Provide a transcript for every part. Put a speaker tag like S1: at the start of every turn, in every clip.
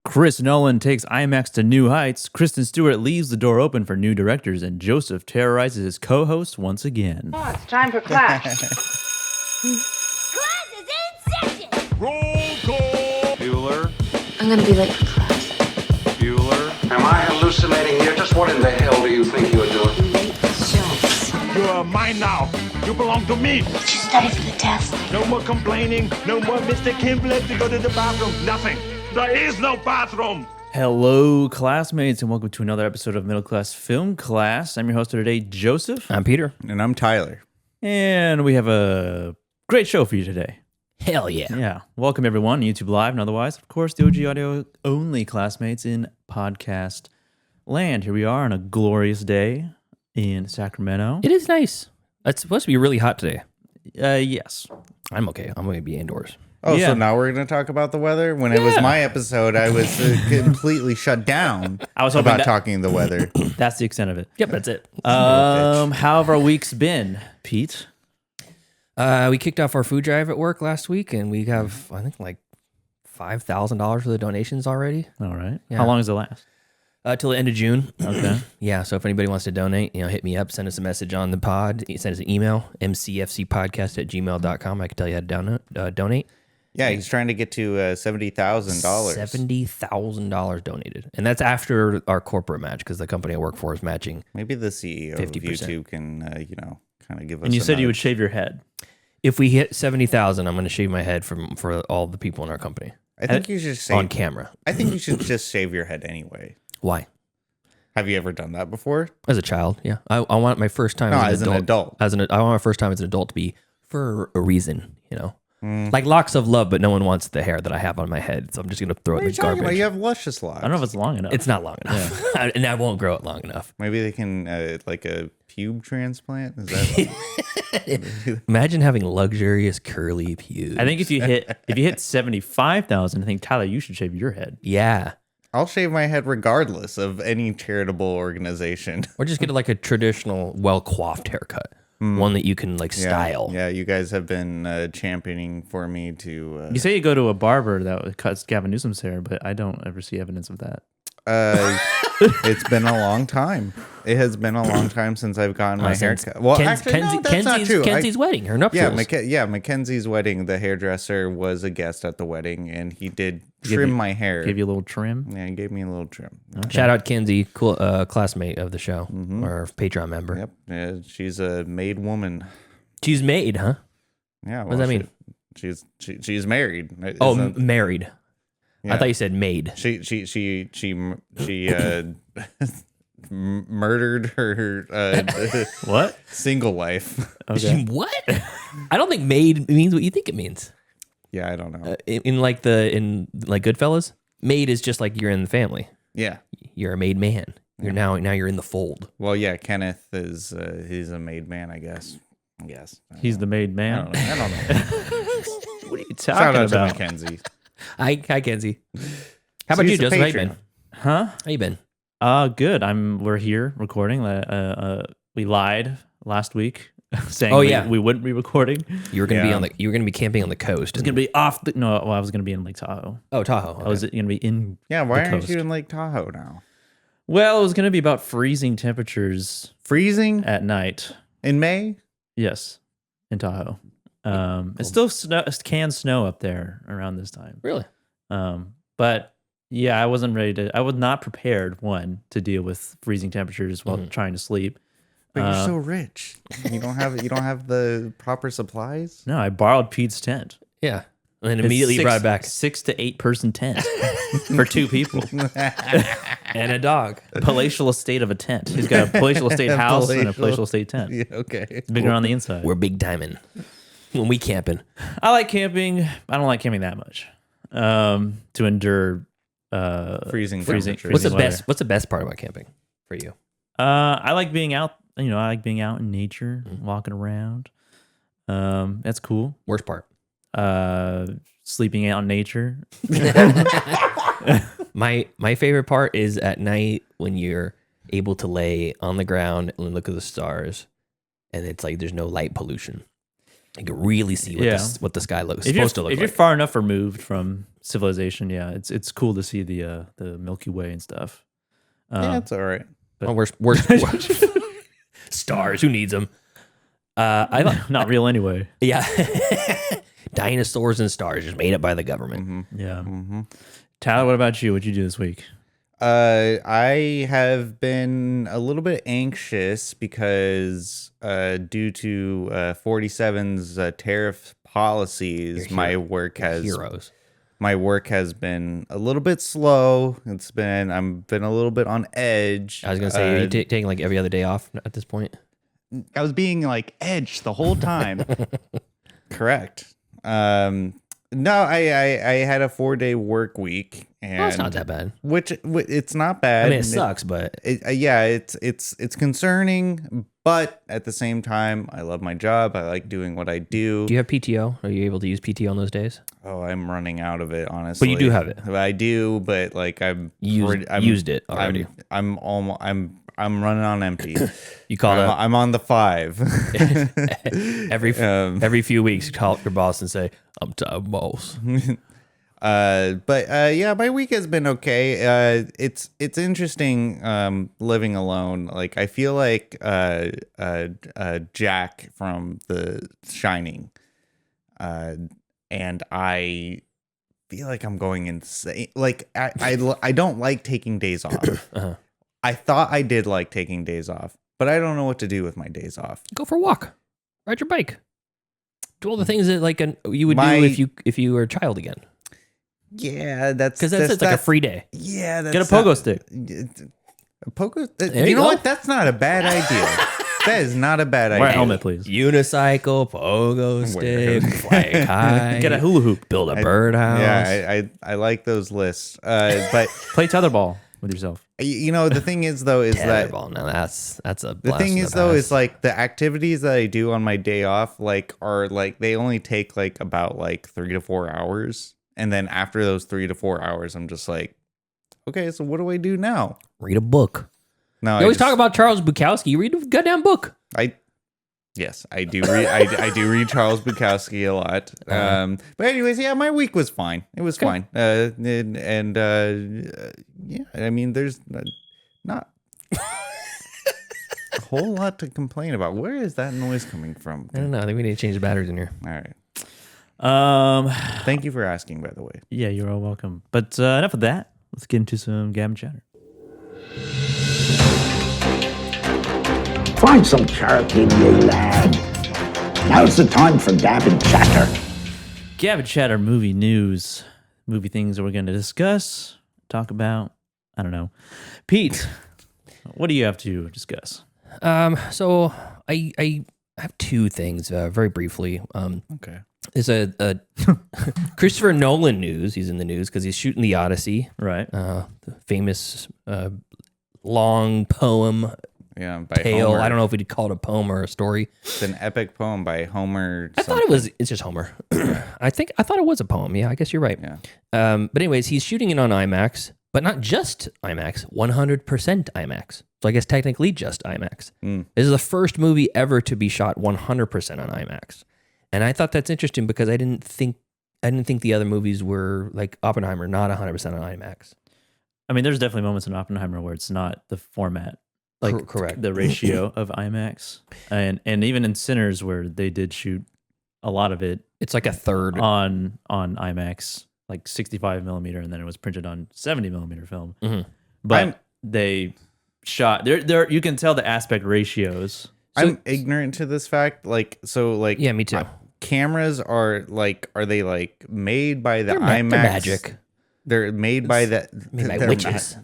S1: Chris Nolan takes IMAX to new heights. Kristen Stewart leaves the door open for new directors, and Joseph terrorizes his co-host once again.
S2: Oh, it's time for class.
S3: Class is in session!
S4: Roll call! Bueller?
S5: I'm gonna be late for class.
S4: Bueller?
S6: Am I hallucinating here? Just what in the hell do you think you're doing?
S5: Late Jones.
S4: You are mine now. You belong to me.
S5: Did you study for the test?
S4: No more complaining. No more Mr. Kimblett to go to the bathroom. Nothing. There is no bathroom.
S1: Hello, classmates, and welcome to another episode of Middle Class Film Class. I'm your host today, Joseph.
S7: I'm Peter.
S8: And I'm Tyler.
S1: And we have a great show for you today.
S7: Hell yeah.
S1: Yeah. Welcome, everyone, YouTube Live and otherwise. Of course, the OG audio only classmates in podcast land. Here we are on a glorious day in Sacramento.
S7: It is nice. It's supposed to be really hot today.
S1: Yes.
S7: I'm okay. I'm going to be indoors.
S8: Oh,
S1: Yeah.
S8: so now we're going to talk about the weather? When it was my episode, I was completely shut down
S1: I was hoping
S8: about
S1: that-
S8: talking the weather.
S1: That's the extent of it.
S7: Yep, that's it.
S1: How have our weeks been, Pete?
S7: We kicked off our food drive at work last week, and we have, I think, like $5,000 for the donations already.
S1: All right.
S7: Yeah.
S1: How long does it last?
S7: Till the end of June.
S1: Okay.
S7: Yeah, so if anybody wants to donate, hit me up, send us a message on the pod, send us an email, mcfcpodcast@gmail.com. I can tell you how to donate.
S8: Yeah, he's trying to get to $70,000.
S7: $70,000 donated. And that's after our corporate match, because the company I work for is matching.
S8: Maybe the CEO
S7: 50%.
S8: of YouTube can, kind of give us
S1: And you
S8: a
S1: said you would
S8: nudge.
S1: shave your head.
S7: If we hit 70,000, I'm going to shave my head for all the people in our company
S8: I think you should
S7: on
S8: shave.
S7: camera.
S8: I think you should just shave your head anyway.
S7: Why?
S8: Have you ever done that before?
S7: As a child, yeah. I want my first time
S8: No,
S7: as
S8: as an adult.
S7: I want my first time as an adult to be for a reason, Like locks of love, but no one wants the hair that I have on my head, so I'm just going to throw
S8: What
S7: it
S8: are
S7: in
S8: you
S7: the
S8: talking
S7: garbage.
S8: about? You have luscious locks.
S1: I don't know if it's long enough.
S7: It's not long enough, and I won't grow it long enough.
S8: Maybe they can, like a pube transplant? Is that...
S7: Imagine having luxurious curly pubes.
S1: I think if you hit 75,000, I think Tyler, you should shave your head.
S7: Yeah.
S8: I'll shave my head regardless of any charitable organization.
S7: Or just get like a traditional, well-coiffed haircut. One that you can style.
S8: Yeah, you guys have been championing for me to...
S1: You say you go to a barber that cuts Gavin Newsom's hair, but I don't ever see evidence of that.
S8: It's been a long time. It has been a long time since I've gotten my hair cut. Well, actually, no, that's not true.
S7: Kenzie's wedding, her nuptials.
S8: McKenzie's wedding, the hairdresser was a guest at the wedding, and he did trim my hair.
S1: Give you a little trim.
S8: Yeah, he gave me a little trim.
S7: Shout out Kenzie, cool classmate of the show, or Patreon member.
S8: Yep, yeah, she's a made woman.
S7: She's made, huh?
S8: Yeah,
S7: What does that mean?
S8: She's married.
S7: Oh,
S8: Isn't-
S7: married.
S8: yeah.
S7: I thought you said maid.
S8: She murdered her
S1: What?
S8: single life.
S1: Okay.
S7: What? I don't think maid means what you think it means.
S8: Yeah, I don't know.
S7: In Goodfellas, maid is just like you're in the family.
S8: Yeah.
S7: You're a made man. You're now you're in the fold.
S8: Well, yeah, Kenneth is he's a made man, I guess.
S1: He's the made
S8: I
S1: man.
S8: don't know.
S1: What are you
S8: Shout
S1: talking
S8: out
S1: about?
S8: to Mackenzie.
S7: Hi, Kenzie. How about you,
S8: He's a
S7: Joseph? How you been?
S8: patron.
S1: Huh?
S7: How you been?
S1: Good. We're here recording. We lied last week saying we wouldn't be recording.
S7: You were gonna
S8: Yeah.
S7: be you were gonna be camping on the coast.
S1: It's gonna be off the I was gonna be in Lake Tahoe.
S7: Oh, Tahoe.
S1: I was gonna be in
S8: Yeah, why
S1: the
S8: aren't
S1: coast.
S8: you in Lake Tahoe now?
S1: Well, it was gonna be about freezing temperatures
S8: Freezing
S1: at night.
S8: in May?
S1: Yes, in Tahoe. It's still can snow up there around this time.
S7: Really?
S1: But yeah, I wasn't ready to. I was not prepared to deal with freezing temperatures while trying to sleep.
S8: But you're so rich. You don't have the proper supplies?
S1: No, I borrowed Pete's tent.
S7: Yeah. And then immediately
S1: It's
S7: brought it back.
S1: 6 to 8 person tent for 2 people.
S7: And a dog.
S1: Palatial estate of a tent. He's got a palatial estate house and a palatial estate tent.
S8: Yeah, okay.
S1: It's bigger on the inside.
S7: We're big diamond when we camping.
S1: I like camping. I don't like camping that much. To endure
S8: Freezing
S1: freezing
S7: What's the
S1: weather.
S7: best? What's the best part about camping for you?
S1: I like being out. I like being out in nature, walking around. That's cool.
S7: Worst part?
S1: Sleeping out in nature.
S7: My favorite part is at night when you're able to lay on the ground and look at the stars, and it's like there's no light pollution. You can really see what the sky looks supposed to look
S1: If
S7: like.
S1: you're far enough removed from civilization. Yeah, it's cool to see the Milky Way and stuff.
S8: Yeah, it's all right.
S7: Well, we're stars. Who needs them?
S1: Not real anyway.
S7: Yeah. Dinosaurs and stars just made up by the government.
S8: Mm-hmm.
S1: Yeah.
S8: Mm-hmm.
S1: Tyler, what about you? What'd you do this week?
S8: I have been a little bit anxious because due to 47's tariff policies, my work has been a little bit slow. I've been a little bit on edge.
S7: I was gonna say, are you taking like every other day off at this point?
S2: I was being like edged the whole time.
S8: Correct. No, I had a 4-day work week, and
S7: It's not that bad.
S8: Which it's not bad.
S7: I mean, it sucks, but
S8: it's concerning, but at the same time, I love my job. I like doing what I do.
S7: do you have PTO? Are you able to use PTO on those days?
S8: Oh, I'm running out of it, honestly.
S7: But you do have it.
S8: I do, but like I'm
S7: Used it already.
S8: I'm running on empty.
S7: You call it
S8: I'm on the 5.
S7: every few weeks. You call up your boss and say, "I'm tired, boss."
S8: Yeah, my week has been okay. It's interesting living alone. Like I feel like Jack from The Shining, and I feel like I'm going insane. Like I don't like taking days off. I thought I did like taking days off, but I don't know what to do with my days off.
S7: Go for a walk. Ride your bike. Do all the things that like you would do if you were a child again.
S8: Yeah, that's
S7: like a free day.
S8: Yeah,
S1: Get a pogo stick.
S8: A pogo.
S7: There
S8: You know
S7: go.
S8: what? That's not a bad idea. That is not a bad idea.
S1: Wear a helmet, please.
S7: Unicycle, pogo stick, fly a kite,
S1: Get a hula hoop.
S7: build a birdhouse.
S8: Yeah, I like those lists. But
S1: Play tetherball with yourself.
S8: you know, the thing is though, is that
S7: Tetherball. Now that's a
S8: the thing is though is like the activities that I do on my day off are they only take like about like 3 to 4 hours, and then after those 3 to 4 hours, I'm just like, okay, so what do I do now?
S7: read a book.
S8: No,
S7: You always talk about Charles Bukowski. You read a goddamn book.
S8: Yes, I do read. I do read Charles Bukowski a lot. But anyways, yeah, my week was fine. It was fine. Yeah, I mean, there's not a whole lot to complain about. Where is that noise coming from?
S7: I don't know. I think we need to change the batteries in here.
S8: All right.
S1: Thank
S8: you for asking, by the way.
S1: Yeah, you're all welcome. But enough of that. Let's get into some Gab and Chatter.
S9: Find some charity, you lad. Now's the time for Gab and Chatter.
S1: Gab and Chatter movie news. Movie things that we're going to discuss, talk about. I don't know. Pete, what do you have to discuss?
S7: So I have two things very briefly.
S8: Okay.
S7: There's a Christopher Nolan news. He's in the news because he's shooting the Odyssey.
S1: Right.
S7: The famous long poem.
S8: Yeah, by
S7: tale.
S8: Homer.
S7: I don't know if we'd call it a poem or a story.
S8: It's an epic poem by Homer.
S7: I thought it's just Homer. I thought it was a poem. Yeah, I guess you're right.
S8: Yeah.
S7: But anyways, he's shooting it on IMAX, but not just IMAX, 100% IMAX. So I guess technically just IMAX. This is the first movie ever to be shot 100% on IMAX. And I thought that's interesting because I didn't think the other movies were like Oppenheimer, not 100% on IMAX.
S1: I mean, there's definitely moments in Oppenheimer where it's not the format. Like
S7: correct.
S1: The ratio of IMAX. And even in Sinners where they did shoot a lot of it.
S7: It's like a third
S1: on IMAX, like 65 millimeter, and then it was printed on 70 millimeter film.
S7: Mm-hmm.
S1: But they shot there. You can tell the aspect ratios.
S8: I'm ignorant to this fact.
S7: Yeah, me too.
S8: Cameras are they like made by the IMAX?
S7: They're magic.
S8: They're made by
S7: witches.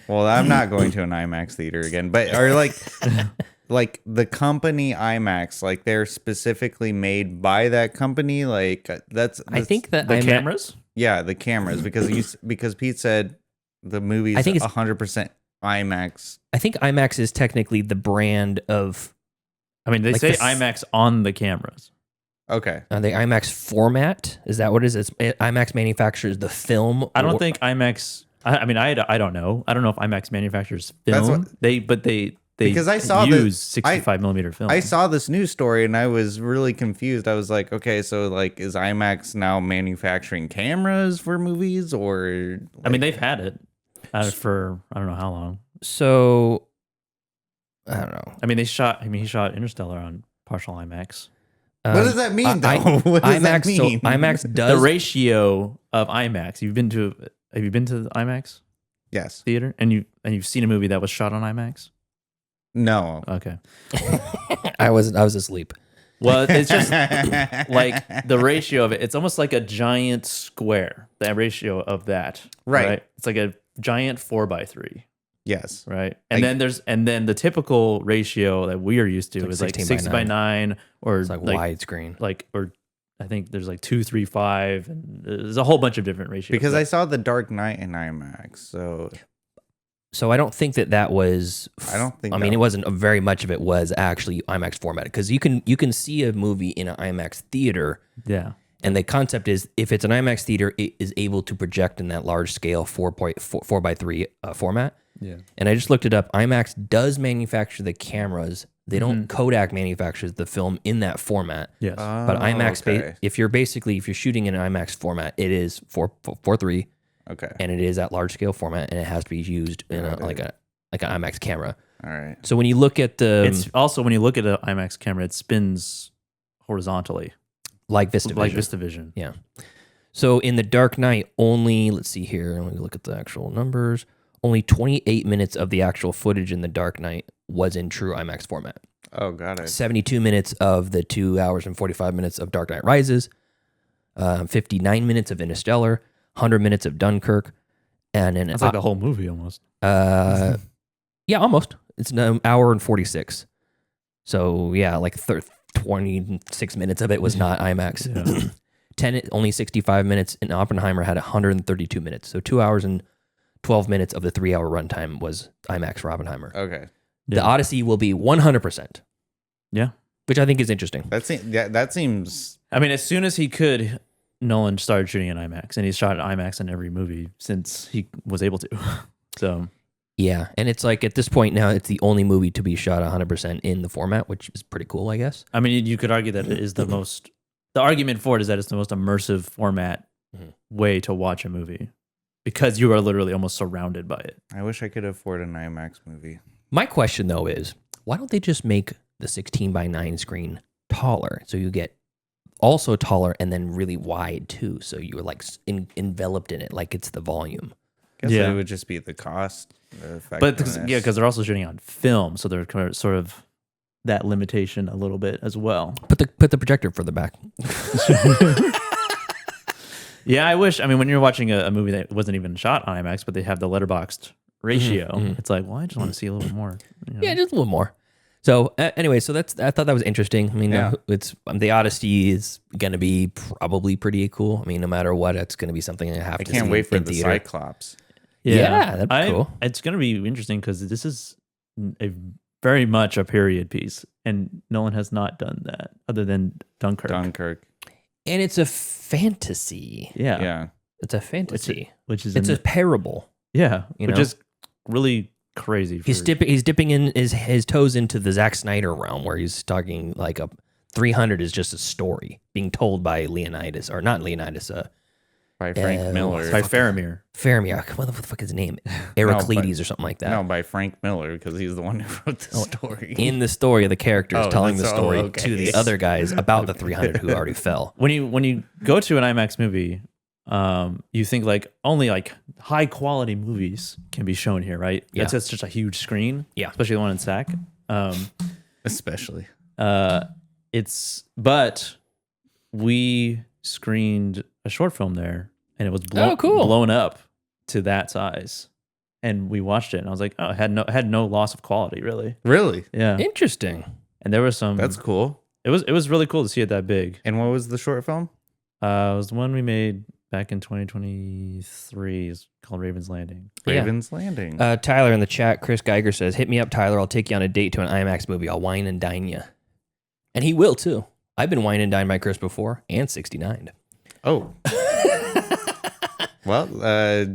S8: Well, I'm not going to an IMAX theater again, but are like the company IMAX, like they're specifically made by that company. Like that's
S7: I think that
S1: the cameras.
S8: Yeah, the cameras because Pete said the movie's 100% IMAX.
S7: I think IMAX is technically the brand of.
S1: I mean, they
S7: like
S1: say IMAX on the cameras.
S8: Okay.
S7: The IMAX format, is that what it is? IMAX manufactures the film.
S1: I don't think IMAX. I mean, I don't know. I don't know if IMAX manufactures film. They they
S8: Because I saw
S1: use 65 millimeter film.
S8: I saw this news story and I was really confused. I was like, okay, so like, is IMAX now manufacturing cameras for movies, or? Like,
S1: I mean, they've had it for I don't know how long.
S7: So I don't know.
S1: I mean, he shot Interstellar on partial IMAX.
S8: what does that mean, though? What does that
S7: IMAX, so
S8: mean?
S7: IMAX does
S1: The ratio of IMAX. Have you been to the IMAX
S8: Yes.
S1: theater and you've seen a movie that was shot on IMAX?
S8: No.
S1: Okay.
S7: I was asleep.
S1: Well, it's just like the ratio of it. It's almost like a giant square. The ratio of that,
S8: Right.
S1: It's like a giant 4x3,
S8: Yes.
S1: right? And then the typical ratio that we are used to
S7: It's
S1: is
S7: like
S1: like
S7: 16 by
S1: 60 by 9 or
S7: It's like widescreen.
S1: or I think there's like 235, and there's a whole bunch of different ratios.
S8: Because I saw The Dark Knight in IMAX, so
S7: I don't think that was.
S8: I don't think.
S7: I mean, it wasn't very much of it was actually IMAX formatted, because you can see a movie in an IMAX theater.
S1: yeah.
S7: And the concept is, if it's an IMAX theater, it is able to project in that large scale 4x3 format.
S1: Yeah.
S7: And I just looked it up. IMAX does manufacture the cameras. They don't. Kodak manufactures the film in that format.
S1: Yes.
S7: But IMAX,
S8: okay.
S7: if you're shooting in an IMAX format, it is 4:3,
S8: Okay.
S7: and it is that large scale format, and it has to be used in like an IMAX camera.
S8: All right.
S7: So when you look at the
S1: It's also, when you look at an IMAX camera, it spins horizontally,
S7: like VistaVision.
S1: like VistaVision.
S7: Yeah. So in The Dark Knight, only, let's see here, let me look at the actual numbers. Only 28 minutes of the actual footage in The Dark Knight was in true IMAX format.
S8: Oh, got it.
S7: 72 minutes of the 2 hours and 45 minutes of Dark Knight Rises, 59 minutes of Interstellar, 100 minutes of Dunkirk, and an
S1: That's like the whole movie almost.
S7: yeah, almost. It's an hour and 46. So yeah, like 26 minutes of it was not IMAX. Only 65 minutes, and Oppenheimer had 132 minutes. So 2 hours and 12 minutes of the 3 hour runtime was IMAX for Oppenheimer.
S8: Okay.
S7: The Odyssey will be 100%.
S1: Yeah.
S7: Which I think is interesting.
S8: That seems.
S1: I mean, as soon as he could, Nolan started shooting in IMAX, and he's shot IMAX in every movie since he was able to. So
S7: Yeah, and it's like at this point now, it's the only movie to be shot 100% in the format, which is pretty cool, I guess.
S1: I mean, you could argue that it is the most. The argument for it is that it's the most immersive format way to watch a movie, because you are literally almost surrounded by it.
S8: I wish I could afford an IMAX movie.
S7: My question though is, why don't they just make the 16 by 9 screen taller, so you get also taller and then really wide too, so you're like enveloped in it like it's the volume.
S8: Guess
S1: Yeah.
S8: it would just be the cost.
S1: But because they're also shooting on film, so they're kind of sort of that limitation a little bit as well.
S7: Put the projector further back.
S1: Yeah, I wish. I mean, when you're watching a movie that wasn't even shot on IMAX, but they have the letterboxed ratio, it's like, well, I just want to see a little bit more. You know?
S7: Yeah, just a little more. So anyway, so I thought that was interesting. I mean,
S8: Yeah.
S7: it's the Odyssey is going to be probably pretty cool. I mean, no matter what, it's going to be something I have
S8: I
S7: to
S8: can't
S7: see
S8: wait for
S7: in
S8: the
S7: theater.
S8: Cyclops.
S7: Yeah, that'd be cool.
S1: It's going to be interesting because this is a very much a period piece, and Nolan has not done that other than Dunkirk.
S7: And it's a fantasy.
S1: Yeah.
S8: Yeah.
S7: It's a fantasy.
S1: Which is
S7: it's a parable.
S1: Yeah,
S7: You
S1: which
S7: know?
S1: is really crazy.
S7: He's dipping in his toes into the Zack Snyder realm, where he's talking like a 300 is just a story being told by Leonidas, or not Leonidas,
S8: By Frank Miller.
S1: by Faramir.
S7: Faramir. What the fuck is his name? Heraclides or something like that.
S8: No, by Frank Miller, because he's the one who wrote the story.
S7: In the story, the character is telling the
S8: that's-
S7: story
S8: okay.
S7: to the other guys about the 300 who already fell.
S1: When you go to an IMAX movie, you think like only like high quality movies can be shown here, right?
S7: Yeah.
S1: That's just a huge screen.
S7: Yeah.
S1: Especially the one in SAC.
S8: Especially.
S1: But we screened a short film there, and it was
S7: Oh, cool.
S1: blown up to that size, and we watched it, and I was like, oh, it had no loss of quality, really.
S8: Really?
S1: Yeah.
S7: Interesting.
S1: And there was some.
S8: That's cool.
S1: It was really cool to see it that big.
S8: And what was the short film?
S1: It was the one we made back in 2023. It's called Raven's Landing.
S7: Yeah.
S8: Raven's Landing.
S7: Tyler in the chat, Chris Geiger says, "Hit me up, Tyler. I'll take you on a date to an IMAX movie. I'll wine and dine you." And he will too. I've been wine and dined by Chris before, and 69'd.
S8: Oh. Well, I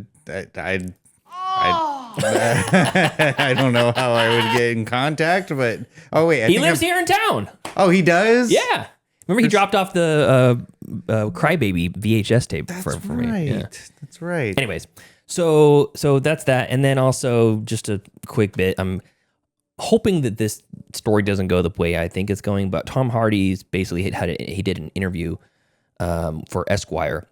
S8: I don't know how I would get in contact, but
S7: He lives here in town.
S8: Oh, he does?
S7: Yeah. Remember he dropped off the Crybaby VHS tape for
S8: right.
S7: me. Yeah.
S8: That's right.
S7: Anyways, so that's that, and then also just a quick bit. I'm hoping that this story doesn't go the way I think it's going, but Tom Hardy's basically he did an interview for Esquire,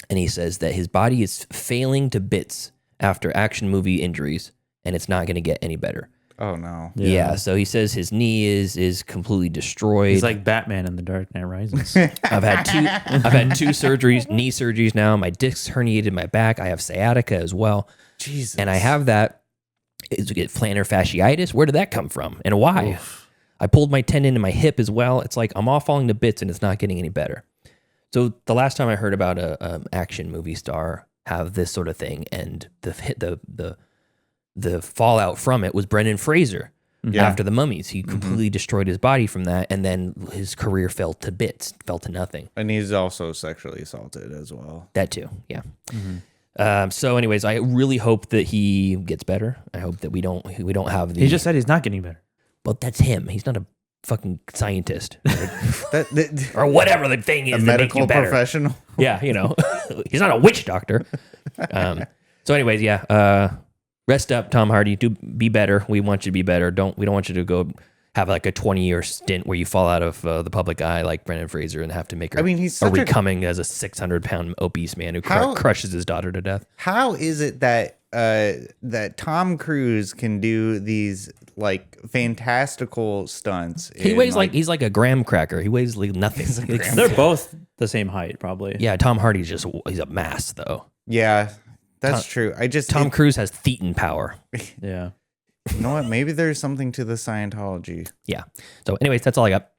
S7: and he says that his body is failing to bits after action movie injuries, and it's not going to get any better.
S8: Oh no.
S7: Yeah. So he says his knee is completely destroyed.
S1: He's like Batman in The Dark Knight Rises.
S7: I've had two surgeries, knee surgeries now. My discs herniated in my back. I have sciatica as well.
S8: Jesus.
S7: And I have that. Is it plantar fasciitis? Where did that come from? And why? Oof. I pulled my tendon in my hip as well. It's like I'm all falling to bits and it's not getting any better. So the last time I heard about a action movie star have this sort of thing, and the fallout from it was Brendan Fraser.
S8: Yeah.
S7: After The Mummies, he completely destroyed his body from that, and then his career fell to bits, fell to nothing.
S8: And he's also sexually assaulted as well.
S7: That too, yeah. So, anyways, I really hope that he gets better. I hope that we don't have the.
S1: He just said he's not getting better.
S7: Well, that's him. He's not a fucking scientist or whatever the thing is.
S8: A
S7: that
S8: medical
S7: make you better.
S8: professional.
S7: Yeah, he's not a witch doctor. So, anyways, yeah. Rest up, Tom Hardy. Do be better. We want you to be better. We don't want you to go have like a 20-year stint where you fall out of the public eye like Brendan Fraser and have to make
S8: he's
S7: a recoming as a 600-pound obese man who crushes his daughter to death.
S8: How is it that that Tom Cruise can do these like fantastical stunts?
S7: He weighs he's like a graham cracker. He weighs like nothing.
S1: They're both the same height, probably.
S7: Yeah, Tom Hardy's he's a mass though.
S8: Yeah, that's true.
S7: Tom Cruise has thetan power.
S1: Yeah.
S8: You know what? Maybe there's something to the Scientology.
S7: Yeah. So, anyways, that's all I got.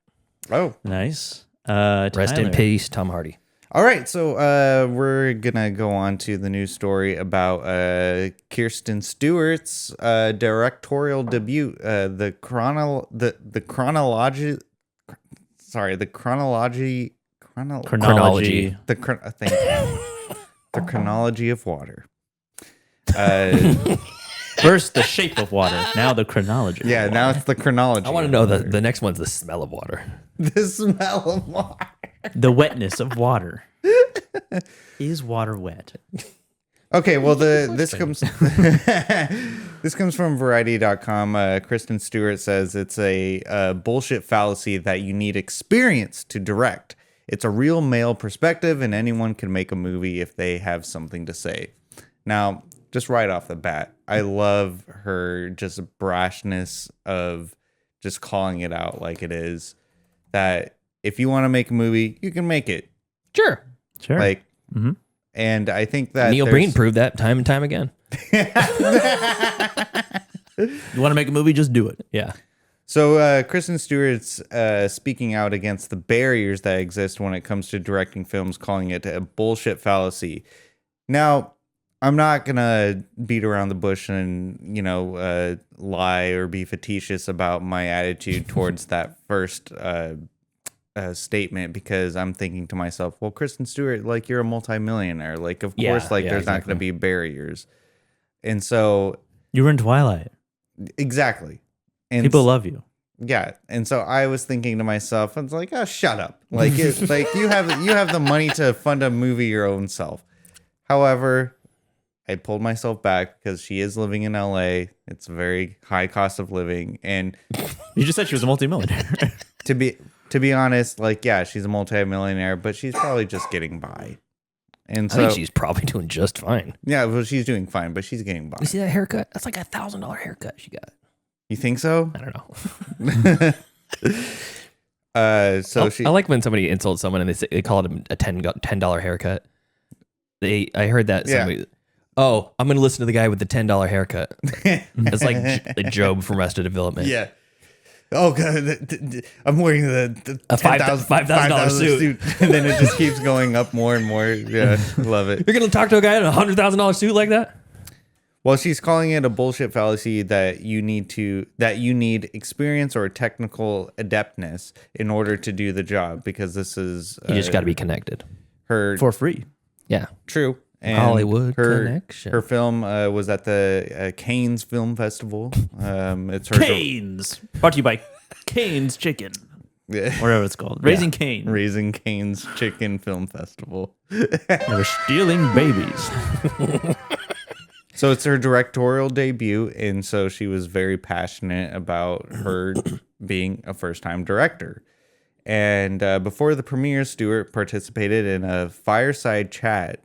S8: Oh,
S1: Nice.
S7: Rest in peace, Tom Hardy.
S8: all right. So we're gonna go on to the news story about Kristen Stewart's directorial debut. The chronology. The chronology of water.
S1: First, the shape of water. Now, the chronology.
S8: Yeah, now it's the chronology.
S7: I want to know the next one's the smell of water.
S8: The smell of water.
S1: The wetness of water. Is water wet?
S8: Okay, well, this comes from Variety.com. Kristen Stewart says it's a bullshit fallacy that you need experience to direct. It's a real male perspective, and anyone can make a movie if they have something to say. Now, just right off the bat, I love her just brashness of just calling it out like it is. That if you want to make a movie, you can make it.
S7: Sure.
S8: Like, and I think that
S7: Neil Breen proved that time and time again.
S1: You want to make a movie? Just do it.
S7: Yeah.
S8: So Kristen Stewart's speaking out against the barriers that exist when it comes to directing films, calling it a bullshit fallacy. Now, I'm not going to beat around the bush and, lie or be facetious about my attitude towards that first statement, because I'm thinking to myself, well, Kristen Stewart, like, you're a multimillionaire. Like, of course, there's not going to be barriers. And so...
S1: You were in Twilight.
S8: Exactly. And
S1: people love you.
S8: Yeah. And so I was thinking to myself, I was like, oh, shut up. Like, like you have the money to fund a movie your own self. However... I pulled myself back because she is living in LA. It's a very high cost of living. And
S1: you just said she was a multimillionaire.
S8: to be honest, like, yeah, she's a multimillionaire, but she's probably just getting by. And so
S7: I think she's probably doing just fine.
S8: Yeah, well, she's doing fine, but she's getting by.
S7: You see that haircut? That's like $1,000 haircut she got.
S8: You think so?
S7: I don't know.
S8: She.
S7: I like when somebody insults someone and they call it a $10 haircut. I heard that somebody. Oh, I'm going to listen to the guy with the $10 haircut. It's like Job from Arrested Development.
S8: Yeah. Oh, God. I'm wearing the
S7: $5,000 suit.
S8: And then it just keeps going up more and more. Yeah, love it.
S7: You're going to talk to a guy in a $100,000 suit like that?
S8: Well, she's calling it a bullshit fallacy that you need experience or technical adeptness in order to do the job, because this is...
S7: You just got to be connected.
S1: For free.
S7: Yeah.
S8: True. And
S7: Hollywood
S8: her,
S7: connection.
S8: Her film was at the Cannes Film Festival. It's her
S1: Canes. Brought to you by Canes Chicken.
S8: Yeah.
S1: Whatever it's called. Raising Cane.
S8: Raising Cane's Chicken Film Festival.
S1: They're stealing babies.
S8: So it's her directorial debut, and so she was very passionate about her being a first-time director. And before the premiere, Stewart participated in a fireside chat,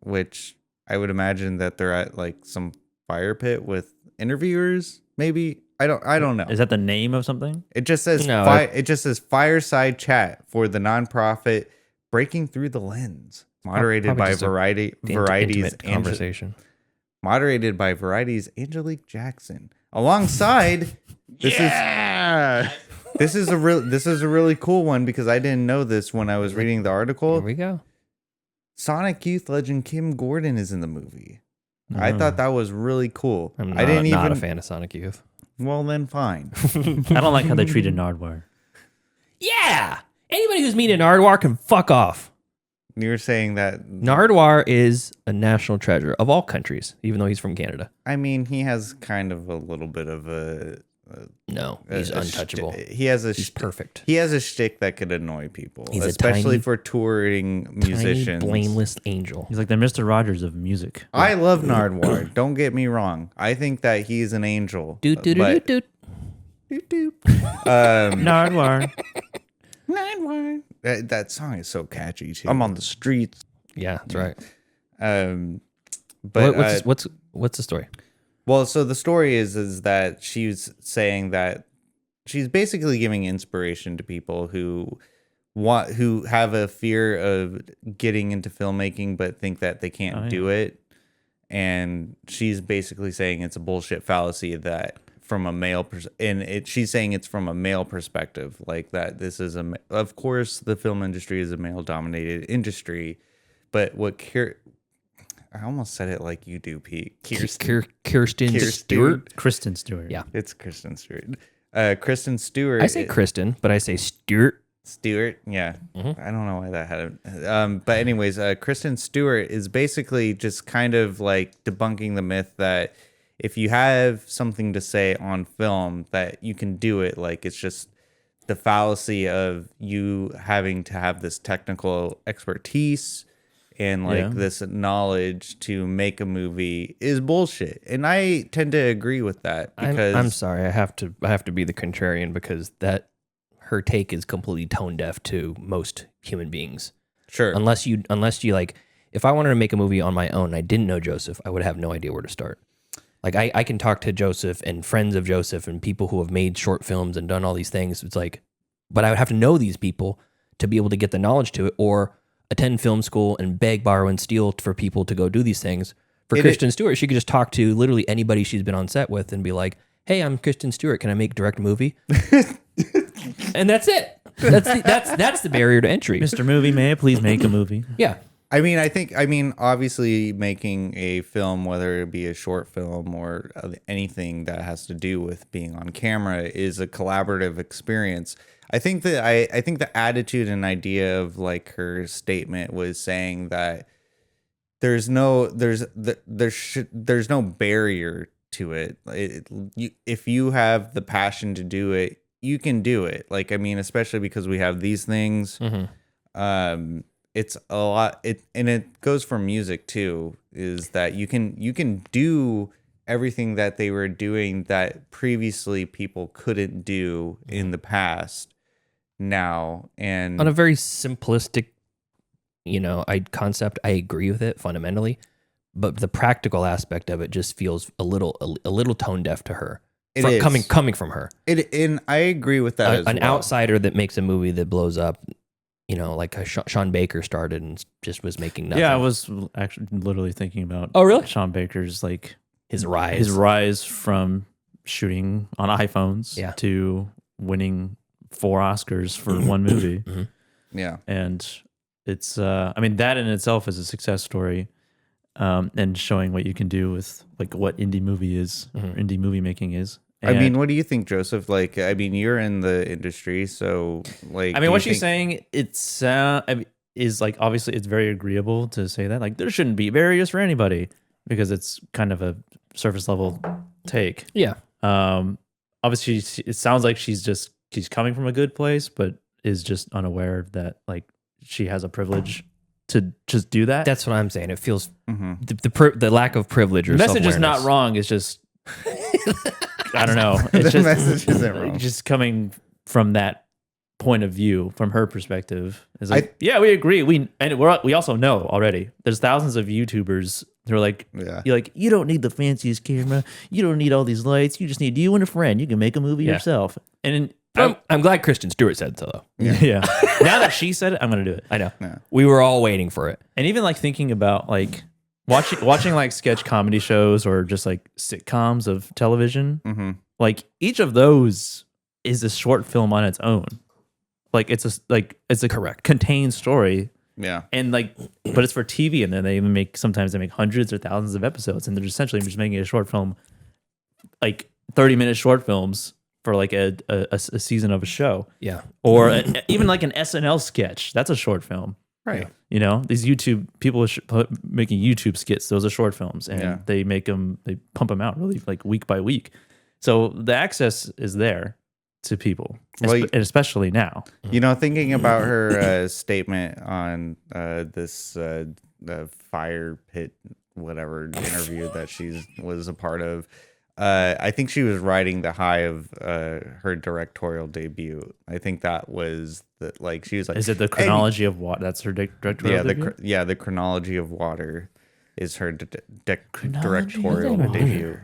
S8: which I would imagine that they're at like some fire pit with interviewers, maybe. I don't know.
S1: Is that the name of something?
S8: It just says it just says fireside chat for the nonprofit Breaking Through the Lens, moderated by Variety's
S7: conversation.
S8: Moderated by Variety's Angelique Jackson, alongside this is a really cool one because I didn't know this when I was reading the article.
S7: Here we go.
S8: Sonic Youth legend Kim Gordon is in the movie. I thought that was really cool.
S7: I'm
S8: I didn't
S7: not
S8: even
S7: a fan of Sonic Youth.
S8: Well, then fine.
S1: I don't like how they treated Nardwuar.
S7: Yeah, anybody who's mean to Nardwuar can fuck off.
S8: You're saying that
S7: Nardwuar is a national treasure of all countries, even though he's from Canada.
S8: I mean, he has kind of a little bit of
S7: No, he's untouchable.
S8: He's
S7: perfect.
S8: He has a shtick that could annoy people,
S7: He's
S8: especially
S7: tiny,
S8: for touring musicians.
S7: Tiny, blameless angel.
S1: He's like the Mr. Rogers of music.
S8: I love Nardwuar. Don't get me wrong. I think that he's an angel.
S7: Doot doot doot doot.
S1: Nardwuar.
S8: Nardwuar. That song is so catchy too.
S2: I'm on the streets.
S7: Yeah, that's right.
S8: But
S7: what's the story?
S8: Well, so the story is that she's saying that she's basically giving inspiration to people who have a fear of getting into filmmaking but think that they can't do it. And she's basically saying it's a bullshit fallacy that from a male she's saying it's from a male perspective, like that this is of course the film industry is a male dominated industry, but I almost said it like you do, Pete.
S7: Kirsten Stewart.
S1: Kristen Stewart.
S7: Yeah.
S8: It's Kristen Stewart. Kristen Stewart.
S7: I say Kristen, but I say Stewart.
S8: Stewart, yeah. I don't know why that had but anyways, Kristen Stewart is basically just kind of like debunking the myth that if you have something to say on film that you can do it. Like it's just the fallacy of you having to have this technical expertise and like this knowledge to make a movie is bullshit. And I tend to agree with that because
S7: I'm sorry, I have to be the contrarian because that her take is completely tone deaf to most human beings.
S8: Sure.
S7: Unless you like, if I wanted to make a movie on my own and I didn't know Joseph, I would have no idea where to start. Like I can talk to Joseph and friends of Joseph and people who have made short films and done all these things. It's like, but I would have to know these people to be able to get the knowledge to it or attend film school and beg, borrow, and steal for people to go do these things. For Kristen Stewart, she could just talk to literally anybody she's been on set with and be like, hey, I'm Kristen Stewart. Can I direct a movie? And that's it. That's the barrier to entry.
S1: Mr. Movie, may I please make a movie?
S7: Yeah.
S8: I mean, obviously making a film, whether it be a short film or anything that has to do with being on camera is a collaborative experience. I think the attitude and idea of like her statement was saying that there's no barrier to it. If you have the passion to do it, you can do it. Like, I mean, especially because we have these things. Mm-hmm. It's a lot. And it goes for music too. Is that you can do everything that they were doing that previously people couldn't do in the past. Now and
S7: on a very simplistic, concept, I agree with it fundamentally, but the practical aspect of it just feels a little tone deaf to her. Coming from her.
S8: And I agree with that.
S7: An outsider that makes a movie that blows up, like Sean Baker started and just was making nothing.
S1: Yeah, I was actually literally thinking about.
S7: Oh, really?
S1: Sean Baker's like
S7: his rise
S1: from shooting on iPhones to winning 4 Oscars for one movie.
S7: Mm-hmm.
S8: Yeah,
S1: and it's that in itself is a success story, and showing what you can do with like what indie movie is, or indie movie making is. And
S8: what do you think, Joseph? Like, you're in the industry, so like,
S1: what she's saying, it's is like, obviously it's very agreeable to say that, like, there shouldn't be barriers for anybody because it's kind of a surface level take.
S7: Yeah.
S1: Obviously it sounds like she's coming from a good place, but is just unaware that like she has a privilege to just do that.
S7: That's what I'm saying. It feels the lack of privilege or
S1: The message is
S7: self-awareness.
S1: not wrong. It's just, I don't know. It's
S8: The
S1: just,
S8: message isn't wrong.
S1: just coming from that point of view, from her perspective. Is like, yeah, we agree. We also know already. There's thousands of YouTubers who are like, you're like, you don't need the fanciest camera. You don't need all these lights. You just need you and a friend. You can make a movie yourself. And
S7: I'm glad Kristen Stewart said so, though.
S1: yeah. Now that she said it, I'm gonna do it.
S7: I know. Yeah. We were all waiting for it.
S1: And even like thinking about like watching like sketch comedy shows or just like sitcoms of television, like each of those is a short film on its own. Like it's a correct contained story.
S8: Yeah.
S1: And like, but it's for TV, and then they even sometimes they make hundreds or thousands of episodes, and they're essentially just making a short film, like 30-minute short films for like a season of a show.
S7: Yeah.
S1: Or even like an SNL sketch. That's a short film.
S8: Right.
S1: You know, these YouTube people making YouTube skits, those are short films, and they pump them out really like week by week. So the access is there to people, and especially now.
S8: You know, thinking about her statement on this the fire pit, whatever interview that she was a part of, I think she was riding the high of her directorial debut. I think that was she was like,
S1: is it the chronology of what? That's her directorial debut?
S8: The chronology of water is her directorial debut.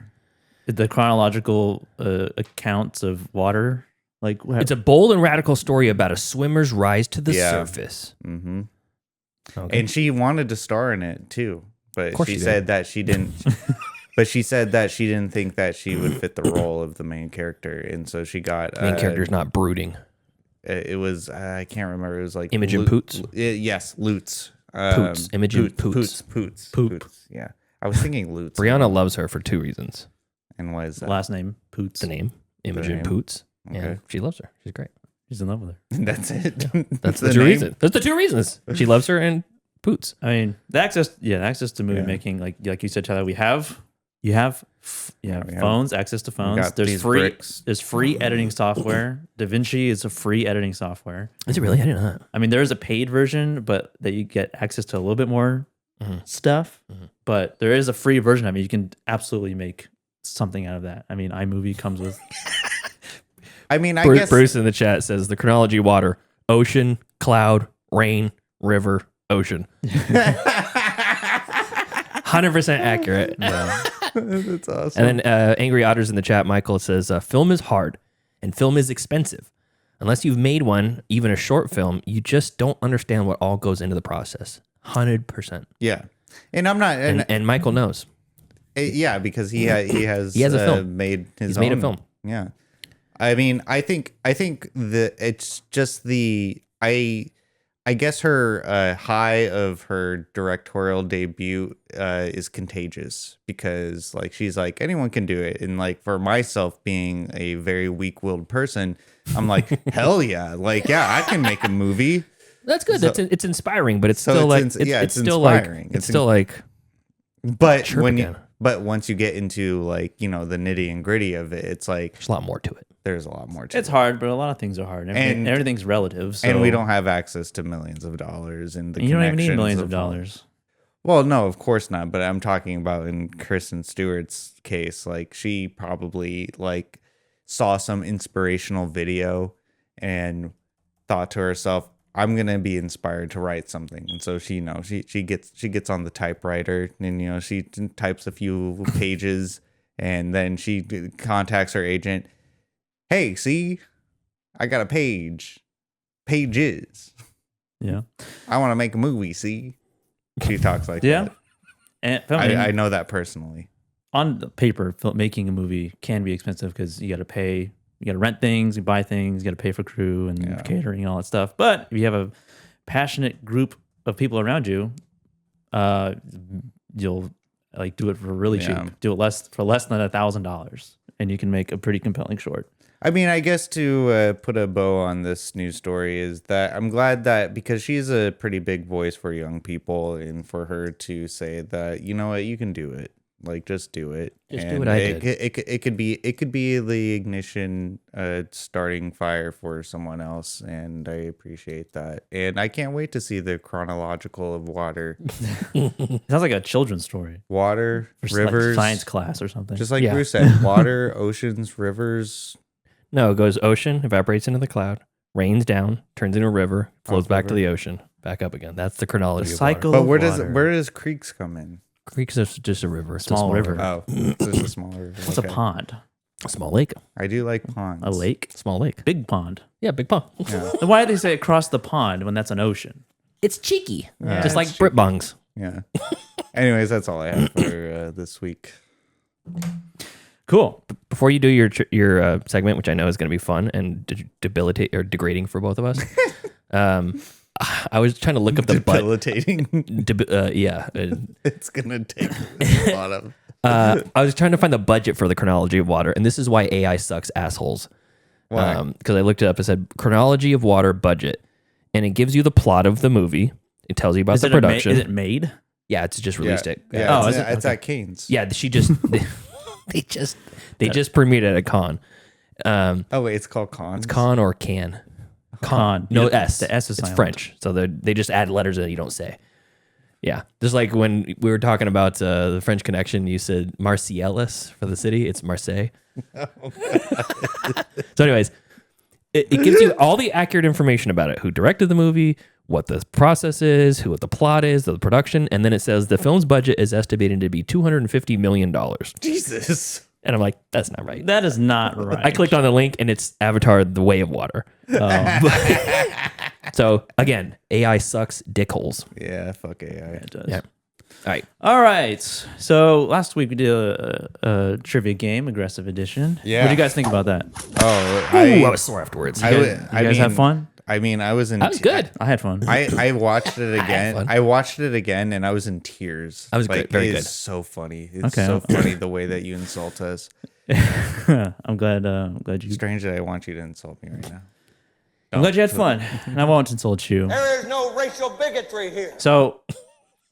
S1: The chronological accounts of water, like
S7: it's a bold and radical story about a swimmer's rise to the surface.
S8: Mm-hmm. Okay. And she wanted to star in it too, but she said that she didn't. But she said that she didn't think that she would fit the role of the main character, and so she got
S7: main character's not brooding.
S8: It was I can't remember. It was like
S7: Imogen Poots.
S8: Yes, Lutz.
S7: Poots. Imogen Poots.
S8: Poots. Yeah, I was thinking Lutz.
S7: Brianna loves her for two reasons.
S8: And why is that?
S1: Last name Poots.
S7: The name Imogen Poots.
S8: Okay.
S7: And she loves her. She's great.
S1: She's in love with her.
S8: That's it.
S7: That's the two reasons. That's the two reasons. She loves her and Poots.
S1: I mean, the access to movie making, like you said, Tyler. You have phones, access to phones. There's free editing software. DaVinci is a free editing software.
S7: Is it really? I didn't know that.
S1: I mean, there is a paid version, but that you get access to a little bit more stuff. But there is a free version. I mean, you can absolutely make something out of that. I mean, iMovie comes with.
S8: I mean, I
S7: Bruce,
S8: guess
S7: Bruce in the chat says the chronology: water, ocean, cloud, rain, river, ocean. 100% accurate.
S8: Yeah. That's awesome.
S7: And then Angry Otters in the chat, Michael says, film is hard and film is expensive. Unless you've made one, even a short film, you just don't understand what all goes into the process. 100%.
S8: Yeah. And I'm not...
S7: And Michael knows.
S8: Yeah, because he has
S7: a film.
S8: He's
S7: made a film.
S8: Yeah. I mean, I think it's just I guess her high of her directorial debut is contagious, because like she's like, anyone can do it, and like for myself being a very weak-willed person, I'm like, hell yeah, like yeah, I can make a movie.
S7: That's good.
S8: So,
S7: it's inspiring, but it's still like it's still
S8: inspiring.
S7: Like it's still like.
S8: But but once you get into like the nitty and gritty of it, it's like
S7: there's a lot more to it.
S8: There's a lot more to it.
S1: It's hard, but a lot of things are hard. And everything's relative. So.
S8: And we don't have access to millions of dollars. And
S1: you don't even need millions of dollars.
S8: Well, no, of course not. But I'm talking about in Kristen Stewart's case, like she probably like saw some inspirational video and thought to herself, I'm gonna be inspired to write something. And so she gets on the typewriter and she types a few pages, and then she contacts her agent. Hey, see, I got a pages.
S1: Yeah.
S8: I want to make a movie, see? She talks like that.
S1: And
S8: I know that personally.
S1: On the paper, making a movie can be expensive because you got to pay, you got to rent things, you buy things, you got to pay for crew and catering and all that stuff. But if you have a passionate group of people around you, you'll like do it for really cheap. Do it for less than $1,000, and you can make a pretty compelling short.
S8: I mean, I guess to put a bow on this news story is that I'm glad that because she's a pretty big voice for young people, and for her to say that, you know what, you can do it. Like, just do it.
S7: Just do
S8: and
S7: what I
S8: it,
S7: did.
S8: It could be the ignition, starting fire for someone else, and I appreciate that. And I can't wait to see the chronological of water,
S1: Sounds like a children's story.
S8: water,
S1: For
S8: rivers,
S1: like science class or something.
S8: just like
S7: Yeah.
S8: Bruce said, water, oceans, rivers.
S7: No, it goes ocean, evaporates into the cloud, rains down, turns into a river, flows back to the ocean, back up again. That's the chronology
S1: The
S7: of water.
S1: cycle.
S8: But
S1: of
S8: where
S1: water.
S8: does creeks come in?
S7: Creek's just a river. It's a
S1: Small river.
S8: Oh, it's just a small river.
S1: What's a pond?
S7: A small lake.
S8: I do like ponds.
S1: A lake?
S7: Small lake.
S1: Big pond.
S7: Yeah, big pond.
S8: Yeah.
S1: Then why do they say across the pond when that's an ocean?
S7: It's cheeky.
S8: Yeah,
S7: Just like
S8: it's
S7: Brit bongs.
S8: Yeah. Anyways, that's all I have for this week.
S1: Cool.
S7: Before you do your segment, which I know is going to be fun and debilitate or degrading for both of us, I was trying to look up the
S8: Debilitating.
S7: yeah.
S8: It's gonna take a lot of.
S7: I was trying to find the budget for the chronology of water, and this is why AI sucks, assholes.
S8: Why?
S7: Because I looked it up. It said chronology of water budget, and it gives you the plot of the movie. It tells you about the production.
S1: Is it made?
S7: Yeah, it's just released it.
S8: Yeah.
S1: Oh,
S8: it's,
S1: is it?
S8: it's at Canes.
S7: Yeah, she just they just premiered at a con.
S8: Oh wait, it's called Cons.
S7: Con or can.
S1: Con.
S7: No,
S1: Yeah,
S7: S.
S1: the S is
S7: It's
S1: silent.
S7: French, so they just add letters that you don't say. Yeah, just like when we were talking about the French Connection, you said Marseilles for the city. It's Marseille. So, anyways, it gives you all the accurate information about it: who directed the movie, what the process is, what the plot is, the production, and then it says the film's budget is estimated to be $250 million.
S8: Jesus.
S7: And I'm like, that's not right.
S1: That is not right.
S7: I clicked on the link and it's Avatar: The Way of Water. So again, AI sucks dickholes.
S8: Yeah, fuck AI.
S1: It does.
S7: Yeah. All right.
S1: All right. So last week we did a trivia game, aggressive edition.
S8: Yeah.
S1: What do you guys think about that?
S8: Oh,
S7: I was sore afterwards.
S8: I
S1: You
S8: would-
S1: guys have fun?
S8: I mean, I was in.
S7: That was good.
S1: I had fun.
S8: I watched it again.
S7: fun.
S8: I watched it again, and I was in tears.
S7: That was good. Very
S8: it's
S7: good.
S8: so funny. It's
S1: Okay.
S8: so funny the way that you insult us.
S1: I'm glad you.
S8: Strange that I want you to insult me right now.
S1: I'm glad you had fun, and I won't insult you.
S10: There is no racial bigotry here.
S1: So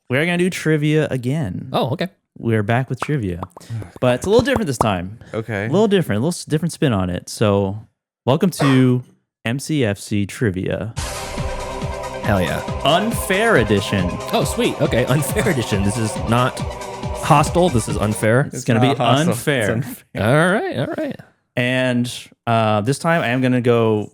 S1: we're gonna do trivia again.
S7: Oh, okay.
S1: We're back with trivia, but it's a little different this time.
S8: Okay.
S1: A little different, a little different spin on it. So welcome to MCFC Trivia
S7: Hell yeah.
S1: Unfair Edition.
S7: Oh, sweet. Okay. Unfair edition. This is not hostile. This is unfair.
S1: It's gonna be
S8: not hostile.
S1: unfair.
S8: It's
S7: All right. All right.
S1: And this time I am going to go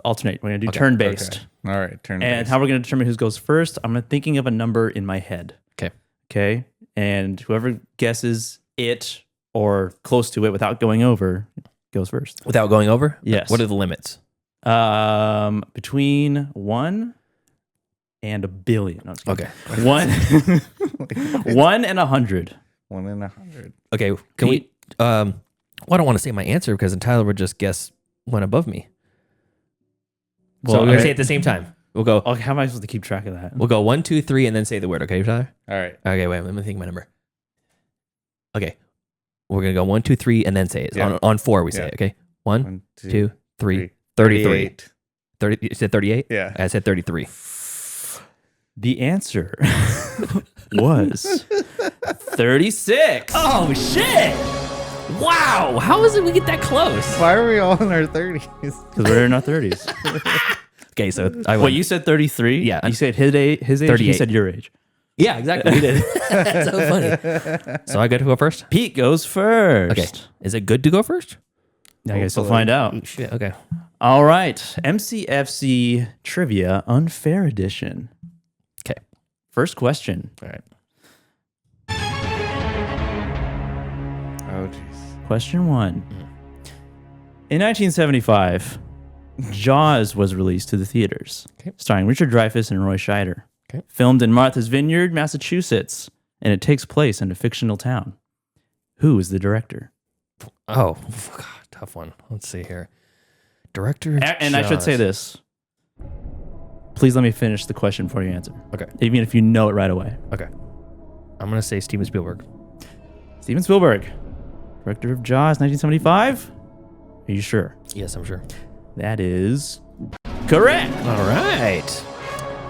S1: alternate. We're going to do turn based.
S8: All right. Turn.
S1: And how we're going to determine who goes first, I'm thinking of a number in my head.
S7: Okay.
S1: Okay. And whoever guesses it or close to it without going over goes first.
S7: Without going over?
S1: Yes.
S7: What are the limits?
S1: Between 1 and 1 billion. No, just kidding.
S7: Okay.
S1: 1 and 100.
S8: 1 in 100.
S7: Okay. Can we? Well, I don't want to say my answer because then Tyler would just guess one above me. So we're gonna say it at the same time. We'll go.
S1: Okay, how am I supposed to keep track of that?
S7: We'll go 1, 2, 3, and then say the word. Okay, Tyler.
S8: All right.
S7: Okay. Wait. Let me think of my number. Okay. We're gonna go 1, 2, 3, and then say it.
S8: Yeah.
S7: On 4, we say
S8: Yeah.
S7: it. Okay. 1,
S8: 1,
S7: 2, 3,
S8: 3.
S7: 33.
S8: 38.
S7: 30. You said 38.
S8: Yeah.
S7: I said 33.
S1: The answer was 36.
S7: Oh shit! Wow. How is it we get that close?
S8: Why are we all in our 30s?
S1: Because we're in our 30s.
S7: Okay, so I
S1: Wait, you said 33?
S7: Yeah.
S1: You said his age, he
S7: 38.
S1: said your age.
S7: Yeah, exactly. We did. That's so funny. So I get to go first.
S1: Pete goes first.
S7: Okay. Is it good to go first?
S1: I guess we'll find out.
S7: Shit. Okay.
S1: All right. MCFC Trivia Unfair Edition.
S7: Okay.
S1: First question.
S7: All right.
S8: Oh, jeez.
S1: Question 1. In 1975, Jaws was released to the theaters,
S7: Okay.
S1: starring Richard Dreyfuss and Roy Scheider.
S7: Okay.
S1: Filmed in Martha's Vineyard, Massachusetts, and it takes place in a fictional town. Who is the director?
S7: Oh, God, tough one. Let's see here. Director.
S1: And I should say this. Please let me finish the question before you answer.
S7: Okay.
S1: Even if you know it right away.
S7: Okay. I'm gonna say Steven Spielberg.
S1: Steven Spielberg, director of Jaws, 1975. Are Are you sure?
S7: Yes, I'm sure.
S1: That is correct.
S7: All right.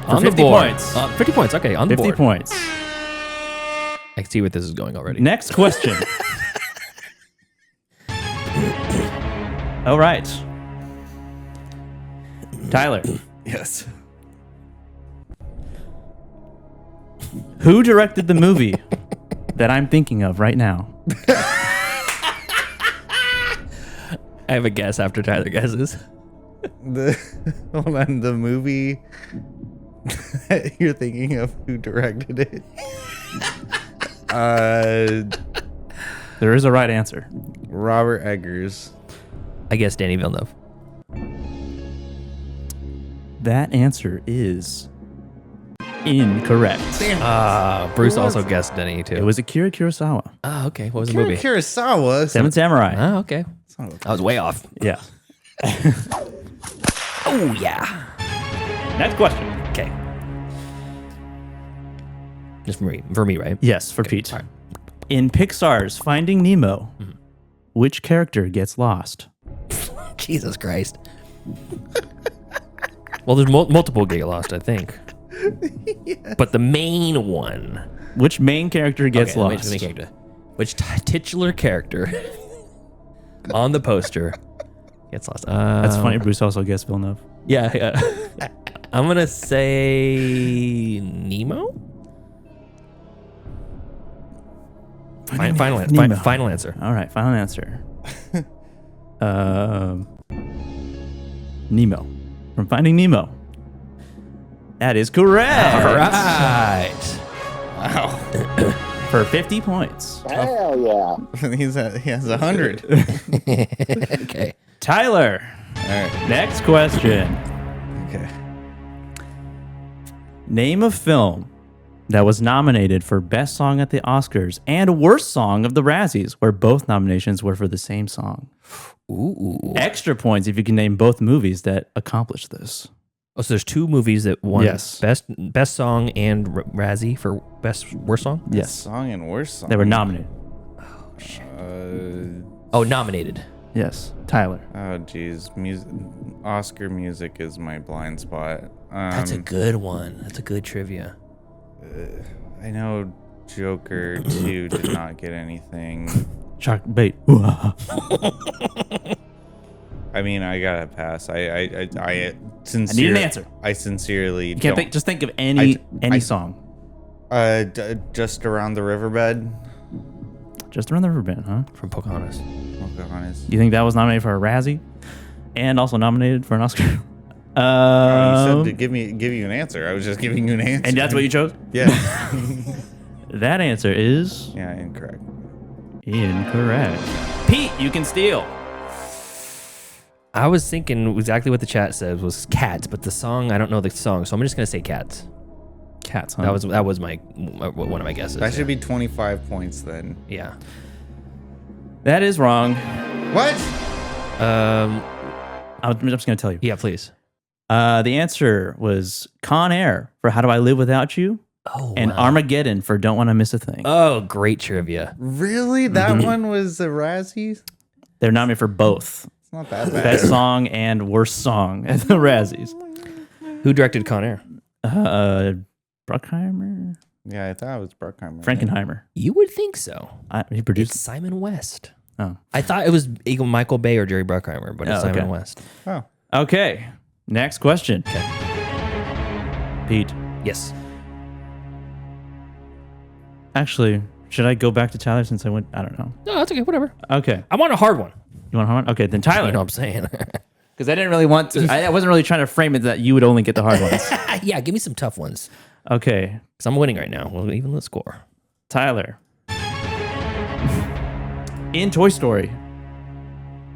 S1: For 50 points.
S7: 50 points. Okay, on the
S1: 50
S7: board.
S1: points.
S7: I can see where this is going already.
S1: Next question. All right. Tyler,
S8: Yes.
S1: who directed the movie that I'm thinking of right now?
S7: I have a guess after Tyler guesses.
S8: Hold on, the movie that you're thinking of, who directed it?
S1: There is a right answer.
S8: Robert Eggers.
S7: I guess Danny Villeneuve.
S1: That answer is incorrect.
S7: Bruce also guessed Denny too.
S1: It was Akira Kurosawa.
S7: Oh, okay. What was the movie?
S8: Kurosawa.
S1: Seven Samurai.
S7: Oh, okay. I was way off.
S1: Yeah.
S7: Oh, yeah.
S1: Next question.
S7: Okay. Just for me, right?
S1: Yes, for Pete.
S7: All right.
S1: In Pixar's Finding Nemo, which character gets lost?
S7: Jesus Christ. Well, there's multiple get lost, I think. Yes. But the main one.
S1: Which main character gets lost?
S7: Which titular character on the poster gets lost?
S1: That's funny. Bruce also guessed Villeneuve.
S7: Yeah. I'm going to say Nemo? Final answer.
S1: All right, final answer. Nemo. From Finding Nemo. That is correct.
S7: All right.
S8: Wow.
S1: For 50 points.
S9: Hell yeah.
S8: He has 100.
S7: Okay.
S1: Tyler.
S8: All right.
S1: Next question.
S8: Okay.
S1: Name a film that was nominated for Best Song at the Oscars and Worst Song of the Razzies, where both nominations were for the same song.
S7: Ooh.
S1: Extra points if you can name both movies that accomplished this.
S7: Oh, so there's two movies that won
S1: Yes.
S7: best song and Razzie for best worst song?
S1: Yes.
S8: Song and worst song.
S1: They were nominated.
S7: Nominated.
S1: Yes. Tyler.
S8: Oh, geez. Oscar music is my blind spot.
S7: That's a good one. That's a good trivia.
S8: I know Joker 2 did not get anything.
S1: Shark bait.
S8: I mean, I gotta pass. I
S1: need an answer.
S8: I sincerely
S1: You can't
S8: don't.
S1: just think of any song.
S8: Just Around the Riverbed.
S1: Just Around the Riverbed, huh?
S7: From Pocahontas.
S8: Pocahontas.
S1: You think that was nominated for a Razzie and also nominated for an Oscar?
S8: You said to give you an answer. I was just giving you an answer.
S1: And that's what you chose?
S8: Yeah.
S1: That answer is
S8: Yeah, incorrect.
S1: incorrect. Pete, you can steal.
S7: I was thinking exactly what the chat said was Cats, but the song, I don't know the song, so I'm just going to say Cats.
S1: Cats, huh?
S7: That was my one of my guesses.
S8: That should be 25 points then.
S7: Yeah.
S1: That is wrong.
S8: What?
S1: I'm just going to tell you.
S7: Yeah, please.
S1: The answer was Con Air for How Do I Live Without You?
S7: Oh,
S1: And
S7: wow.
S1: Armageddon for Don't Want to Miss a Thing.
S7: Oh, great trivia.
S8: Really? That one was a Razzie?
S1: They're nominated for both.
S8: It's not that bad.
S1: Best Song and Worst Song at the Razzies.
S7: Who directed Con Air?
S1: Bruckheimer?
S8: Yeah, I thought it was Bruckheimer.
S1: Frankenheimer.
S7: You would think so.
S1: He
S7: It's
S1: produced.
S7: Simon West.
S1: Oh.
S7: I thought it was either Michael Bay or Jerry Bruckheimer, but it's
S1: Oh, okay.
S7: Simon West.
S8: Oh.
S1: Okay. Next question. Pete.
S7: Yes.
S1: Actually, should I go back to Tyler since I went? I don't know.
S7: No, that's okay. Whatever.
S1: Okay.
S7: I want a hard one.
S1: You want a hard one? Okay, then Tyler.
S7: You know what I'm saying?
S1: Because I didn't really want to. I wasn't really trying to frame it that you would only get the hard ones.
S7: Yeah, give me some tough ones.
S1: Okay.
S7: Because I'm winning right now. We'll even the score.
S1: Tyler. In Toy Story,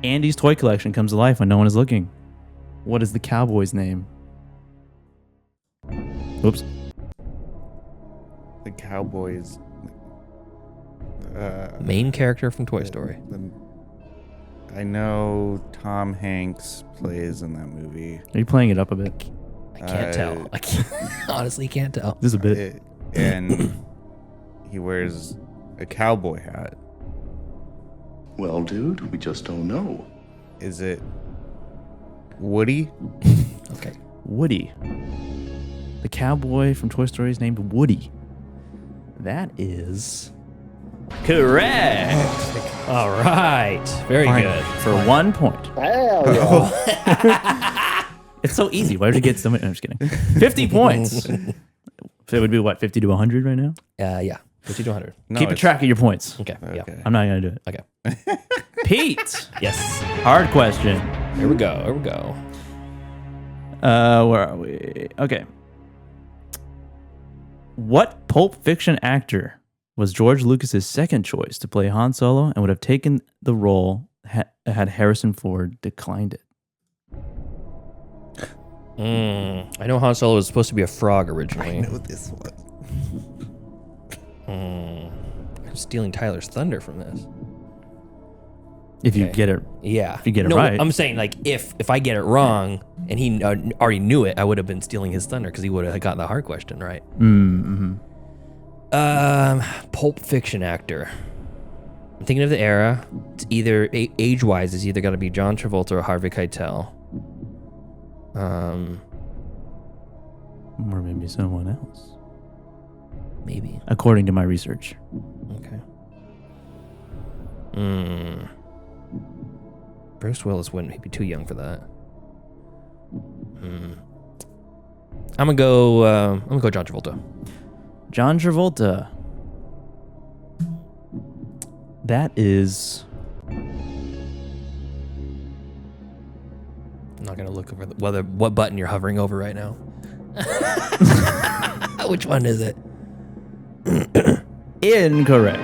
S1: Andy's toy collection comes to life when no one is looking. What is the cowboy's name? Oops.
S8: The Cowboys.
S7: Main character from Toy Story.
S8: I know Tom Hanks plays in that movie.
S1: Are you playing it up a bit?
S7: I can't tell. I can't, honestly can't tell.
S1: This is a bit.
S8: And he wears a cowboy hat.
S11: Well, dude, we just don't know.
S8: Is it Woody?
S7: Okay.
S1: Woody. The cowboy from Toy Story is named Woody. That is correct.
S7: All right. Very good.
S1: For 1 point.
S9: Hell yeah.
S1: It's so easy. Why would you get so many? I'm just kidding. 50 points. So it would be what, 50 to 100 right now?
S7: Yeah. 50 to 100.
S8: No,
S1: Keep a
S8: it's-
S1: track of your points.
S7: Okay. Yeah.
S1: I'm not going to do it.
S7: Okay.
S1: Pete.
S7: Yes.
S1: Hard question.
S7: Here we go.
S1: Where are we? Okay. What Pulp Fiction actor was George Lucas's second choice to play Han Solo and would have taken the role had Harrison Ford declined it?
S7: I know Han Solo was supposed to be a frog originally.
S8: I know this one.
S7: I'm stealing Tyler's thunder from this.
S1: If you get it,
S7: Yeah.
S1: If you get it
S7: no,
S1: right.
S7: I'm saying, like, if I get it wrong and he already knew it, I would have been stealing his thunder because he would have gotten the hard question right. Pulp Fiction actor. I'm thinking of the era. It's either age-wise, it's either got to be John Travolta or Harvey Keitel.
S1: or maybe someone else.
S7: Maybe.
S1: According to my research.
S7: Okay. Bruce Willis wouldn't be too young for that. I'm gonna go John Travolta.
S1: John Travolta. That is...
S7: I'm not gonna look over what button you're hovering over right now. Which one is it?
S1: incorrect.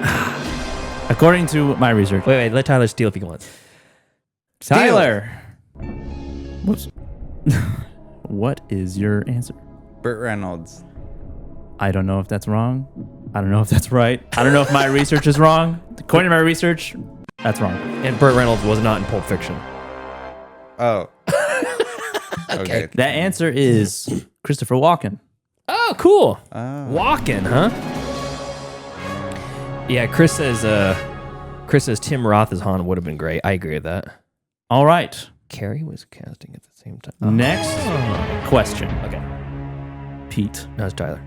S1: According to my research.
S7: Wait, let Tyler steal if he wants.
S1: Tyler. Whoops. What is your answer?
S8: Burt Reynolds.
S1: I don't know if that's wrong. I don't know if that's right. I don't know if my research is wrong. According to my research, that's wrong.
S7: And Burt Reynolds was not in Pulp Fiction.
S8: Oh. Okay.
S1: That answer is Christopher Walken.
S7: Oh, cool.
S8: Oh.
S7: Walking, huh? Yeah, Chris says Tim Roth as Han would have been great. I agree with that.
S1: All right.
S7: Carrie was casting at the same time.
S1: Next question.
S7: Okay.
S1: Pete.
S7: No, it's Tyler.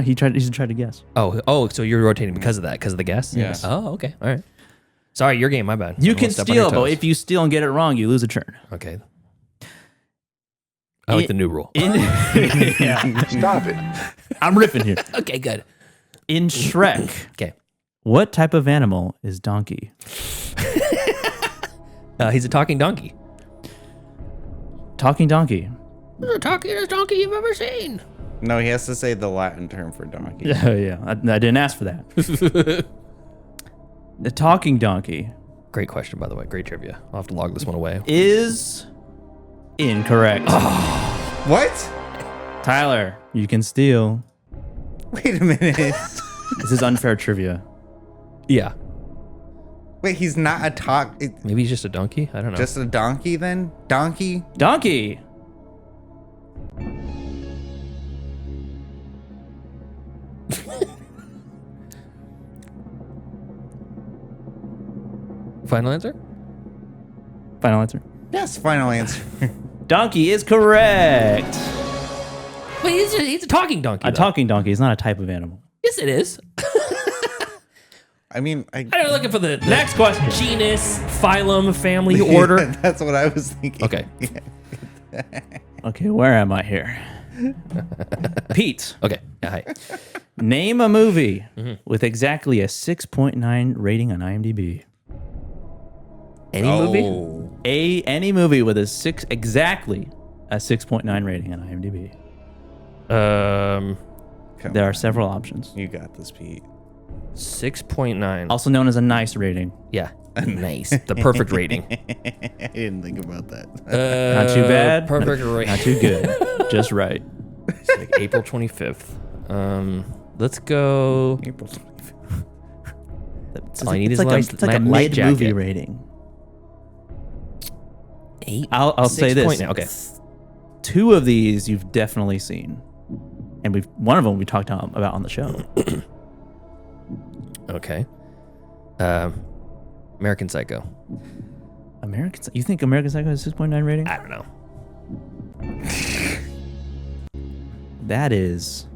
S1: He tried to guess.
S7: Oh, so you're rotating because of that, because of the guess?
S8: Yes.
S7: Oh, okay. All right. Sorry, your game, my bad.
S1: You
S7: I
S1: can
S7: won't step on your
S1: steal, but
S7: toes.
S1: if you steal and get it wrong, you lose a turn.
S7: Okay. I like the new rule.
S1: Yeah.
S9: Stop it.
S1: I'm riffing here.
S7: Okay, good.
S1: In Shrek,
S7: Okay.
S1: what type of animal is Donkey?
S7: He's a talking donkey.
S1: Talking donkey.
S7: The talkingest donkey you've ever seen.
S8: No, he has to say the Latin term for donkey.
S1: Yeah. I didn't ask for that. The talking donkey
S7: Great question, by the way. Great trivia. I'll have to log this one away.
S1: is incorrect.
S8: What?
S1: Tyler, you can steal.
S8: Wait a minute.
S1: This is unfair trivia.
S7: Yeah.
S8: Wait, he's not a
S7: Maybe he's just a donkey? I don't know.
S8: just a donkey then? Donkey?
S1: Donkey.
S7: Final answer?
S1: Final answer.
S8: Yes, final answer.
S1: Donkey is correct.
S7: Wait, he's a talking donkey.
S1: A
S7: though.
S1: talking donkey is not a type of animal.
S7: Yes, it is.
S8: I mean,
S7: I'm looking for the
S1: Next question.
S7: genus, phylum, family, order.
S8: That's what I was thinking.
S7: Okay.
S1: Okay, where am I here? Pete,
S7: Okay. Yeah, hi.
S1: name a movie with exactly a 6.9 rating on IMDb.
S7: Any movie?
S8: Oh.
S1: Any movie with exactly a 6.9 rating on IMDb.
S8: Come
S1: There are
S8: on.
S1: several options.
S8: You got this, Pete.
S7: 6.9.
S1: Also known as a nice rating.
S7: Yeah. Nice. The perfect rating.
S8: I didn't think about that.
S1: Not too bad.
S7: Perfect
S1: Not
S7: rating.
S1: too good. Just right.
S7: It's like April 25th. Let's go.
S8: April 25th.
S1: It's,
S7: All I need
S1: it's
S7: is
S1: like
S7: light-
S1: it's like a
S7: light
S1: mid-movie
S7: jacket.
S1: rating.
S7: 8.
S1: I'll say this.
S7: 6.9. Okay.
S1: 2 of these you've definitely seen, and one of them we talked about on the show.
S7: Okay. American Psycho.
S1: You think American Psycho has 6.9 rating?
S7: I don't know.
S1: That is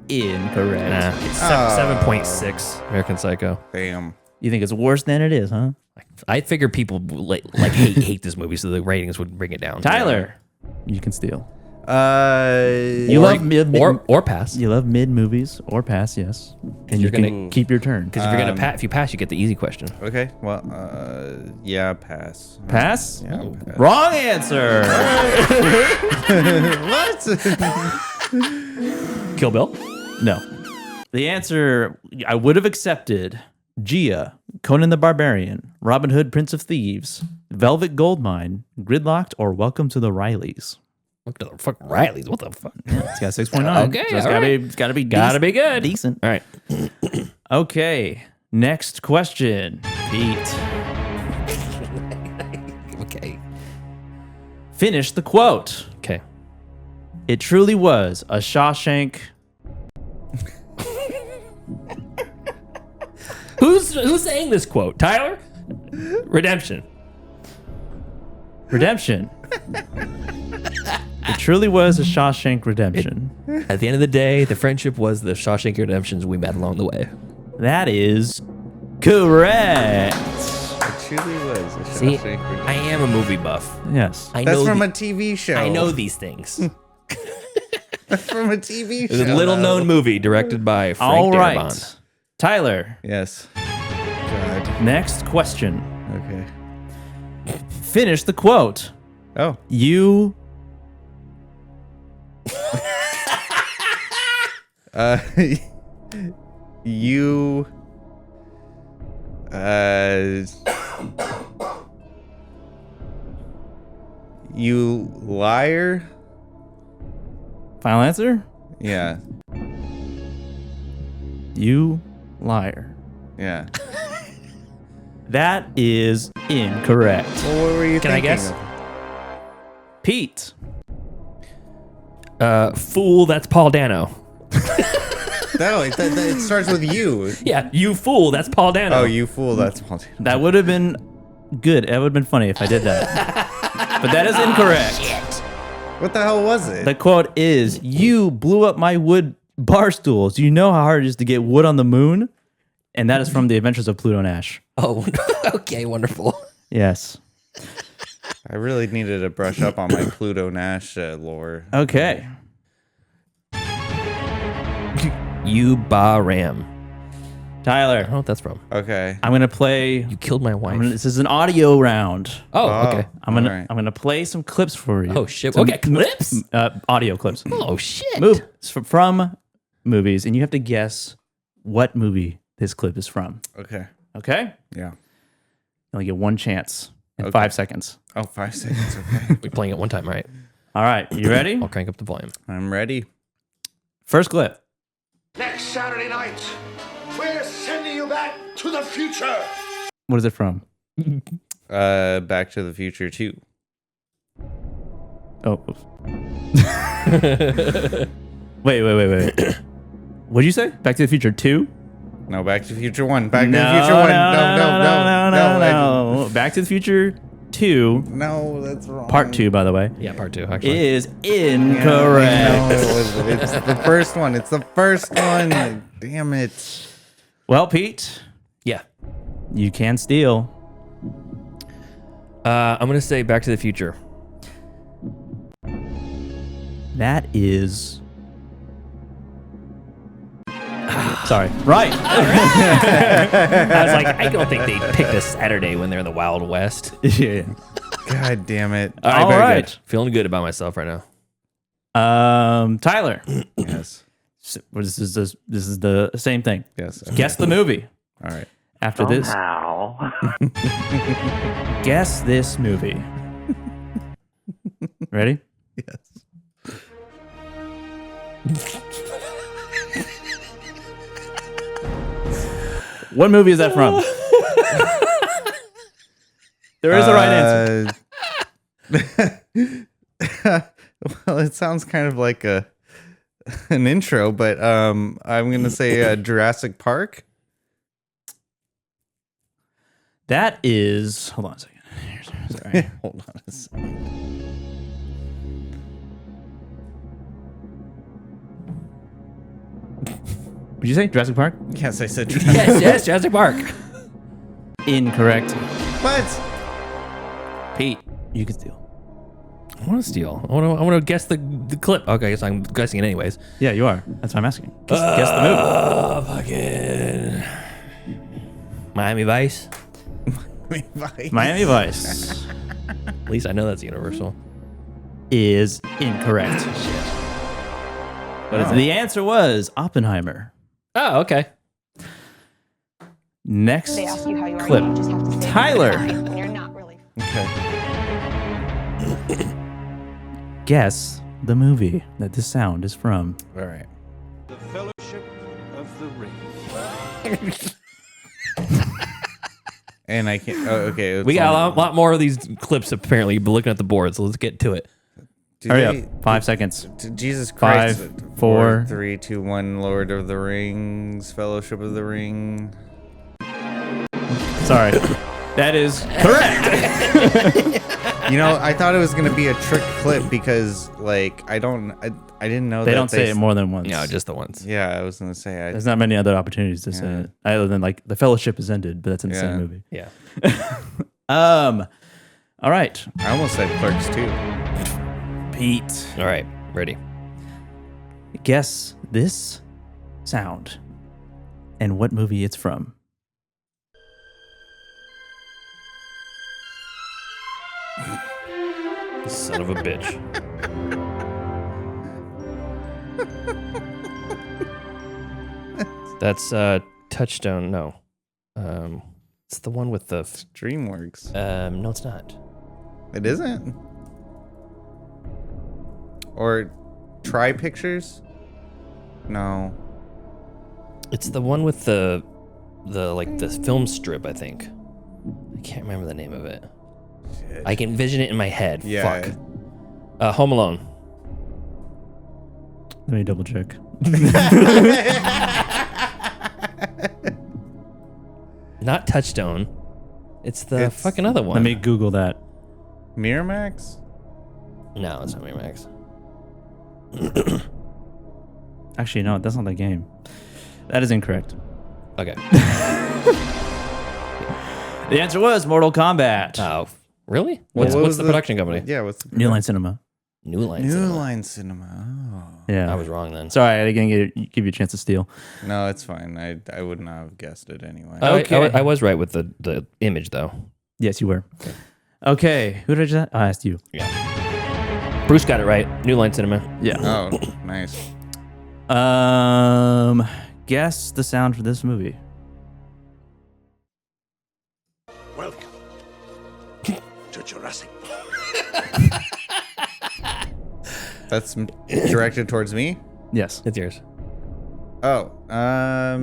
S1: incorrect.
S7: It's 7.6. American Psycho.
S8: Damn.
S1: You think it's worse than it is, huh?
S7: I figured people hate this movie, so the ratings would bring it down.
S1: Tyler, you can steal.
S8: You
S1: love mid
S7: or pass.
S1: You love mid movies or pass, yes. And
S7: You're
S1: you can
S7: gonna-
S1: keep your turn.
S7: Because if you're gonna if you pass, you get the easy question.
S8: Okay. Well, yeah, pass.
S1: Pass?
S8: Yeah, pass.
S1: Wrong answer.
S8: What?
S7: Kill Bill.
S1: No. The answer I would have accepted: Gia, Conan the Barbarian, Robin Hood, Prince of Thieves, Velvet Goldmine, Gridlocked, or Welcome to the Rileys.
S7: What the fuck, Riley's? What the fuck?
S1: It's got 6.9.
S7: Okay,
S1: so it's
S7: all
S1: gotta be
S7: Gotta be good.
S1: decent.
S7: All right.
S1: Okay. Next question, Pete.
S7: Okay.
S1: Finish the quote.
S7: Okay.
S1: It truly was a Shawshank.
S7: Who's saying this quote? Tyler? Redemption.
S1: Redemption. It truly was a Shawshank Redemption.
S7: At the end of the day, the friendship was the Shawshank Redemptions we met along the way.
S1: That is correct.
S8: It truly was a
S7: See,
S8: Shawshank Redemption.
S7: I am a movie buff.
S1: Yes.
S7: I
S8: That's
S7: know
S8: from
S7: the-
S8: a TV show.
S7: I know these things.
S8: That's from a TV show.
S7: It's a little known movie directed by Frank
S1: All right.
S7: Darabont.
S1: Tyler,
S8: Yes. God.
S1: next question.
S8: Okay.
S1: Finish the quote.
S8: Oh.
S1: You
S8: You you liar?
S1: final answer?
S8: Yeah.
S1: You liar.
S8: Yeah.
S1: That is incorrect.
S8: Well, what were you
S7: Can I
S8: thinking
S7: guess?
S8: of?
S1: Pete.
S7: Fool, that's Paul Dano.
S8: No, it starts with you.
S7: Yeah, you fool, that's Paul Dano.
S8: Oh, you fool. That's Paul.
S1: That would have been good. That would have been funny if I did that. But that is incorrect.
S8: What the hell was it?
S1: The quote is, you blew up my wood bar stools. Do you know how hard it is to get wood on the moon? And that is from The Adventures of Pluto Nash.
S7: Oh, okay, wonderful.
S1: Yes.
S8: I really needed to brush up on my Pluto Nash lore.
S1: Okay.
S7: You ba ram. I don't know
S1: Tyler,
S7: what that's from.
S8: Okay.
S1: I'm going to play.
S7: You killed my wife.
S1: This is an audio round.
S7: Oh, okay.
S1: I'm gonna play some clips for you.
S7: Oh, shit.
S1: Some
S7: Okay, clips?
S1: Audio clips.
S7: Oh, shit.
S1: Move from movies, and you have to guess what movie this clip is from.
S8: Okay.
S1: Okay?
S8: Yeah.
S1: You only get one chance in
S8: Okay.
S1: 5 seconds.
S8: Oh, 5 seconds. Okay.
S7: We're playing it one time, right?
S1: All right, you ready?
S7: I'll crank up the volume.
S8: I'm ready.
S1: First clip.
S10: Next Saturday night, we're sending you back to the future.
S1: What is it from?
S8: Back to the Future 2.
S1: Oh. oops. Wait. What'd you say? Back to the Future 2?
S8: No, Back to the Future 1. Back to the Future 1.
S1: No. Back to the Future 2,
S8: No, that's wrong.
S1: part 2, by the way,
S7: Yeah, part 2, actually.
S1: is
S8: No,
S1: incorrect.
S8: it's the first one. It's the first one. Damn it.
S1: Well, Pete,
S7: Yeah.
S1: you can steal.
S7: I'm going to say Back to the Future.
S1: That is. Sorry. Right.
S7: I was like, I don't think they picked a Saturday when they're in the Wild West.
S1: Yeah.
S8: God damn it.
S7: All
S1: All
S7: very
S1: right.
S7: good. Feeling good about myself right now.
S1: Tyler.
S8: Yes.
S1: This is the same thing.
S8: Yes.
S1: Guess the movie.
S8: All right.
S1: After this. Guess this movie. Ready?
S8: Yes.
S1: What movie is that from? There is a right answer.
S8: Well, it sounds kind of like an intro, but I'm gonna say Jurassic Park.
S1: That is. Hold on a second.
S8: Sorry. Hold on a second.
S1: Would you say Jurassic Park?
S8: Yes, I said
S7: Yes, Jurassic Park.
S1: Incorrect.
S8: What?
S1: Pete, you can steal.
S7: I want to steal. I want to guess the clip. Okay, I guess I'm guessing it anyways.
S1: Yeah, you are. That's what I'm asking. Guess the movie.
S7: Fucking Miami Vice.
S1: Miami Vice
S7: At least I know that's Universal.
S1: is incorrect. But the answer was Oppenheimer.
S7: Oh, okay.
S1: Next
S11: They ask you how you are,
S1: clip.
S11: you just have to say
S1: Tyler.
S11: when you're not really.
S8: Okay.
S1: Guess the movie that this sound is from.
S8: All right.
S4: The Fellowship of the Ring.
S8: And I can't. Oh, okay.
S7: We got a lot more of these clips apparently. You've been looking at the board, so let's get to it.
S1: Hurry up. 5 seconds.
S8: Jesus Christ.
S1: 5, 4,
S8: 3, 2, 1. Lord of the Rings. Fellowship of the Ring.
S1: Sorry. That is correct.
S8: You know, I thought it was gonna be a trick clip because, like, I didn't know
S1: They
S8: that
S1: don't say it more than once.
S7: No, just the ones.
S8: Yeah, I was gonna say.
S1: There's not many other opportunities to say it, other than like the Fellowship has ended, but that's in the same movie.
S7: Yeah.
S1: All right,
S8: I almost said Clerks too.
S1: Pete.
S7: All right, ready.
S1: Guess this sound and what movie it's from.
S7: Son of a bitch. That's Touchstone. No. It's the one with the
S8: DreamWorks.
S7: no, it's not.
S8: It isn't. Or Try Pictures? No.
S7: It's the one with the like the film strip, I think. I can't remember the name of it.
S8: Shit.
S7: I can envision it in my head.
S8: Yeah.
S7: Fuck. Home Alone.
S1: Let me double check.
S7: Not Touchstone. It's the fucking other one.
S1: Let me Google that.
S8: Miramax?
S7: No, it's not Miramax.
S1: Actually, no, that's not the game. That is incorrect.
S7: Okay.
S1: The answer was Mortal Kombat.
S7: Oh, really?
S8: What
S7: What's
S8: was
S7: the production company?
S8: Yeah, what's the
S1: New Line Cinema.
S7: New Line.
S8: New
S7: Cinema.
S8: Line Cinema. Oh.
S1: Yeah.
S7: I was wrong then.
S1: Sorry, I didn't give you a chance to steal.
S8: No, it's fine. I would not have guessed it anyway.
S1: Okay.
S7: I was right with the image though.
S1: Yes, you were. Okay, who did I just? I asked you.
S7: Yeah. Bruce got it right. New Line Cinema.
S1: Yeah.
S8: Oh, nice.
S1: Guess the sound for this movie.
S10: Welcome to Jurassic.
S8: That's directed towards me?
S1: Yes.
S7: It's yours.
S8: Oh, I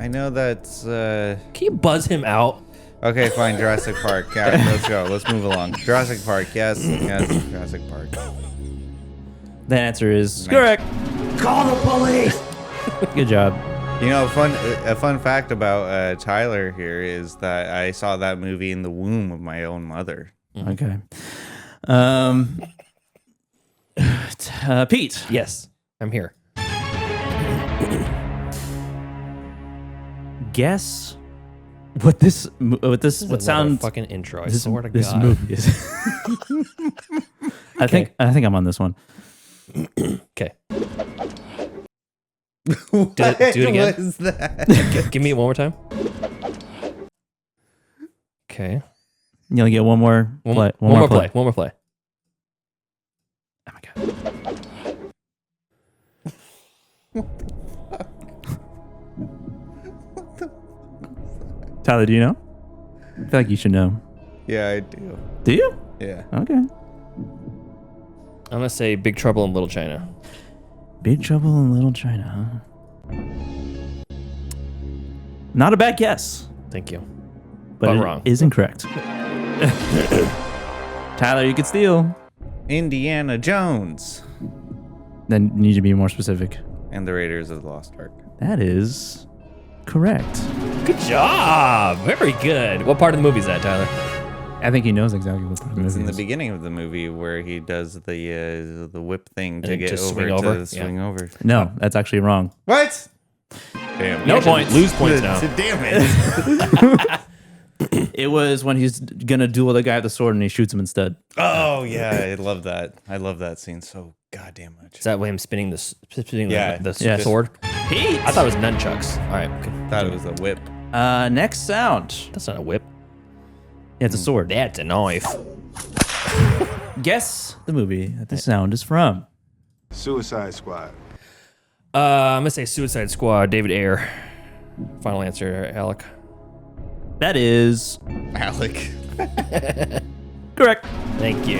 S8: know that's
S7: Can you buzz him out?
S8: okay, fine, Jurassic Park. Yeah, let's go. Let's move along. Jurassic Park, yes, Jurassic Park.
S1: The answer is
S8: Nice.
S1: correct.
S10: Call the police!
S1: Good job.
S8: You know, a fun fact about Tyler here is that I saw that movie in the womb of my own mother.
S1: Okay. Pete.
S7: Yes, I'm here.
S1: Guess what what
S7: Another
S1: sound
S7: fucking intro. I
S1: this,
S7: swear to
S1: this
S7: God.
S1: movie is. I think I'm on this one.
S7: Okay. Do it again.
S8: What is that?
S7: Give me it one more time. Okay.
S1: You only get one more play.
S7: One more play. One more play.
S1: Oh my god. Tyler, do you know? I feel like you should know.
S8: Yeah, I do.
S1: Do you?
S8: Yeah.
S1: Okay.
S7: I'm gonna say Big Trouble in Little China.
S1: Big Trouble in Little China, huh? Not a bad guess,
S7: Thank you.
S1: but it
S7: wrong.
S1: is incorrect. Tyler, you could steal.
S8: Indiana Jones
S1: Then you need to be more specific.
S8: and the Raiders of the Lost Ark.
S1: That is correct.
S7: Good job. Very good. What part of the movie is that, Tyler?
S1: I think he knows exactly what part of the
S8: It's
S1: movie
S8: in the
S1: is.
S8: beginning of the movie where he does the whip thing to
S7: And
S8: get
S7: just
S8: over
S7: swing over?
S8: to swing over.
S1: No, that's actually wrong.
S8: What? Damn.
S1: No
S7: You actually
S1: points.
S7: Lose points now.
S8: Damn it.
S1: It was when he's gonna duel the guy with the sword and he shoots him instead.
S8: Oh yeah, I love that. I love that scene so goddamn much.
S7: Is that way him spinning the
S1: Yes.
S7: sword? I thought it was nunchucks. All right. Okay.
S8: Thought it was a whip.
S1: Next sound.
S7: That's not a whip.
S1: Yeah, it's a sword.
S7: That's a knife.
S1: Guess the movie that the sound is from.
S10: Suicide Squad.
S7: I'm gonna say Suicide Squad. David Ayer. Final answer, Alec.
S1: That is
S8: Alec.
S1: correct.
S7: Thank you.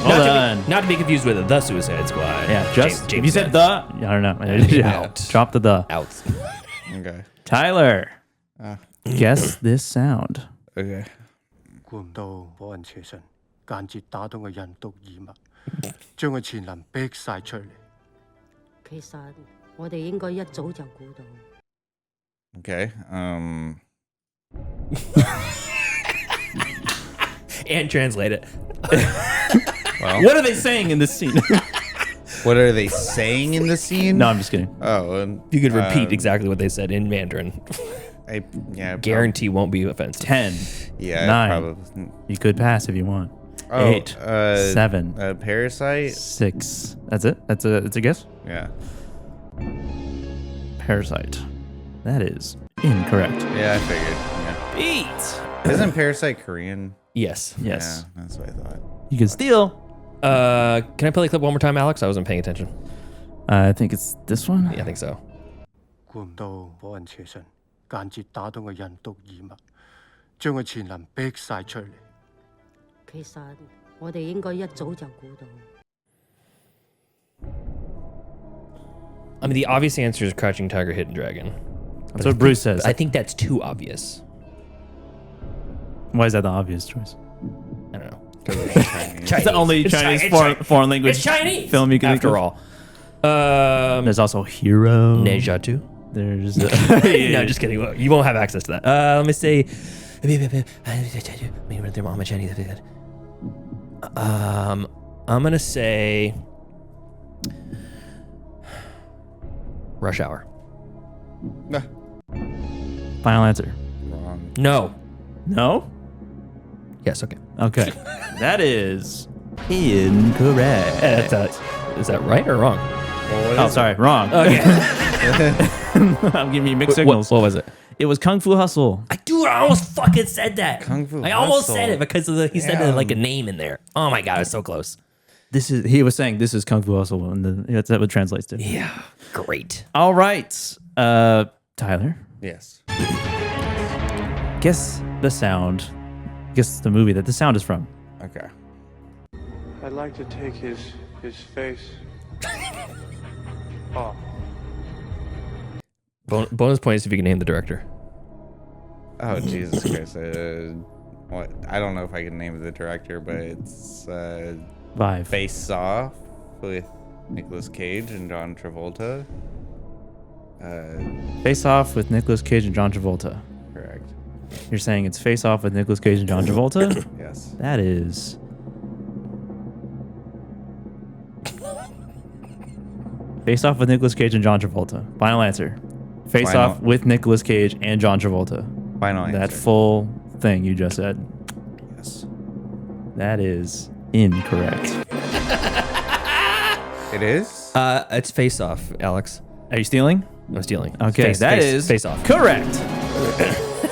S1: Well done.
S7: Not to be confused with the Suicide Squad.
S1: Yeah, just
S7: James
S1: if you said
S7: Gunn.
S1: the, I don't know.
S7: Out.
S1: Drop the the.
S7: Out.
S8: Okay.
S1: Tyler, guess this sound.
S8: Okay.
S11: 估唔到火雲邪神間接打動個人毒異物，將個潛能逼晒出嚟。
S5: 其實我哋應該一早就估到。
S8: Okay.
S7: And translate it.
S1: What are they saying in this scene?
S8: What are they saying in the scene?
S1: No, I'm just kidding.
S8: Oh,
S7: You could repeat exactly what they said in Mandarin.
S8: yeah.
S7: Guarantee won't be offensive.
S1: 10.
S8: Yeah.
S1: 9.
S8: Probably.
S1: You could pass if you want.
S8: Oh,
S1: 8. 7.
S8: Parasite.
S1: 6. That's it? That's a guess?
S8: Yeah.
S1: Parasite. That is incorrect.
S8: Yeah, I figured. Yeah.
S1: Beat.
S8: Isn't Parasite Korean?
S7: Yes.
S1: Yes.
S8: Yeah, that's what I thought.
S1: You can steal.
S7: Can I play the clip one more time, Alex? I wasn't paying attention.
S1: I think it's this one.
S7: Yeah, I think so.
S11: 估唔到火雲邪神間接打動個人毒異物，將個潛能逼晒出嚟。
S5: 其實我哋應該一早就估到。
S7: I mean, the obvious answer is Crouching Tiger, Hidden Dragon.
S1: That's what Bruce says.
S7: I think that's too obvious.
S1: Why is that the obvious choice?
S7: I don't know.
S1: It's the only
S7: It's
S1: Chinese
S7: Chi-
S1: foreign,
S7: it's Chi-
S1: foreign language
S7: It's Chinese.
S1: film you can think
S7: After
S1: of.
S7: all.
S1: There's also Hero.
S7: Nejatu.
S1: There's
S7: No, just kidding. You won't have access to that. Let me say. I'm gonna say Rush Hour.
S1: Final answer.
S8: Wrong.
S7: No.
S1: No?
S7: Yes. Okay.
S1: Okay. That is incorrect.
S7: Is that right or wrong?
S1: Oh, sorry. Wrong.
S7: Okay.
S1: I'm giving you mixed signals.
S7: What was it?
S1: It was Kung Fu Hustle.
S7: I almost fucking said that.
S8: Kung Fu
S7: I almost
S8: Hustle.
S7: said it because of he said like a name in there. Oh my god, it's so close.
S1: He was saying this is Kung Fu Hustle, and that's what it translates to.
S7: Yeah, great.
S1: All right. Tyler,
S8: Yes.
S1: guess the sound. Guess the movie that the sound is from.
S8: Okay.
S11: I'd like to take his face off.
S7: Bonus points if you can name the director.
S8: Oh Jesus Christ! What? I don't know if I can name the director, but it's
S1: Vive.
S8: Face Off with Nicolas Cage and John Travolta.
S1: Face Off with Nicolas Cage and John Travolta.
S8: Correct.
S1: You're saying it's Face Off with Nicolas Cage and John Travolta?
S8: Yes.
S1: That is. Face Off with Nicolas Cage and John Travolta. Final answer. Face
S8: Final.
S1: Off with Nicolas Cage and John Travolta.
S8: Final answer.
S1: That full thing you just said.
S8: Yes.
S1: That is incorrect.
S8: It is.
S7: It's Face Off, Alex.
S1: Are you stealing?
S7: I'm stealing.
S1: Okay, that is
S7: Face Off.
S1: correct.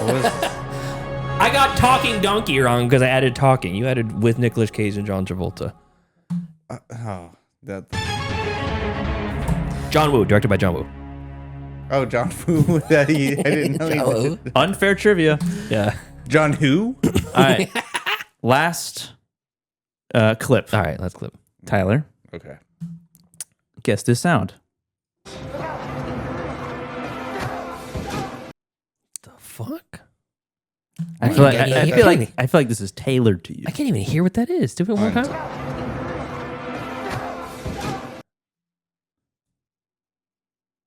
S8: What was
S7: I got Talking Donkey wrong because I added talking. You added with Nicolas Cage and John Travolta.
S8: that?
S7: John Woo, directed by John Woo.
S8: Oh, John Woo. I didn't know. He did.
S1: Unfair trivia.
S7: Yeah.
S8: John who?
S1: All right. Last clip.
S7: All right, let's clip.
S1: Tyler,
S8: Okay.
S1: guess this sound.
S7: The fuck?
S1: I feel like this is tailored to you.
S7: I can't even hear what that is. Do it one more time.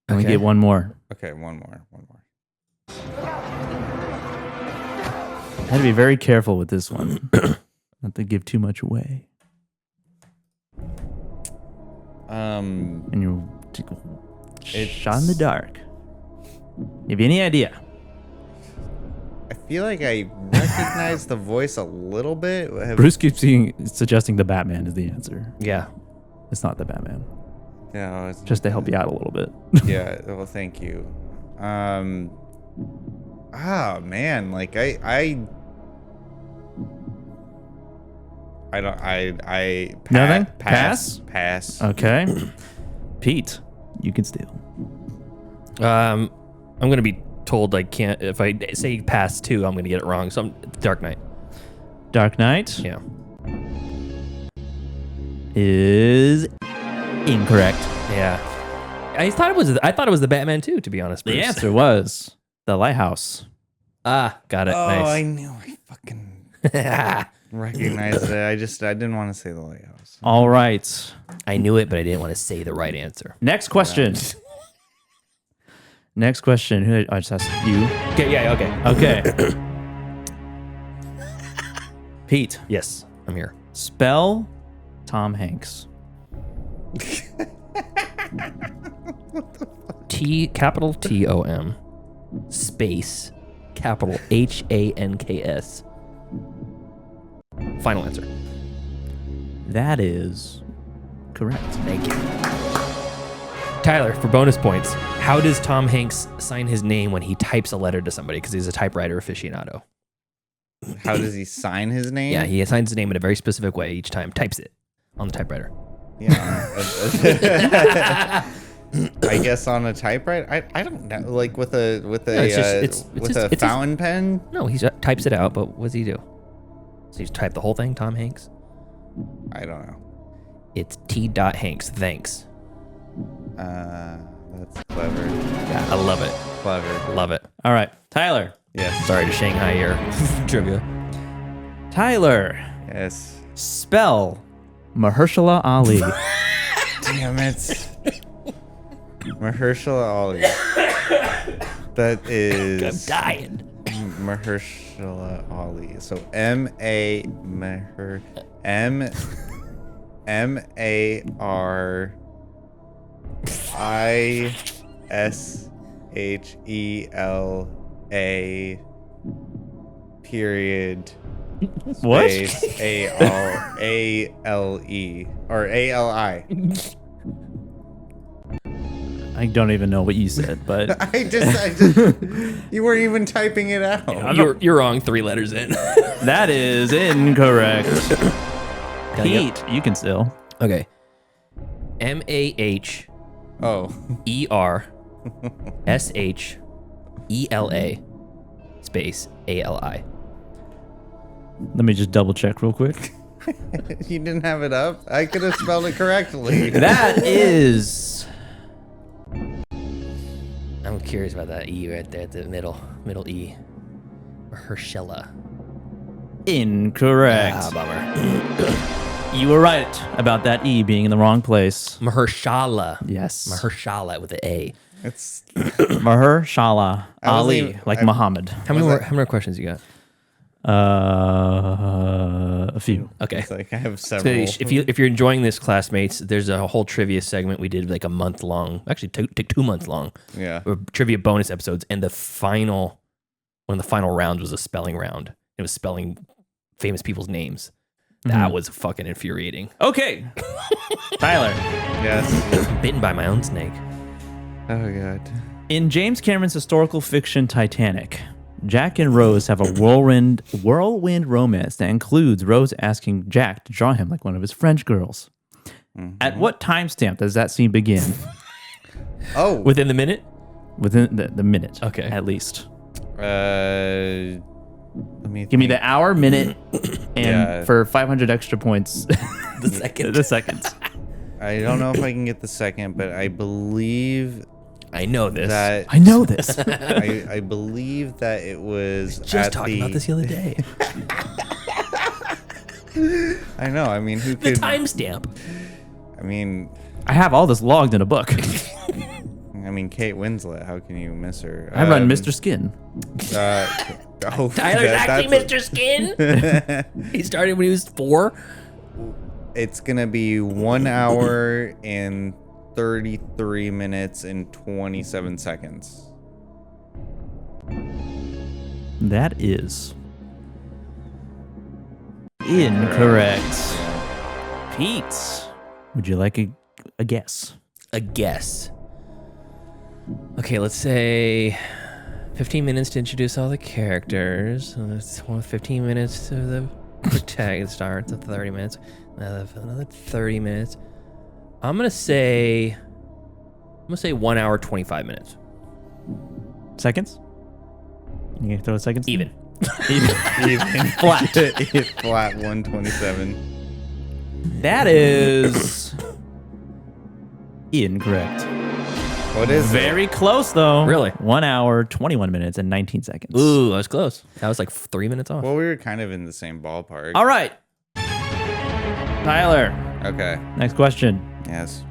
S1: Can we get one more?
S8: Okay, one more.
S1: had to be very careful with this one. Not to give too much away. And you're shot in the dark. Have you any idea?
S8: I feel like I recognize the voice a little bit.
S1: Bruce keeps suggesting the Batman is the answer.
S7: Yeah.
S1: It's not the Batman.
S8: No, it's
S1: Just to help you out a little bit.
S8: Yeah, well, thank you. Man, like I
S1: Nothing?
S8: Pass.
S1: Okay. Pete, you can steal.
S7: I'm gonna be told I can't. If I say pass 2, I'm gonna get it wrong. So Dark Knight.
S1: Dark Knight
S7: Yeah.
S1: is incorrect.
S7: Yeah. I thought it was the Batman too, to be honest.
S1: The
S7: Bruce.
S1: answer was The Lighthouse.
S7: Ah, got it.
S8: Oh,
S7: Nice.
S8: I knew I fucking recognized it. I didn't want to say The Lighthouse.
S1: All right.
S7: I knew it, but I didn't want to say the right answer.
S1: Next question. Next question. Who? I just asked you.
S7: Okay. Yeah. Okay.
S1: Okay. Pete,
S7: Yes, I'm here.
S1: spell Tom Hanks.
S7: Capital TOM space capital HANKS. Final answer.
S1: That is correct.
S7: Thank you. Tyler, for bonus points, how does Tom Hanks sign his name when he types a letter to somebody? Because he's a typewriter aficionado.
S8: How does he sign his name?
S7: Yeah, he signs his name in a very specific way each time. Types it on the typewriter.
S8: Yeah. I guess on a typewriter. I don't know. Like with a fountain pen.
S7: No, he types it out. But what does he do? So he's type the whole thing. Tom Hanks.
S8: I don't know.
S7: It's T. Hanks. Thanks.
S8: That's clever.
S7: Yeah, I love it.
S8: Clever.
S7: Love it.
S1: All right. Tyler.
S8: Yes.
S7: Sorry to Shanghai your trivia.
S1: Tyler.
S8: Yes.
S1: Spell Mahershala Ali.
S8: Damn it. Mahershala Ali. That is.
S7: I'm dying.
S8: Mahershala Ali. So MARISHELA period
S1: What?
S8: space ALE or ALI.
S1: I don't even know what you said, but
S8: I just you weren't even typing it out.
S7: You're wrong 3 letters in.
S1: that is incorrect. Pete, you can still.
S7: Okay. MAHERSHELA space ALI.
S1: Let me just double check real quick.
S8: You didn't have it up? I could have spelled it correctly.
S1: That is.
S7: I'm curious about that E right there at the middle E. Herschella.
S1: Incorrect.
S7: Ah, bummer.
S1: You were right about that E being in the wrong place.
S7: Mahershala.
S1: Yes.
S7: Mahershala with an A.
S8: It's
S1: Mahershala Ali,
S8: even-
S1: like
S8: I-
S1: Muhammad.
S7: How many more questions you got?
S1: A few.
S7: Okay.
S8: It's like I have
S7: So
S8: several.
S7: if you're enjoying this, classmates, there's a whole trivia segment we did like a month long. Actually, took 2 months long.
S8: Yeah.
S7: Trivia bonus episodes, and one of the final rounds was a spelling round. It was spelling famous people's names. That was fucking infuriating.
S1: Okay. Tyler.
S8: Yes.
S7: Bitten by my own snake.
S8: Oh god.
S1: In James Cameron's historical fiction Titanic, Jack and Rose have a whirlwind romance that includes Rose asking Jack to draw him like one of his French girls. Mm-hmm. At what timestamp does that scene begin?
S8: Oh.
S7: Within the minute?
S1: Within the minute.
S7: Okay.
S1: At least.
S8: Let me
S1: Give me the hour, minute, and
S8: Yeah.
S1: for 500 extra points,
S7: The second.
S1: the seconds.
S8: I don't know if I can get the second, but I believe
S7: I know this.
S8: that
S1: I know this.
S8: I believe that it was
S7: Just talking about this the other day.
S8: I know. I mean, who
S7: The
S8: could?
S7: timestamp.
S8: I mean,
S1: I have all this logged in a book.
S8: Kate Winslet. How can you miss her?
S1: I run Mr. Skin.
S8: Oh,
S7: Tyler's actually Mr. Skin. He started when he was 4.
S8: It's gonna be 1 hour and 33 minutes and 27 seconds.
S1: That is incorrect. Pete, would you like a guess?
S7: A guess. Okay, let's say 15 minutes to introduce all the characters. 15 minutes to the protagonist starts at 30 minutes. Another 30 minutes. I'm gonna say 1 hour 25 minutes.
S1: Seconds? You gonna throw seconds?
S7: Even.
S8: Even.
S1: Flat.
S8: Flat 127.
S1: That is incorrect.
S8: What is
S1: Very close though.
S7: Really?
S1: 1 hour, 21 minutes, and 19 seconds.
S7: Ooh, that was close. That was like 3 minutes off.
S8: Well, we were kind of in the same ballpark.
S1: All right. Tyler,
S8: Okay.
S1: next question.
S8: Yes.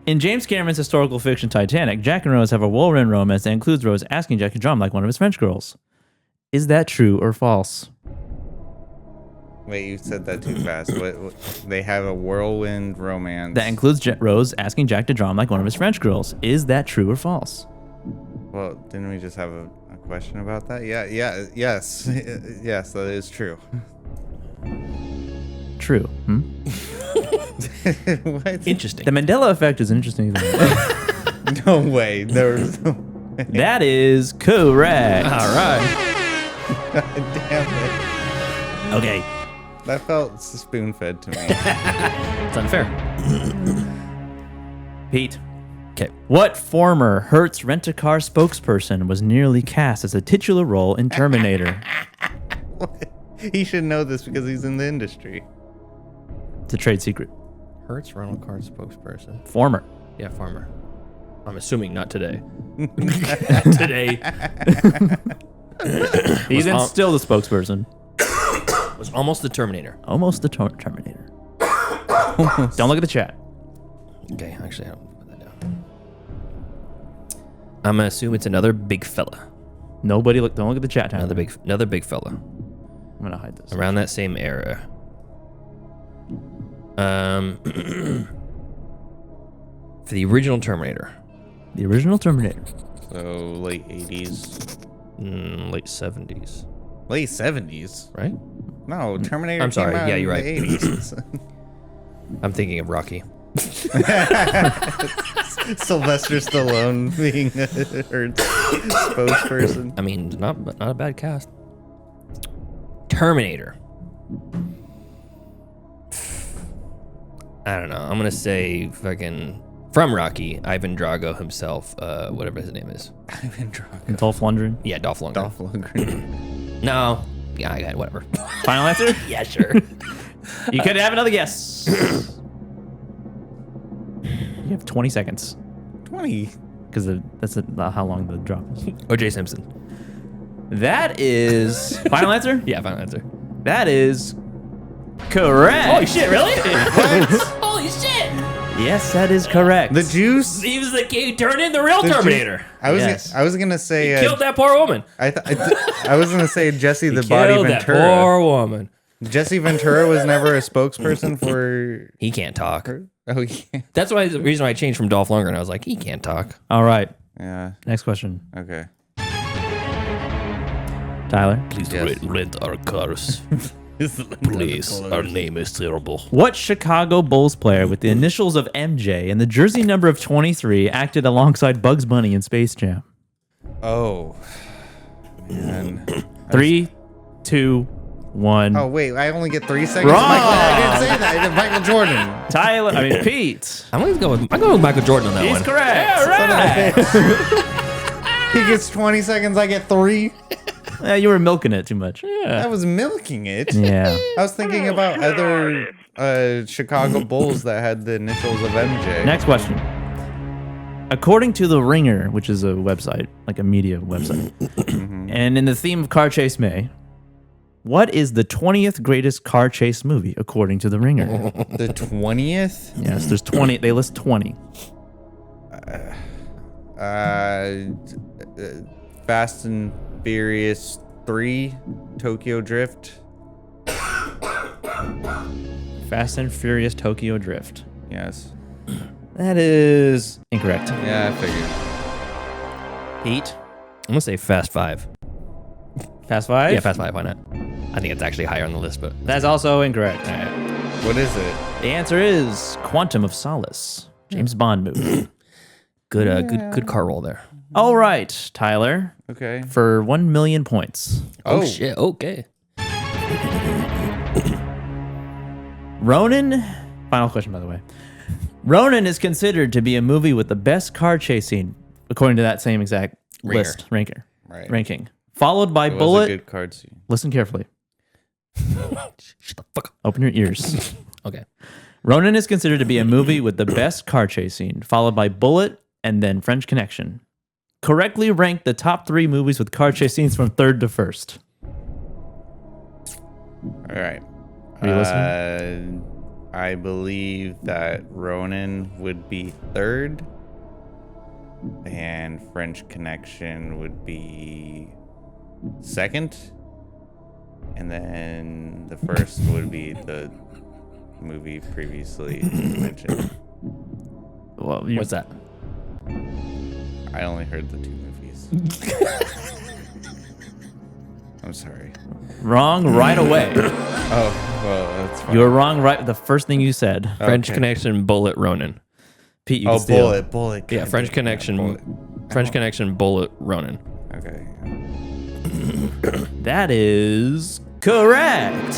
S1: In James Cameron's historical fiction Titanic, Jack and Rose have a whirlwind romance that includes Rose asking Jack to draw him like one of his French girls. Is that true or false?
S8: Wait, you said that too fast. What, they have a whirlwind romance.
S1: That includes Rose asking Jack to draw him like one of his French girls. Is that true or false?
S8: Well, didn't we just have a question about that? Yes. Yes, that is true.
S1: True. Hmm?
S8: What?
S7: Interesting.
S1: The Mandela effect is interesting.
S8: No way. There's no way.
S1: That is correct.
S7: All right.
S8: God damn it.
S1: Okay.
S8: That felt spoon-fed to me.
S7: It's unfair.
S1: Pete.
S7: Okay.
S1: What former Hertz Rent-A-Car spokesperson was nearly cast as a titular role in Terminator?
S8: He should know this because he's in the industry.
S1: It's a trade secret.
S7: Hertz rental car spokesperson.
S1: Former.
S7: Yeah, farmer. I'm assuming not today.
S1: Today. He's still the spokesperson.
S7: Was almost the Terminator.
S1: Almost the Terminator. Don't look at the chat.
S7: Okay, actually, I don't put that down. I'm gonna assume it's another big fella.
S1: Nobody look. Don't look at the chat. Tyler.
S7: Another big fella.
S1: I'm gonna hide this.
S7: Around that same era. For the original Terminator.
S1: The original Terminator.
S8: So late 80s.
S7: Late 70s.
S8: Late 70s?
S7: Right?
S8: No, Terminator
S7: I'm sorry.
S8: came out
S7: Yeah,
S8: in
S7: you're
S8: the
S7: right.
S8: 80s.
S7: I'm thinking of Rocky.
S8: Sylvester Stallone being a Hertz spokesperson.
S7: I mean, not a bad cast. Terminator. I don't know. I'm gonna say fucking from Rocky, Ivan Drago himself, whatever his name is.
S8: Ivan Drago.
S1: Dolph Lundgren.
S7: Yeah, Dolph Lundgren.
S8: Dolph Lundgren.
S7: No. Yeah, I got it, whatever.
S1: Final answer?
S7: Yeah, sure.
S1: You could have another guess. You have 20 seconds.
S8: 20?
S1: Because that's how long the drop is.
S7: O.J. Simpson.
S1: That is... Final answer?
S7: Yeah, final answer.
S1: That is correct.
S7: Holy shit, really? Holy shit!
S1: Yes, that is correct.
S8: The Juice?
S7: He was the kid who turned in the real Terminator.
S8: I was
S1: Yes.
S8: I was gonna say
S7: Killed that poor woman.
S8: I was gonna say Jesse the Body
S7: Killed that
S8: Ventura.
S7: poor woman.
S8: Jesse Ventura was never a spokesperson for
S7: He can't talk.
S8: her. Oh yeah.
S7: That's why the reason why I changed from Dolph Lundgren. I was like, he can't talk.
S1: All right.
S8: Yeah.
S1: Next question.
S8: Okay.
S1: Tyler.
S7: Please
S8: Yes.
S7: rent our cars. Please, our name is terrible.
S1: What Chicago Bulls player with the initials of MJ and the jersey number of 23 acted alongside Bugs Bunny in Space Jam?
S8: Oh. Man.
S1: 3, 2, 1.
S8: Oh wait, I only get 3 seconds.
S1: Wrong.
S8: I didn't say that. I did Michael Jordan.
S1: Tyler. I mean, Pete.
S7: I'm going with Michael Jordan on that
S1: He's
S7: one.
S1: correct.
S8: He gets 20 seconds. I get 3.
S1: Yeah, you were milking it too much.
S8: I was milking it.
S1: Yeah.
S8: I was thinking about other Chicago Bulls that had the initials of MJ.
S1: Next question. According to The Ringer, which is a website, like a media website, and in the theme of Car Chase May, what is the 20th greatest car chase movie, according to The Ringer?
S8: The 20th?
S1: Yes, there's 20. They list 20.
S8: Fast and Furious 3, Tokyo Drift.
S1: Fast and Furious Tokyo Drift.
S8: Yes.
S1: That is incorrect.
S8: Yeah, I figured.
S1: Pete?
S7: I'm gonna say Fast 5.
S1: Fast 5?
S7: Yeah, Fast 5. Why not? I think it's actually higher on the list, but
S1: That's also incorrect.
S7: all right.
S8: What is it?
S1: The answer is Quantum of Solace. James Bond movie.
S7: Good car roll there.
S1: All right, Tyler.
S8: Okay.
S1: For 1 million points.
S7: Oh shit. Okay.
S1: Ronin, final question, by the way. Ronin is considered to be a movie with the best car chase scene, according to that same exact list ranking. Followed by
S8: It was
S1: Bullet.
S8: a good card scene.
S1: Listen carefully.
S7: Shut the fuck up.
S1: Open your ears.
S7: Okay.
S1: Ronin is considered to be a movie with the best car chase scene, followed by Bullet and then French Connection. Correctly rank the top 3 movies with car chase scenes from third to first.
S8: All right.
S1: Are you listening?
S8: I believe that Ronin would be third, and French Connection would be second, and then the first would be the movie previously mentioned.
S1: Well,
S7: What's that?
S8: I only heard the 2 movies. I'm sorry.
S1: Wrong right away.
S8: Oh, well, that's fine.
S1: You were wrong right the first thing you said.
S7: French
S8: Okay.
S7: Connection, Bullet, Ronin.
S1: Pete, you can steal.
S8: Bullet.
S7: Yeah,
S8: God
S7: French
S8: damn,
S7: Connection,
S8: Bullet.
S7: French Connection, Bullet, Ronin.
S8: Okay.
S1: That is correct.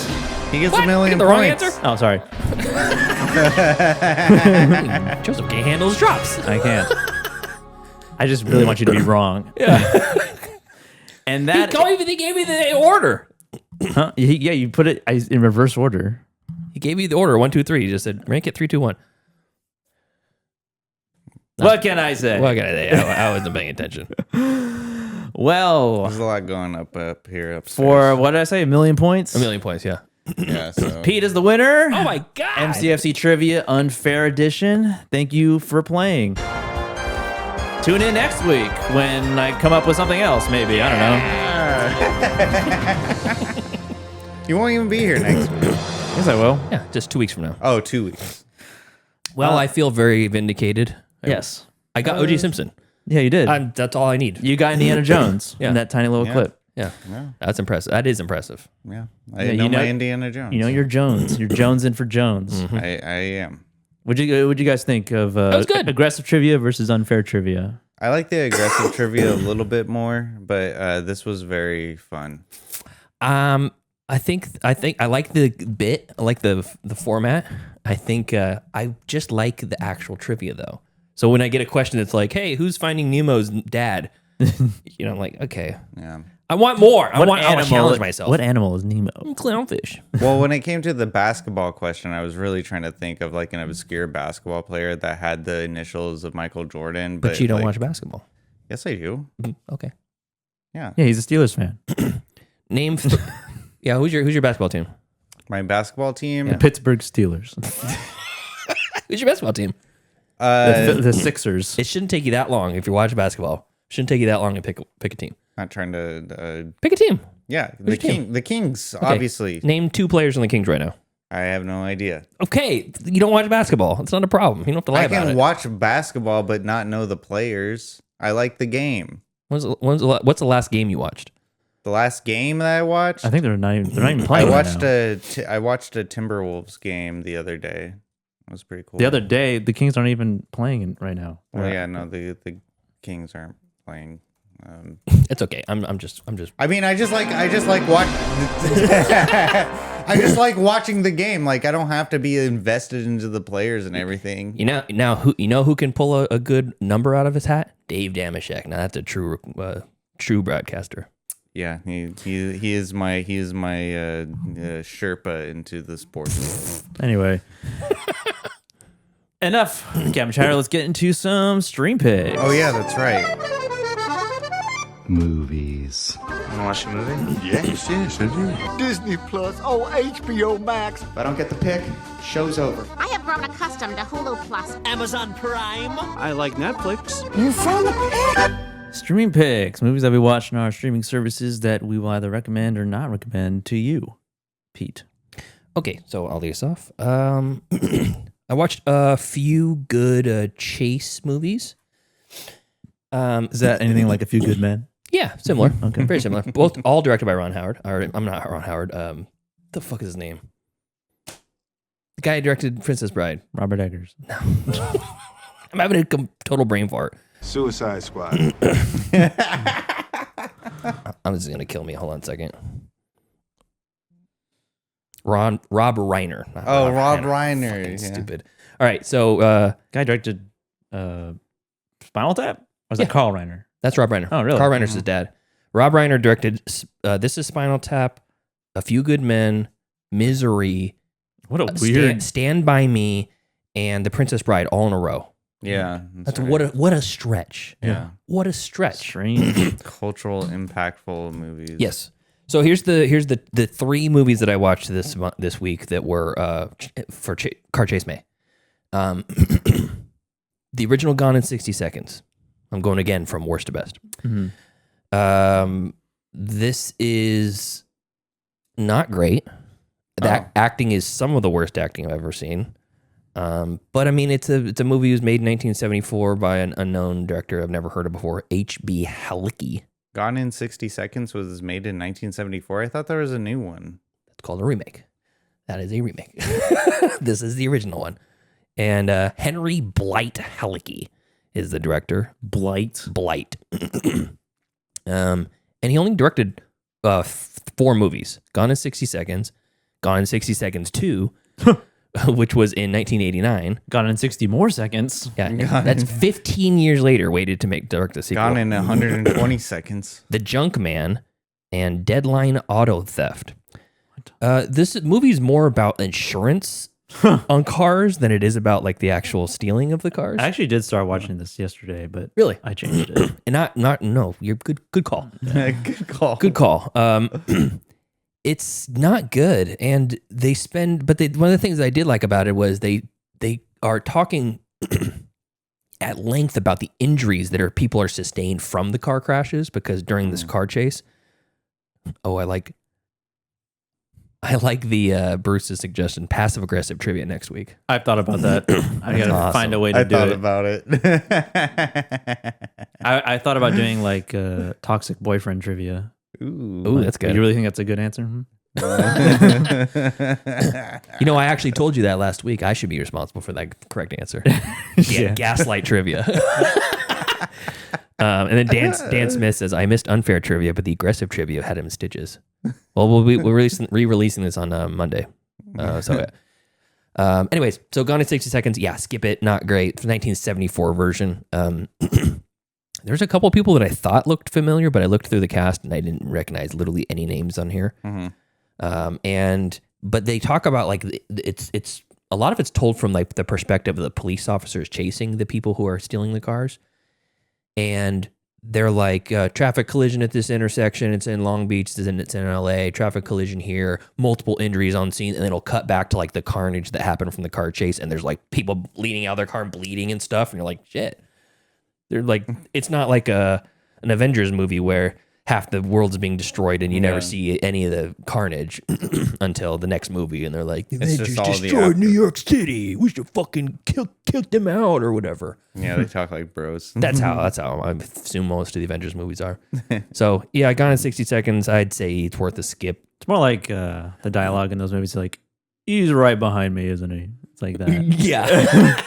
S8: He gets
S7: What?
S8: a million
S7: The wrong
S8: points.
S7: answer?
S1: Oh, sorry.
S7: Joseph can't handle his drops.
S1: I can't. I just really want you to be wrong.
S7: Yeah.
S1: And
S7: He
S1: that,
S7: gave me the order.
S1: huh? Yeah, you put it in reverse order.
S7: He gave you the order 1, 2, 3. He just said rank it 3, 2, 1.
S1: What can I say?
S7: Well, I wasn't paying attention.
S1: Well,
S8: There's a lot going up here upstairs.
S1: for what did I say? 1 million points?
S7: 1 million points, yeah.
S8: Yeah, so
S1: Pete is the winner.
S7: Oh my god.
S1: MCFC Trivia Unfair Edition. Thank you for playing. Tune in next week when I come up with something else, maybe. I don't know.
S8: you won't even be here next week.
S1: Yes, I will.
S7: Yeah, just 2 weeks from now.
S8: Oh, 2 weeks.
S7: Well, I feel very vindicated.
S1: Yes.
S7: I got O.J. Simpson.
S1: Yeah, you did.
S7: That's all I need.
S1: You got Indiana Jones
S7: Yeah.
S1: in that tiny little clip.
S7: Yeah. That's impressive. That is impressive.
S8: Yeah.
S1: Yeah,
S8: know
S1: you know-
S8: my Indiana Jones.
S1: You know you're Jones. You're Jonesing for Jones.
S8: I am.
S1: What'd you guys think of
S7: was good.
S1: aggressive trivia versus unfair trivia?
S8: I like the aggressive trivia a little bit more, but this was very fun.
S7: I think I like the bit. I like the format. I think I just like the actual trivia though. So when I get a question that's like, "Hey, who's finding Nemo's dad?" I'm like, okay,
S8: Yeah.
S7: I want more. I want to challenge myself.
S1: What animal is Nemo?
S7: Clownfish?
S8: Well, when it came to the basketball question, I was really trying to think of like an obscure basketball player that had the initials of Michael Jordan.
S7: But you don't
S8: like,
S7: watch basketball.
S8: Yes, I do.
S7: Okay.
S8: Yeah.
S1: Yeah, he's a Steelers fan.
S7: Name. Yeah, who's your basketball team?
S8: My basketball team.
S1: The Pittsburgh Steelers.
S7: Who's your basketball team?
S1: The Sixers.
S7: It shouldn't take you that long if you watch basketball. Shouldn't take you that long to pick a team.
S8: Not trying to.
S7: Pick a team.
S8: Yeah,
S7: Who's your team?
S8: the Kings,
S7: Okay.
S8: obviously.
S7: Name 2 players on the Kings right now.
S8: I have no idea.
S7: Okay, you don't watch basketball. It's not a problem. You don't have to lie
S8: I
S7: about
S8: can
S7: it.
S8: watch basketball, but not know the players. I like the game.
S7: What's the last game you watched?
S8: The last game that I watched,
S1: I think they're not even
S8: I
S1: playing.
S8: watched
S1: right now.
S8: I watched a Timberwolves game the other day. It was pretty cool.
S1: The other day. The Kings aren't even playing right now.
S8: Well, yeah, no, the Kings aren't playing.
S7: It's okay. I'm just.
S8: I mean, I just like watch. I just like watching the game. Like I don't have to be invested into the players and everything.
S7: Who can pull a good number out of his hat? Dave Damashek. Now that's a true broadcaster.
S8: Yeah, he is my Sherpa into the sports.
S1: Anyway. Enough. Captain Chatter, let's get into some stream picks.
S8: Oh yeah, that's right.
S9: Movies.
S10: Wanna watch a movie?
S11: Yes, I do. Disney Plus. Oh, HBO Max.
S12: If I don't get the pick, show's over.
S3: I have grown accustomed to Hulu Plus.
S13: Amazon Prime.
S12: I like Netflix.
S9: You found the pick.
S1: Streaming picks, movies that we watch on our streaming services that we will either recommend or not recommend to you, Pete.
S7: Okay, so I'll lead us off. I watched a few good chase movies.
S1: Is that anything like A Few Good Men?
S7: Yeah, similar.
S1: Okay.
S7: Very similar. All directed by Ron Howard. Or I'm not Ron Howard. The fuck is his name? The guy who directed Princess Bride.
S1: Robert Eggers.
S7: No. I'm having a total brain fart.
S10: Suicide Squad.
S7: I'm just gonna kill me. Hold on a second. Rob Reiner.
S8: Rob Reiner.
S7: Fucking stupid. All right, so
S1: guy directed Spinal Tap? Or was that Carl Reiner?
S7: That's Rob Reiner.
S1: Oh, really?
S7: Carl Reiner's his dad. Rob Reiner directed This Is Spinal Tap, A Few Good Men, Misery.
S1: What a weird
S7: Stand By Me, and The Princess Bride all in a row.
S8: Yeah,
S7: that's right. what a stretch.
S8: Yeah,
S7: what a stretch.
S1: Strange,
S8: cultural, impactful movies.
S7: Yes. So here's the three movies that I watched this week that were for Car Chase May. The original Gone in 60 Seconds. I'm going again from worst to best.
S1: Mm-hmm.
S7: This is not great. That acting is some of the worst acting I've ever seen. But I mean, it's a movie that was made in 1974 by an unknown director I've never heard of before, H.B. Halicki.
S8: Gone in 60 Seconds was made in 1974. I thought there was a new one.
S7: It's called a remake. That is a remake. This is the original one. And Henry Blight Halicki is the director. Blight. And he only directed 4 movies. Gone in 60 Seconds, Gone in 60 Seconds 2, which was in 1989.
S1: Gone in 60 more seconds.
S7: Yeah, that's 15 years later, waited to direct the sequel.
S8: Gone in 120 seconds.
S7: The Junk Man and Deadline Auto Theft. This movie is more about insurance on cars than it is about like the actual stealing of the cars.
S1: I actually did start watching this yesterday, but
S7: really
S1: I changed it.
S7: And no, you're good call.
S8: Good call.
S7: It's not good, and one of the things I did like about it was they are talking at length about the injuries that people are sustained from the car crashes, because during this car chase, I like the Bruce's suggestion, passive aggressive trivia next week.
S1: I've thought about that. I gotta find a way to do it.
S8: I thought about it.
S1: I thought about doing like toxic boyfriend trivia.
S7: Ooh, that's good.
S1: You really think that's a good answer?
S7: I actually told you that last week. I should be responsible for that correct answer.
S1: Yeah.
S7: Gaslight trivia. And then Dan Smith says, I missed unfair trivia, but the aggressive trivia had him in stitches. Well, we're re-releasing this on Monday. Anyways, so Gone in 60 Seconds. Yeah, skip it. Not great. The 1974 version. There's a couple of people that I thought looked familiar, but I looked through the cast and I didn't recognize literally any names on here.
S8: Mm-hmm.
S7: But they talk about like it's a lot of it's told from like the perspective of the police officers chasing the people who are stealing the cars, and they're like traffic collision at this intersection. It's in Long Beach. It's in LA. Traffic collision here. Multiple injuries on scene, and it'll cut back to like the carnage that happened from the car chase, and there's like people leaning out of their car and bleeding and stuff, and you're like, shit. They're like, it's not like an Avengers movie where half the world's being destroyed and you never see any of the carnage until the next movie, and they're like, the Avengers destroyed New York City. We should fucking kill them out or whatever.
S8: Yeah, they talk like bros.
S7: That's how I assume most of the Avengers movies are. So yeah, Gone in 60 Seconds. I'd say it's worth a skip.
S1: It's more like the dialogue in those movies, like, he's right behind me, isn't he? It's like that.
S7: Yeah.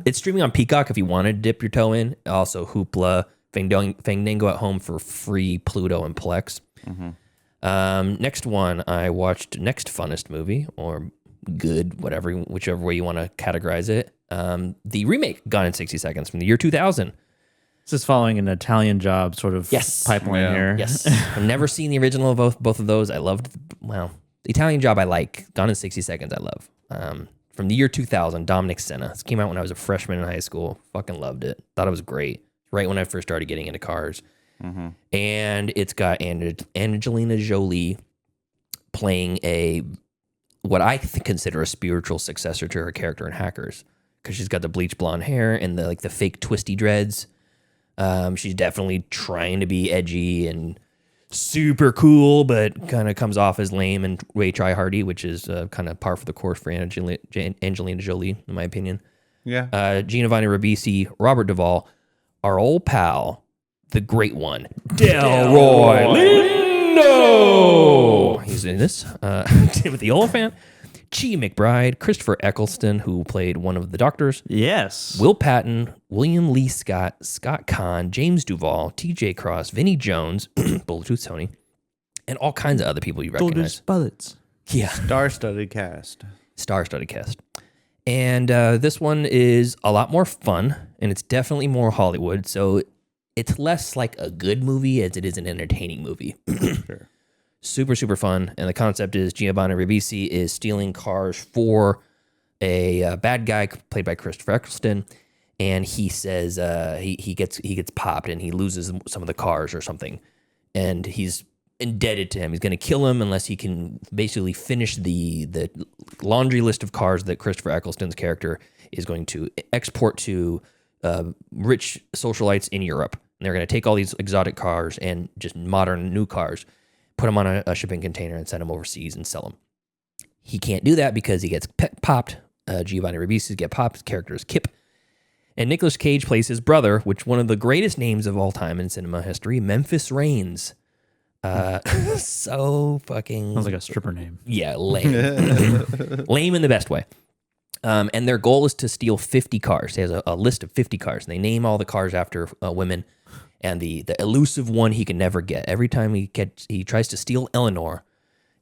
S7: It's streaming on Peacock if you want to dip your toe in. Also, Hoopla, Fandango at home for free, Pluto and Plex.
S8: Mm-hmm.
S7: Next one, I watched Next Funnest Movie, or good, whichever way you want to categorize it. The remake, Gone in 60 Seconds, from the year 2000.
S1: This is following an Italian Job sort of pipeline here.
S7: Yes. I've never seen the original of both of those. I loved, the Italian Job I like. Gone in 60 Seconds I love. From the year 2000, Dominic Senna. This came out when I was a freshman in high school. Fucking loved it. Thought it was great. Right when I first started getting into cars.
S8: Mm-hmm.
S7: And it's got Angelina Jolie playing what I consider a spiritual successor to her character in Hackers, because she's got the bleach blonde hair and the fake twisty dreads. She's definitely trying to be edgy and super cool, but kind of comes off as lame and way try-hardy, which is kind of par for the course for Angelina Jolie, in my opinion.
S8: Yeah.
S7: Giovanni Ribisi, Robert Duvall, our old pal, the great one, Delroy Lindo. He's in this. Timothy Oliphant, Chi McBride, Christopher Eccleston, who played one of the doctors.
S1: Yes.
S7: Will Patton, William Lee Scott, Scott Kahn, James Duvall, T.J. Cross, Vinnie Jones, Bulletooth Tony, and all kinds of other people you recognize.
S1: Bullets.
S7: Yeah.
S8: Star-studded cast.
S7: Star-studded cast. And this one is a lot more fun, and it's definitely more Hollywood, so it's less like a good movie as it is an entertaining movie.
S8: Sure.
S7: Super, super fun. And the concept is Giovanni Ribisi is stealing cars for a bad guy played by Christopher Eccleston. And he says he gets popped and he loses some of the cars or something. And he's indebted to him. He's going to kill him unless he can basically finish the laundry list of cars that Christopher Eccleston's character is going to export to rich socialites in Europe. And they're going to take all these exotic cars and just modern new cars, put them on a shipping container and send them overseas and sell them. He can't do that because he gets popped. Giovanni Ribisi gets popped. His character is Kip. And Nicolas Cage plays his brother, which one of the greatest names of all time in cinema history, Memphis Reigns. So fucking...
S1: Sounds like a stripper name.
S7: Yeah, lame. Lame in the best way. And their goal is to steal 50 cars. He has a list of 50 cars. And they name all the cars after women. And the elusive one he can never get. Every time he tries to steal Eleanor,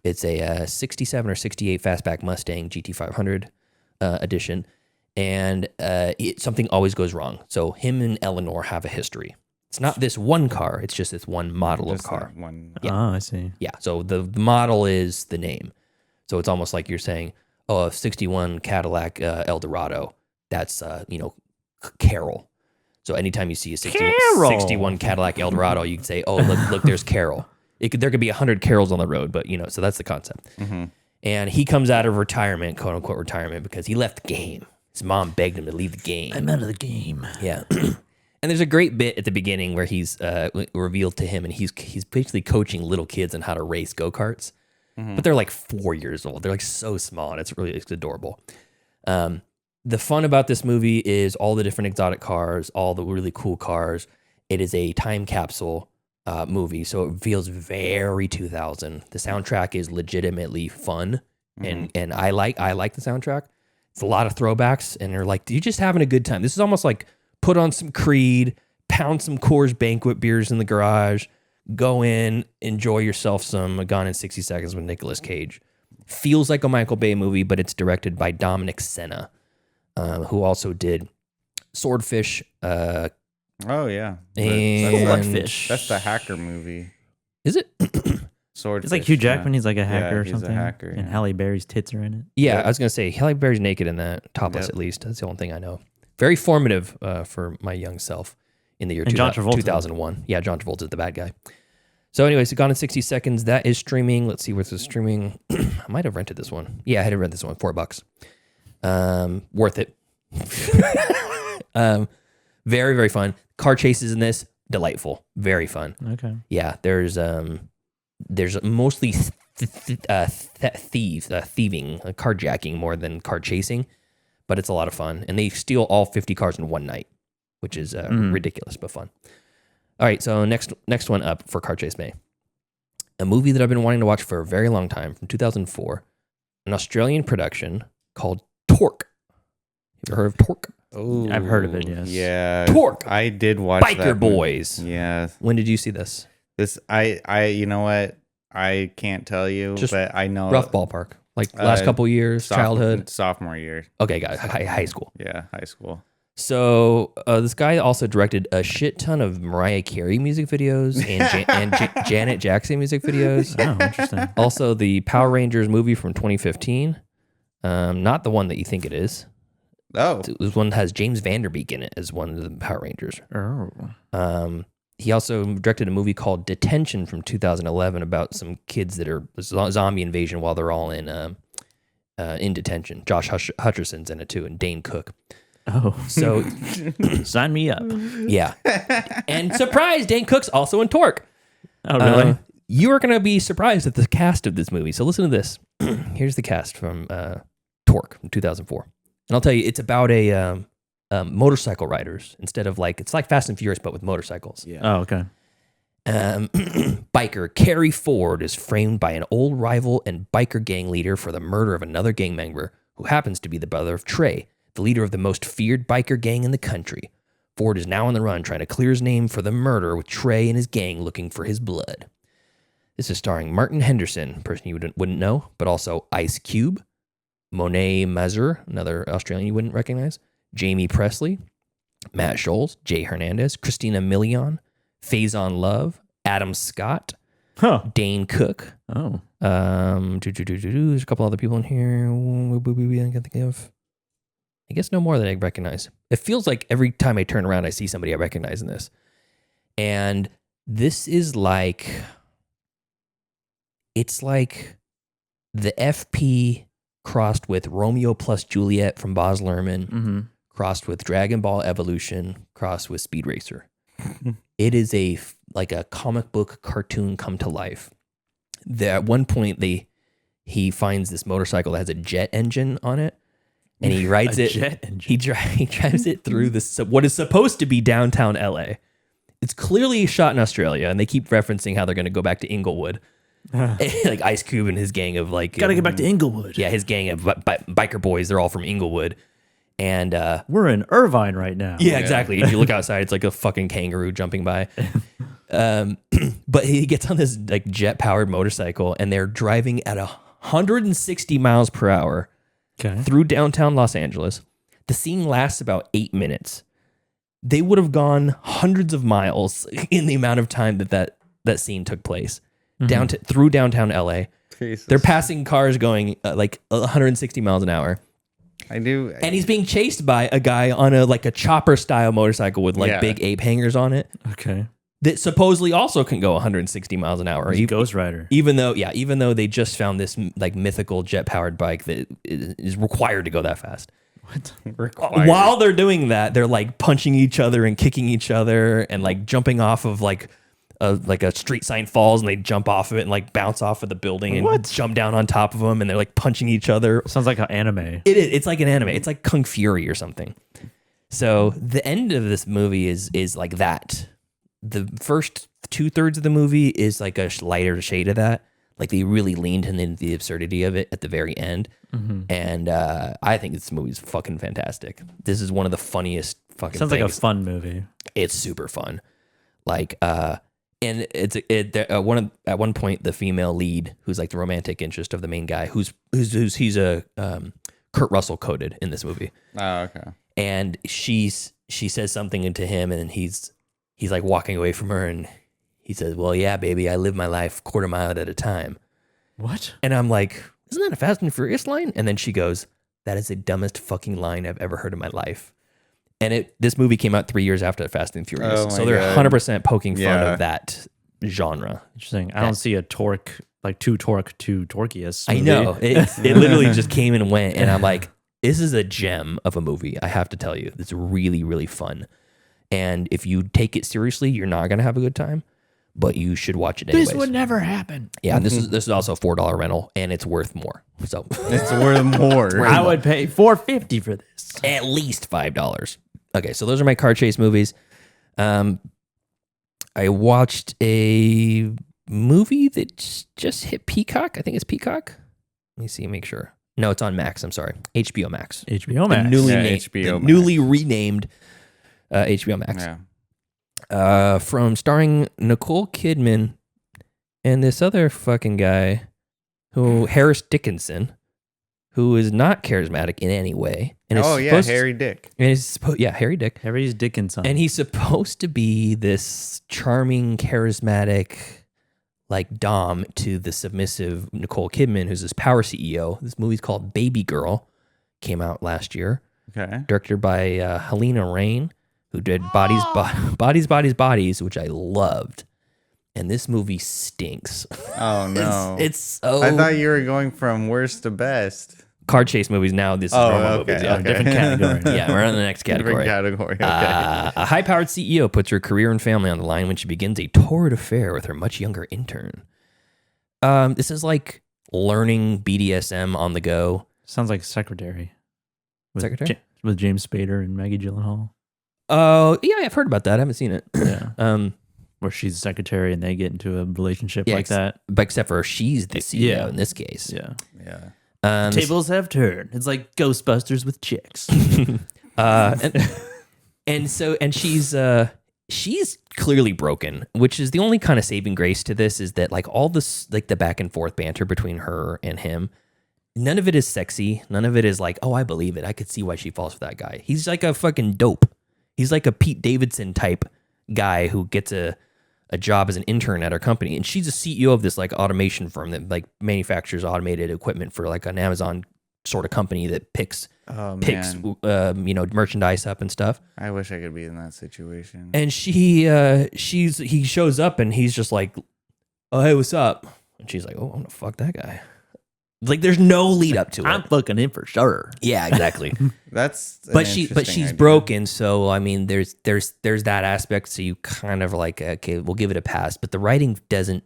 S7: it's a 67 or 68 fastback Mustang GT500 edition. And something always goes wrong. So him and Eleanor have a history. It's not this one car. It's just this one model of car.
S1: Yeah. Oh, I see.
S7: Yeah. So the model is the name. So it's almost like you're saying, oh, a 61 Cadillac Eldorado. That's, Carol. So anytime you see a 61 Cadillac Eldorado, you can say, oh, look, there's Carol. There could be 100 Carols on the road, but, so that's the concept. Mm-hmm. And he comes out of retirement, quote unquote retirement, because he left the game. His mom begged him to leave the game.
S1: I'm out of the game.
S7: Yeah. And there's a great bit at the beginning where he's revealed to him, and he's basically coaching little kids on how to race go-karts. Mm-hmm. But they're like 4 years old. They're like so small, and it's adorable. The fun about this movie is all the different exotic cars, all the really cool cars. It is a time capsule movie, so it feels very 2000. The soundtrack is legitimately fun, and I like the soundtrack. It's a lot of throwbacks, and they're like, you're just having a good time. This is almost like put on some Creed, pound some Coors Banquet beers in the garage, go in, enjoy yourself some Gone in 60 Seconds with Nicolas Cage. Feels like a Michael Bay movie, but it's directed by Dominic Sena, who also did Swordfish.
S8: Oh, yeah.
S7: And
S1: Swordfish.
S8: That's the hacker movie.
S7: Is it?
S8: Swordfish.
S1: It's like Hugh Jackman. He's like a hacker or
S8: he's
S1: something.
S8: a hacker.
S1: And Halle Berry's tits are in it.
S7: Yeah, I was going to say, Halle Berry's naked in that, topless at least. That's the only thing I know. Very formative for my young self in the year 2001. Yeah, John Travolta's the bad guy. So anyways, Gone in 60 Seconds. That is streaming. Let's see what's the streaming. I might have rented this one. Yeah, I had to rent this one, $4. Worth it. Very, very fun. Car chases in this, delightful. Very fun.
S1: Okay.
S7: Yeah, there's mostly thieving, carjacking more than car chasing, but it's a lot of fun. And they steal all 50 cars in one night, which is ridiculous but fun. All right, so next one up for Car Chase May. A movie that I've been wanting to watch for a very long time, from 2004, an Australian production called Torque. Have you heard of Torque?
S8: Oh,
S1: I've heard of it, yes.
S8: Yeah.
S7: Torque.
S8: I did watch
S7: Biker
S8: that
S7: Boys.
S8: Yeah.
S7: When did you see this?
S8: You know what? I can't tell you,
S7: Just
S8: but I know.
S7: Rough ballpark. Like last couple years, childhood?
S8: Sophomore year.
S7: Okay, got it. High school.
S8: Yeah, high school.
S7: So this guy also directed a shit ton of Mariah Carey music videos and Janet Jackson music videos.
S1: Oh, interesting.
S7: Also, the Power Rangers movie from 2015. Not the one that you think it is.
S8: Oh.
S7: It was one that has James Vanderbeek in it as one of the Power Rangers.
S1: Oh.
S7: He also directed a movie called Detention from 2011 about some kids that are zombie invasion while they're all in detention. Josh Hutcherson's in it too, and Dane Cook.
S1: Oh,
S7: So,
S1: sign me up.
S7: yeah. And surprise, Dane Cook's also in Torque.
S1: Oh, really?
S7: You are going to be surprised at the cast of this movie. So listen to this. Here's the cast from Torque from 2004. And I'll tell you, it's about a motorcycle riders instead of it's like Fast and Furious, but with motorcycles.
S1: Yeah. Oh, okay.
S7: Biker Carrie Ford is framed by an old rival and biker gang leader for the murder of another gang member who happens to be the brother of Trey, the leader of the most feared biker gang in the country. Ford is now on the run trying to clear his name for the murder, with Trey and his gang looking for his blood. This is starring Martin Henderson, a person you wouldn't know, but also Ice Cube, Monet Mazur, another Australian you wouldn't recognize, Jamie Presley, Matt Scholes, Jay Hernandez, Christina Milian, Faison Love, Adam Scott, Dane Cook.
S1: Oh.
S7: There's a couple other people in here I can think of. I guess no more that I recognize. It feels like every time I turn around, I see somebody I recognize in this. And this is it's like the FP crossed with Romeo plus Juliet from Baz Luhrmann, crossed with Dragon Ball Evolution, crossed with Speed Racer. It is like a comic book cartoon come to life. At one point, he finds this motorcycle that has a jet engine on it, and he rides it.
S1: Jet engine.
S7: He drives it through what is supposed to be downtown LA. It's clearly shot in Australia, and they keep referencing how they're going to go back to Inglewood. Like Ice Cube and his gang of
S1: gotta get back to Inglewood.
S7: Yeah, his gang of biker boys. They're all from Inglewood. And
S1: we're in Irvine right now.
S7: Yeah, exactly. If you look outside, it's like a fucking kangaroo jumping by. But he gets on this jet powered motorcycle, and they're driving at 160 miles per hour through downtown Los Angeles. The scene lasts about 8 minutes. They would have gone hundreds of miles in the amount of time that scene took place through downtown LA. Jesus. They're passing cars going 160 miles an hour.
S8: I do.
S7: And he's being chased by a guy on a chopper style motorcycle with big ape hangers on it.
S1: Okay.
S7: That supposedly also can go 160 miles an hour.
S1: Ghost Rider.
S7: Even though they just found this mythical jet powered bike that is required to go that fast.
S1: What?
S8: Required.
S7: While they're doing that, they're punching each other and kicking each other and jumping off of a street sign falls, and they jump off of it and bounce off of the building and jump down on top of them, and they're punching each other.
S1: Sounds like an anime.
S7: It is. It's like an anime. It's like Kung Fury or something. So the end of this movie is like that. The first 2/3 of the movie is like a lighter shade of that. They really leaned into the absurdity of it at the very end. And I think this movie is fucking fantastic. This is one of the funniest fucking
S1: Sounds
S7: things.
S1: like a fun movie.
S7: It's super fun. And at one point, the female lead, who's the romantic interest of the main guy, he's a Kurt Russell coded in this movie.
S8: Oh, okay.
S7: And she says something to him, and he's walking away from her, and he says, "Well, yeah, baby, I live my life quarter mile at a time."
S1: What?
S7: And I'm like, isn't that a Fast and Furious line? And then she goes, "That is the dumbest fucking line I've ever heard in my life." And this movie came out 3 years after Fast and Furious. So they're 100% poking fun of that genre.
S1: Interesting. I don't see a Torque, two Torquius.
S7: I know. It literally just came and went. And I'm like, this is a gem of a movie. I have to tell you. It's really, really fun. And if you take it seriously, you're not going to have a good time. But you should watch it anyways.
S1: This would never happen.
S7: Yeah, and this is also a $4 rental, and it's worth more. So
S8: it's worth more.
S1: I would pay $4.50 for this.
S7: At least $5. Okay, so those are my car chase movies. I watched a movie that just hit Peacock. I think it's Peacock. Let me see, make sure. No, it's on Max. I'm sorry, HBO Max.
S1: HBO Max.
S7: Newly renamed HBO Max.
S8: Yeah.
S7: From starring Nicole Kidman and this other fucking guy, Harris Dickinson, who is not charismatic in any way. And
S8: Harry Dick.
S7: And Harry Dick.
S1: Harry's Dickinson.
S7: And he's supposed to be this charming, charismatic, dom to the submissive Nicole Kidman, who's this power CEO. This movie's called Babygirl, came out last year.
S8: Okay.
S7: Directed by Helena Rain, who did Bodies, which I loved. And this movie stinks.
S8: Oh, no.
S7: It's so...
S8: I thought you were going from worst to best.
S7: car chase movies. Now this is normal movies. Yeah.
S1: Different category.
S7: Yeah, we're on the next category.
S8: Different category.
S7: A high-powered CEO puts her career and family on the line when she begins a torrid affair with her much younger intern. This is like learning BDSM on the go.
S1: Sounds like Secretary.
S7: Secretary?
S1: With James Spader and Maggie Gyllenhaal.
S7: Oh, yeah, I've heard about that. I haven't seen it.
S1: Yeah. Where she's a secretary and they get into a relationship like that.
S7: But except for she's the CEO in this case.
S1: Yeah.
S8: Yeah.
S1: Tables have turned. It's like Ghostbusters with chicks.
S7: And she's clearly broken, which is the only kind of saving grace to this is that like all this, like the back and forth banter between her and him, none of it is sexy. None of it is like, oh, I believe it. I could see why she falls for that guy. He's like a fucking dope. He's like a Pete Davidson type guy who gets a job as an intern at our company. And she's a CEO of this like automation firm that like manufactures automated equipment for like an Amazon sort of company that picks merchandise up and stuff.
S8: I wish I could be in that situation.
S7: And he shows up and he's just like, oh, hey, what's up? And she's like, oh, I'm gonna fuck that guy. Like there's no lead up to it.
S1: I'm fucking him for sure.
S7: Yeah, exactly.
S8: But
S7: she's broken, so I mean there's that aspect, so you kind of like, okay, we'll give it a pass. But the writing doesn't,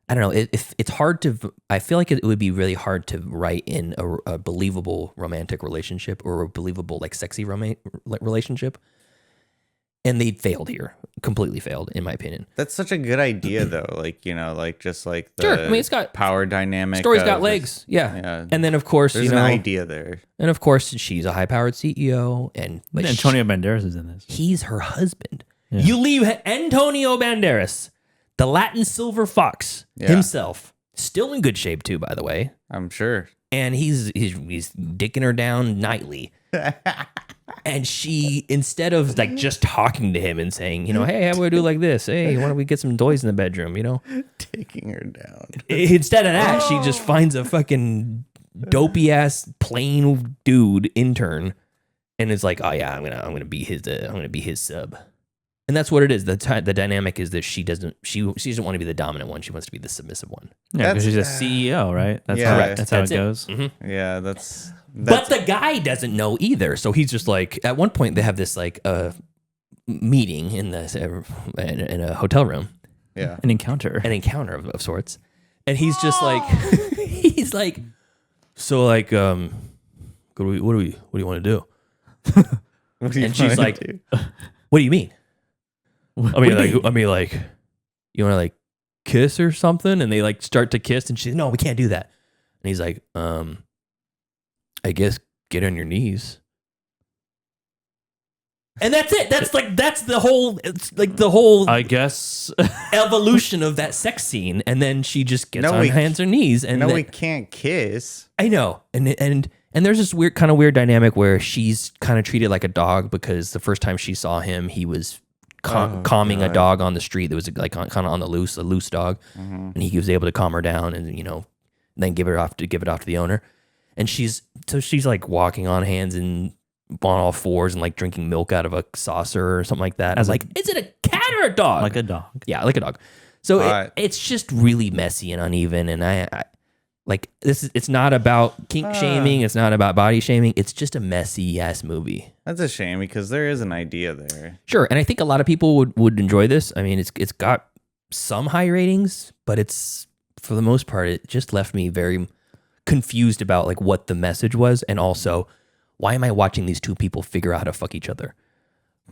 S7: I don't know, it's hard to, I feel like it would be really hard to write in a believable romantic relationship or a believable like sexy relationship. And they failed here. Completely failed, in my opinion.
S8: That's such a good idea, though. Like, you know, like just like the
S7: sure. I mean, it's got
S8: power dynamic.
S7: Story's got legs. Yeah. And then, of course,
S8: there's an idea there.
S7: And of course, she's a high-powered CEO. And
S1: Antonio Banderas is in this.
S7: He's her husband. Yeah. You leave Antonio Banderas, the Latin silver fox himself, still in good shape, too, by the way.
S8: I'm sure.
S7: And he's dicking her down nightly. And she, instead of like just talking to him and saying, you know, hey, how do we do like this? Hey, why don't we get some toys in the bedroom, you know?
S8: Taking her down.
S7: Instead of that, she just finds a fucking dopey ass plain dude intern and is like, oh yeah, I'm gonna be his sub. And that's what it is. The dynamic is that she doesn't want to be the dominant one. She wants to be the submissive one.
S1: Yeah, because she's a CEO, right? That's correct. That's how it goes.
S7: Mm-hmm.
S8: Yeah, that's
S7: but the guy doesn't know either. So he's just like, at one point they have this like meeting in a hotel room.
S8: Yeah,
S1: an encounter
S7: of sorts. And he's just like, he's like, so like, what do you want to do? And she's like, what do you mean? I mean, like, you want to like kiss or something? And they like start to kiss, and she's no, we can't do that. And he's like, I guess get on your knees. And that's it. That's the whole. It's like the whole.
S1: I guess
S7: evolution of that sex scene, and then she just gets on hands and knees. And
S8: we can't kiss.
S7: I know, and there's this weird dynamic where she's kind of treated like a dog because the first time she saw him, he was calming a dog on the street that was like kind of on the loose, a loose dog, and he was able to calm her down and then give it off to the owner. And she's like walking on hands and on all fours and like drinking milk out of a saucer or something like that. I was like, is it a cat or a dog?
S1: Like a dog.
S7: Yeah, like a dog. So it's just really messy and uneven. And I like this. It's not about kink shaming. It's not about body shaming. It's just a messy ass movie.
S8: That's a shame because there is an idea there.
S7: Sure, and I think a lot of people would enjoy this. I mean, it's got some high ratings, but it's for the most part, it just left me very confused about like what the message was, and also why am I watching these two people figure out how to fuck each other?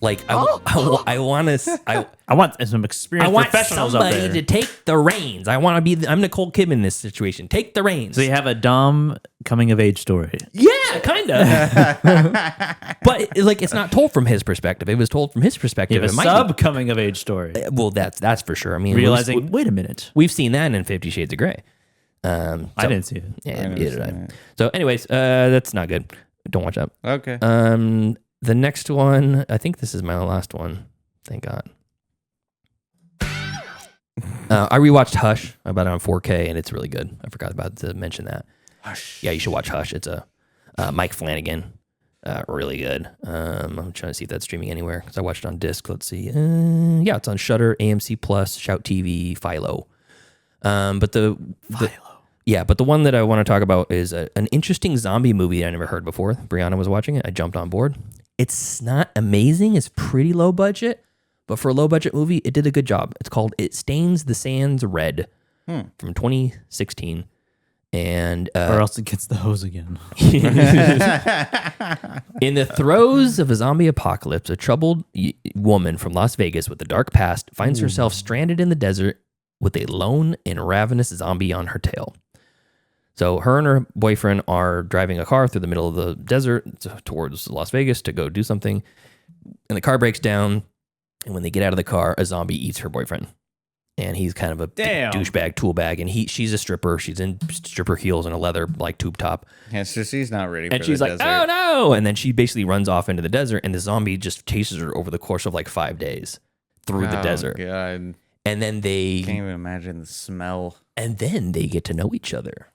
S7: Like I want
S1: some experienced professionals up there.
S7: Somebody to take the reins. I'm Nicole Kidman in this situation. Take the reins.
S1: So you have a Dom coming of age story.
S7: Yeah, kind of. But like it's not told from his perspective. It was told from his perspective.
S1: You have a sub coming of age story.
S7: Well, that's for sure. I mean,
S1: realizing, wait a minute,
S7: we've seen that in 50 Shades of Grey.
S1: I didn't see it.
S7: Yeah, neither did I. So, anyways, that's not good. Don't watch that.
S8: Okay.
S7: The next one, I think this is my last one. Thank God. I rewatched Hush. I bought it on 4K, and it's really good. I forgot to mention that.
S8: Hush.
S7: Yeah, you should watch Hush. It's a Mike Flanagan. Really good. I'm trying to see if that's streaming anywhere because I watched it on disc. Let's see. Yeah, it's on Shudder, AMC Plus, Shout TV, Philo. But the Yeah, but the one that I want to talk about is an interesting zombie movie I never heard before. Brianna was watching it. I jumped on board. It's not amazing. It's pretty low budget, but for a low budget movie, it did a good job. It's called It Stains the Sands Red from 2016. And
S1: or else it gets the hose again.
S7: In the throes of a zombie apocalypse, a troubled woman from Las Vegas with a dark past finds herself stranded in the desert with a lone and ravenous zombie on her tail. So her and her boyfriend are driving a car through the middle of the desert towards Las Vegas to go do something. And the car breaks down. And when they get out of the car, a zombie eats her boyfriend. And he's kind of a douchebag, tool bag. And she's a stripper. She's in stripper heels and a leather like tube top.
S8: Yeah, so she's not ready for
S7: and she's like,
S8: desert.
S7: oh no. And then she basically runs off into the desert. And the zombie just chases her over the course of like 5 days through the desert.
S8: God.
S7: And then they...
S8: Can't even imagine the smell.
S7: And then they get to know each other.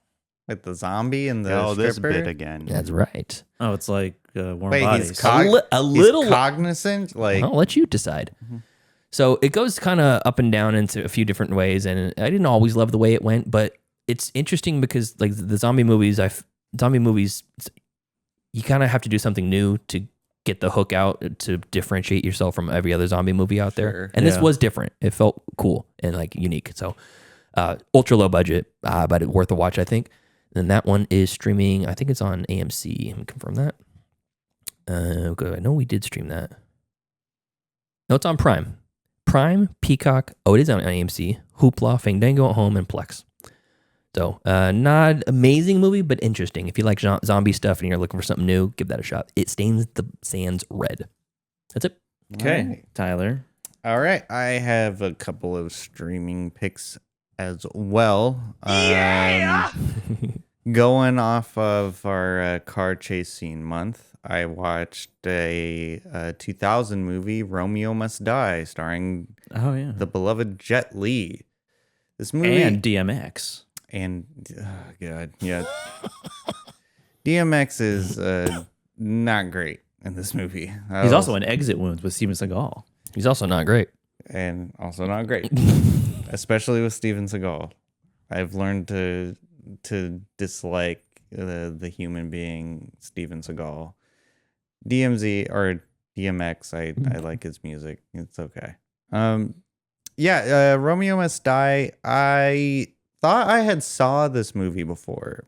S8: Like the zombie and the stripper?
S2: This bit again.
S7: That's right.
S1: Oh, it's like Warm
S8: Wait,
S1: Bodies.
S8: he's
S7: little
S8: cognizant? Like,
S7: I'll let you decide. So it goes kind of up and down into a few different ways, and I didn't always love the way it went, but it's interesting because like the zombie movies, you kind of have to do something new to get the hook out to differentiate yourself from every other zombie movie out there.
S8: Sure.
S7: And this was different. It felt cool and like unique. So ultra low budget, but worth a watch, I think. And that one is streaming. I think it's on AMC. Let me confirm that. Okay, I know we did stream that. No, it's on Prime. Prime, Peacock. Oh, it is on AMC. Hoopla, Fandango at Home, and Plex. So, not amazing movie, but interesting. If you like zombie stuff and you're looking for something new, give that a shot. It Stains the Sands Red. That's it.
S1: Okay,
S8: right.
S1: Tyler.
S8: All right. I have a couple of streaming picks as well. Going off of our car chase scene month, I watched a 2000 movie, Romeo Must Die, starring the beloved Jet Li. This movie
S1: and DMX.
S8: And God, yeah, DMX is not great in this movie.
S1: He's also in Exit Wounds with Steven Seagal.
S7: He's also not great.
S8: And also not great, especially with Steven Seagal. I've learned to dislike the human being Steven Seagal. DMZ or DMX, I like his music. It's okay. Romeo Must Die. I thought I had saw this movie before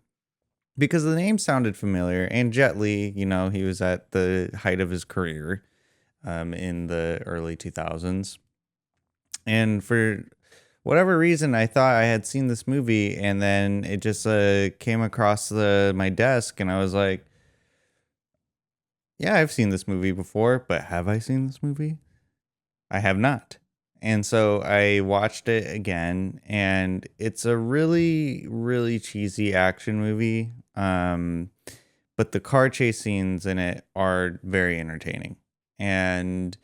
S8: because the name sounded familiar. And Jet Li, he was at the height of his career in the early 2000s. And for whatever reason, I thought I had seen this movie, and then it just came across my desk, and I was like, yeah, I've seen this movie before, but have I seen this movie? I have not. And so I watched it again, and it's a really, really cheesy action movie. But the car chase scenes in it are very entertaining. And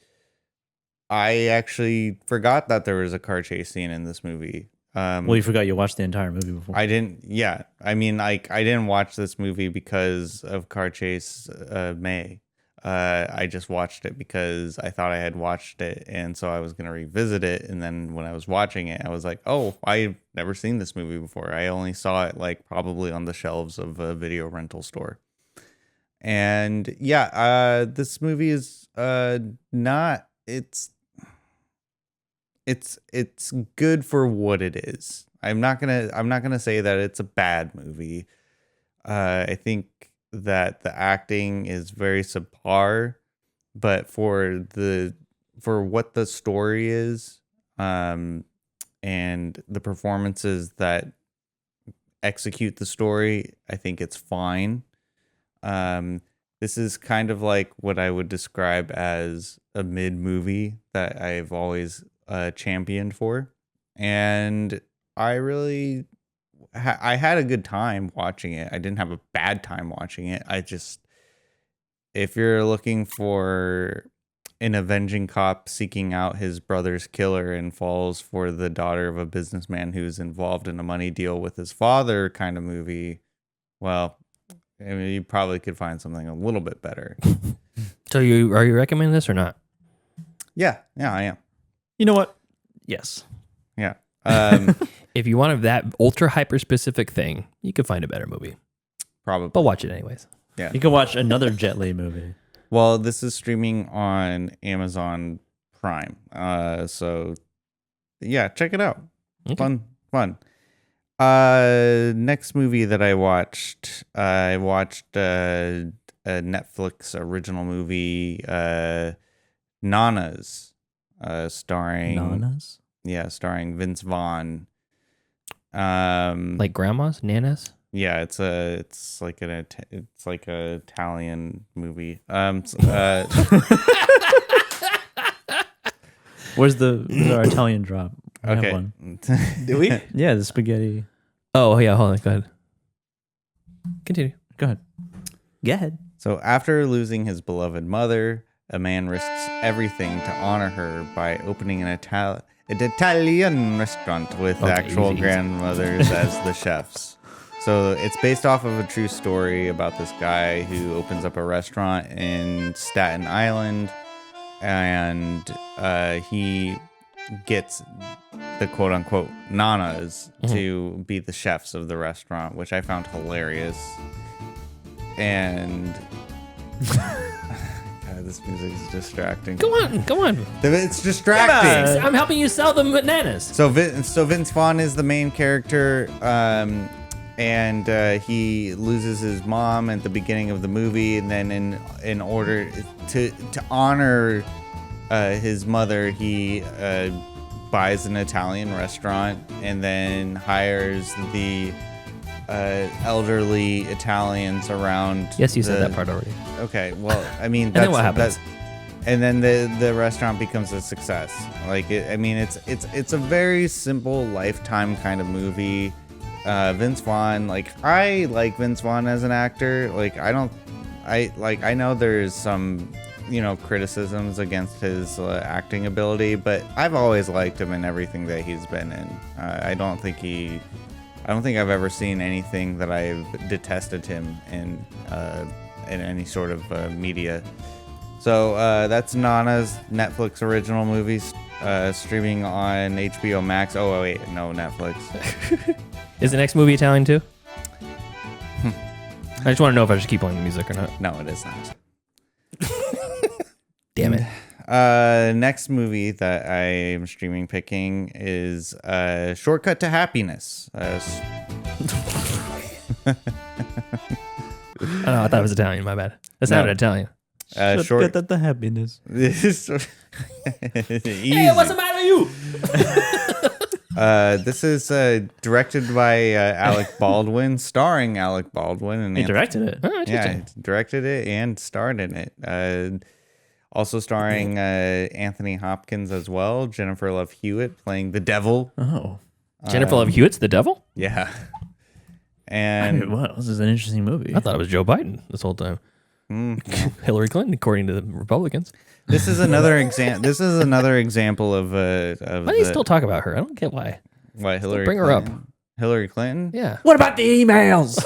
S8: I actually forgot that there was a car chase scene in this movie.
S1: Well, you forgot you watched the entire movie before.
S8: I didn't. Yeah. I mean, like, I didn't watch this movie because of Car Chase May. I just watched it because I thought I had watched it, and so I was going to revisit it. And then when I was watching it, I was like, oh, I've never seen this movie before. I only saw it like probably on the shelves of a video rental store. And yeah, this movie is not. It's good for what it is. I'm not gonna say that it's a bad movie. I think that the acting is very subpar, but for what the story is, and the performances that execute the story, I think it's fine. This is kind of like what I would describe as a mid movie that I've always championed for, and I really I had a good time watching it. I didn't have a bad time watching it. If you're looking for an avenging cop seeking out his brother's killer and falls for the daughter of a businessman who's involved in a money deal with his father kind of movie, well, I mean, you probably could find something a little bit better.
S7: So are you recommending this or not?
S8: Yeah, I am.
S1: You know what? Yes.
S8: Yeah.
S7: If you want that ultra hyper specific thing, you could find a better movie.
S8: Probably.
S7: But watch it anyways.
S8: Yeah.
S1: You can watch another Jet Li movie.
S8: Well, this is streaming on Amazon Prime. So yeah, check it out.
S7: Okay.
S8: Fun. Next movie that I watched a Netflix original movie, Nanas, starring
S1: Nanas?
S8: Yeah, starring Vince Vaughn.
S7: Like grandmas, nanas.
S8: Yeah, it's like a Italian movie.
S1: Where's our Italian drop? We have
S8: Okay.
S1: one.
S8: Do we?
S1: Yeah, the spaghetti.
S7: Oh yeah, hold on. Go ahead. Continue.
S1: Go ahead. Go ahead.
S8: So after losing his beloved mother, a man risks everything to honor her by opening an Italian restaurant with actual
S7: easy.
S8: grandmothers as the chefs. So it's based off of a true story about this guy who opens up a restaurant in Staten Island, and he gets the quote-unquote nanas to be the chefs of the restaurant, which I found hilarious. And God, this music is distracting.
S7: Go on.
S8: It's distracting.
S7: I'm helping you sell the bananas.
S8: So Vince Vaughn is the main character, and he loses his mom at the beginning of the movie, and then in order to honor his mother, he buys an Italian restaurant and then hires the elderly Italians around.
S7: Yes, you said that part already.
S8: Okay, well, I mean,
S7: And then what happens?
S8: And then the restaurant becomes a success. Like, it's a very simple Lifetime kind of movie. Vince Vaughn, I like Vince Vaughn as an actor. I know there's some, criticisms against his acting ability, but I've always liked him in everything that he's been in. I don't think I've ever seen anything that I've detested him in any sort of media. So that's Nana's Netflix original movies, streaming on HBO Max. Oh wait, no, Netflix.
S7: Is the next movie Italian too? I just want to know if I should keep playing the music or not.
S8: No, it is not.
S7: Damn it.
S8: Next movie that I am streaming picking is Shortcut to Happiness.
S7: Oh, I thought it was Italian. My bad. That sounded Italian.
S1: Shortcut at the happiness.
S8: Easy.
S7: Hey, what's the matter with you?
S8: This is directed by Alec Baldwin, starring Alec Baldwin. And
S1: He directed it.
S7: Oh,
S8: Yeah, he directed it and starred in it. Also starring Anthony Hopkins as well. Jennifer Love Hewitt playing the devil.
S1: Oh.
S7: Jennifer Love Hewitt's the devil?
S8: Yeah. And
S1: Wow, this is an interesting movie.
S7: I thought it was Joe Biden this whole time. Hillary Clinton, according to the Republicans.
S8: this is another example of
S7: Why do you still talk about her? I don't get why.
S8: What, Hillary
S7: bring her
S8: Clinton?
S7: up.
S8: Hillary Clinton?
S7: Yeah.
S1: What about the emails?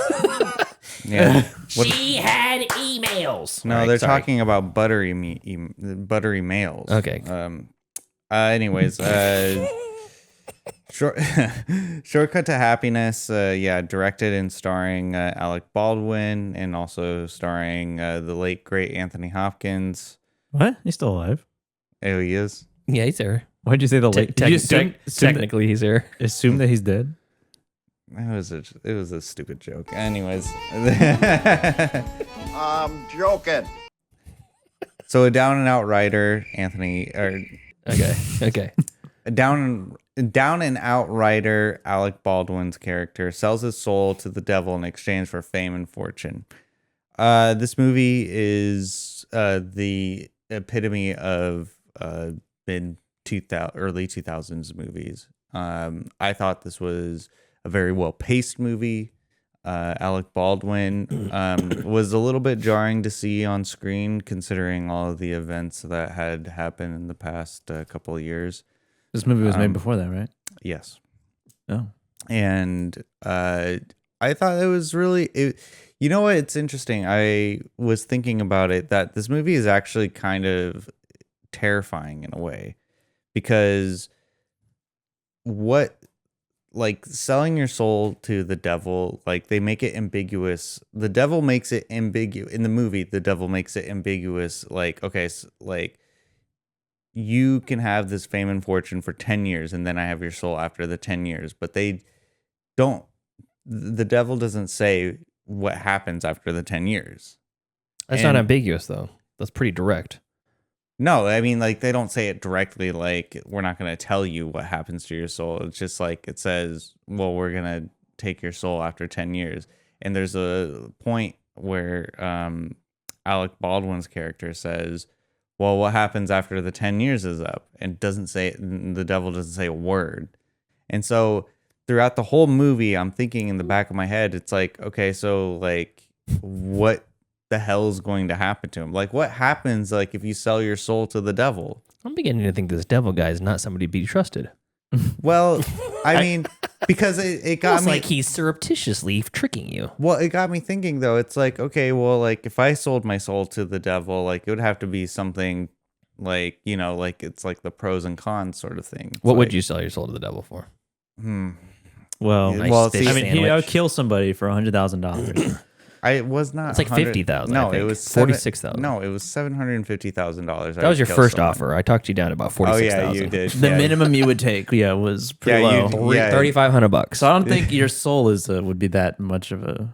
S8: Yeah.
S7: She had emails.
S8: No, they're talking about buttery males.
S7: Okay.
S8: Anyways, Shortcut to Happiness. Directed and starring Alec Baldwin, and also starring the late great Anthony Hopkins.
S1: What? He's still alive?
S8: Oh, he is.
S7: Yeah, he's there.
S1: Why'd you say the late? Did you assume
S7: Technically, he's there.
S1: assume that he's dead?
S8: It was a stupid joke. Anyways,
S10: I'm joking.
S8: so a down and out writer,
S7: Okay.
S8: a down and out writer, Alec Baldwin's character sells his soul to the devil in exchange for fame and fortune. This movie is the epitome of early 2000s movies. I thought this was a very well-paced movie. Alec Baldwin was a little bit jarring to see on screen, considering all of the events that had happened in the past couple of years.
S1: This movie was made before that, right?
S8: Yes.
S1: Oh.
S8: And I thought it was really... you know what? It's interesting. I was thinking about it, that this movie is actually kind of terrifying in a way. Because like selling your soul to the devil, like they make it ambiguous. The devil makes it ambiguous in the movie. The devil makes it ambiguous. Like, okay, so, like you can have this fame and fortune for 10 years and then I have your soul after the 10 years, but they don't, the devil doesn't say what happens after the 10 years.
S7: That's not ambiguous though. That's pretty direct.
S8: No, I mean, like, they don't say it directly, like, we're not going to tell you what happens to your soul. It's just like, it says, well, we're going to take your soul after 10 years. And there's a point where Alec Baldwin's character says, well, what happens after the 10 years is up? And doesn't say, the devil doesn't say a word. And so throughout the whole movie, I'm thinking in the back of my head, it's like, okay, so, like, what the hell is going to happen to him? Like, what happens, like, if you sell your soul to the devil?
S7: I'm beginning to think this devil guy is not somebody to be trusted.
S8: Well, I mean, because it got me,
S7: like he's surreptitiously tricking you.
S8: Well, it got me thinking though. It's like, okay, well, like if I sold my soul to the devil, like it would have to be something like, you know, like it's like the pros and cons sort of thing. It's
S7: what
S8: like,
S7: would you sell your soul to the devil for?
S1: Well,
S7: Nice fish
S1: I mean,
S7: sandwich.
S1: I would kill somebody for $100,000.
S8: I was not.
S7: It's like 50,000.
S8: No,
S7: I think.
S8: it was
S7: 46,000.
S8: No, it was $750,000.
S7: That was your first offer. I talked you down to about 46,000.
S8: Oh yeah, you did.
S1: The
S8: Yeah.
S1: minimum you would take, was pretty low.
S7: $3,500.
S1: So I don't think your soul is would be that much of a.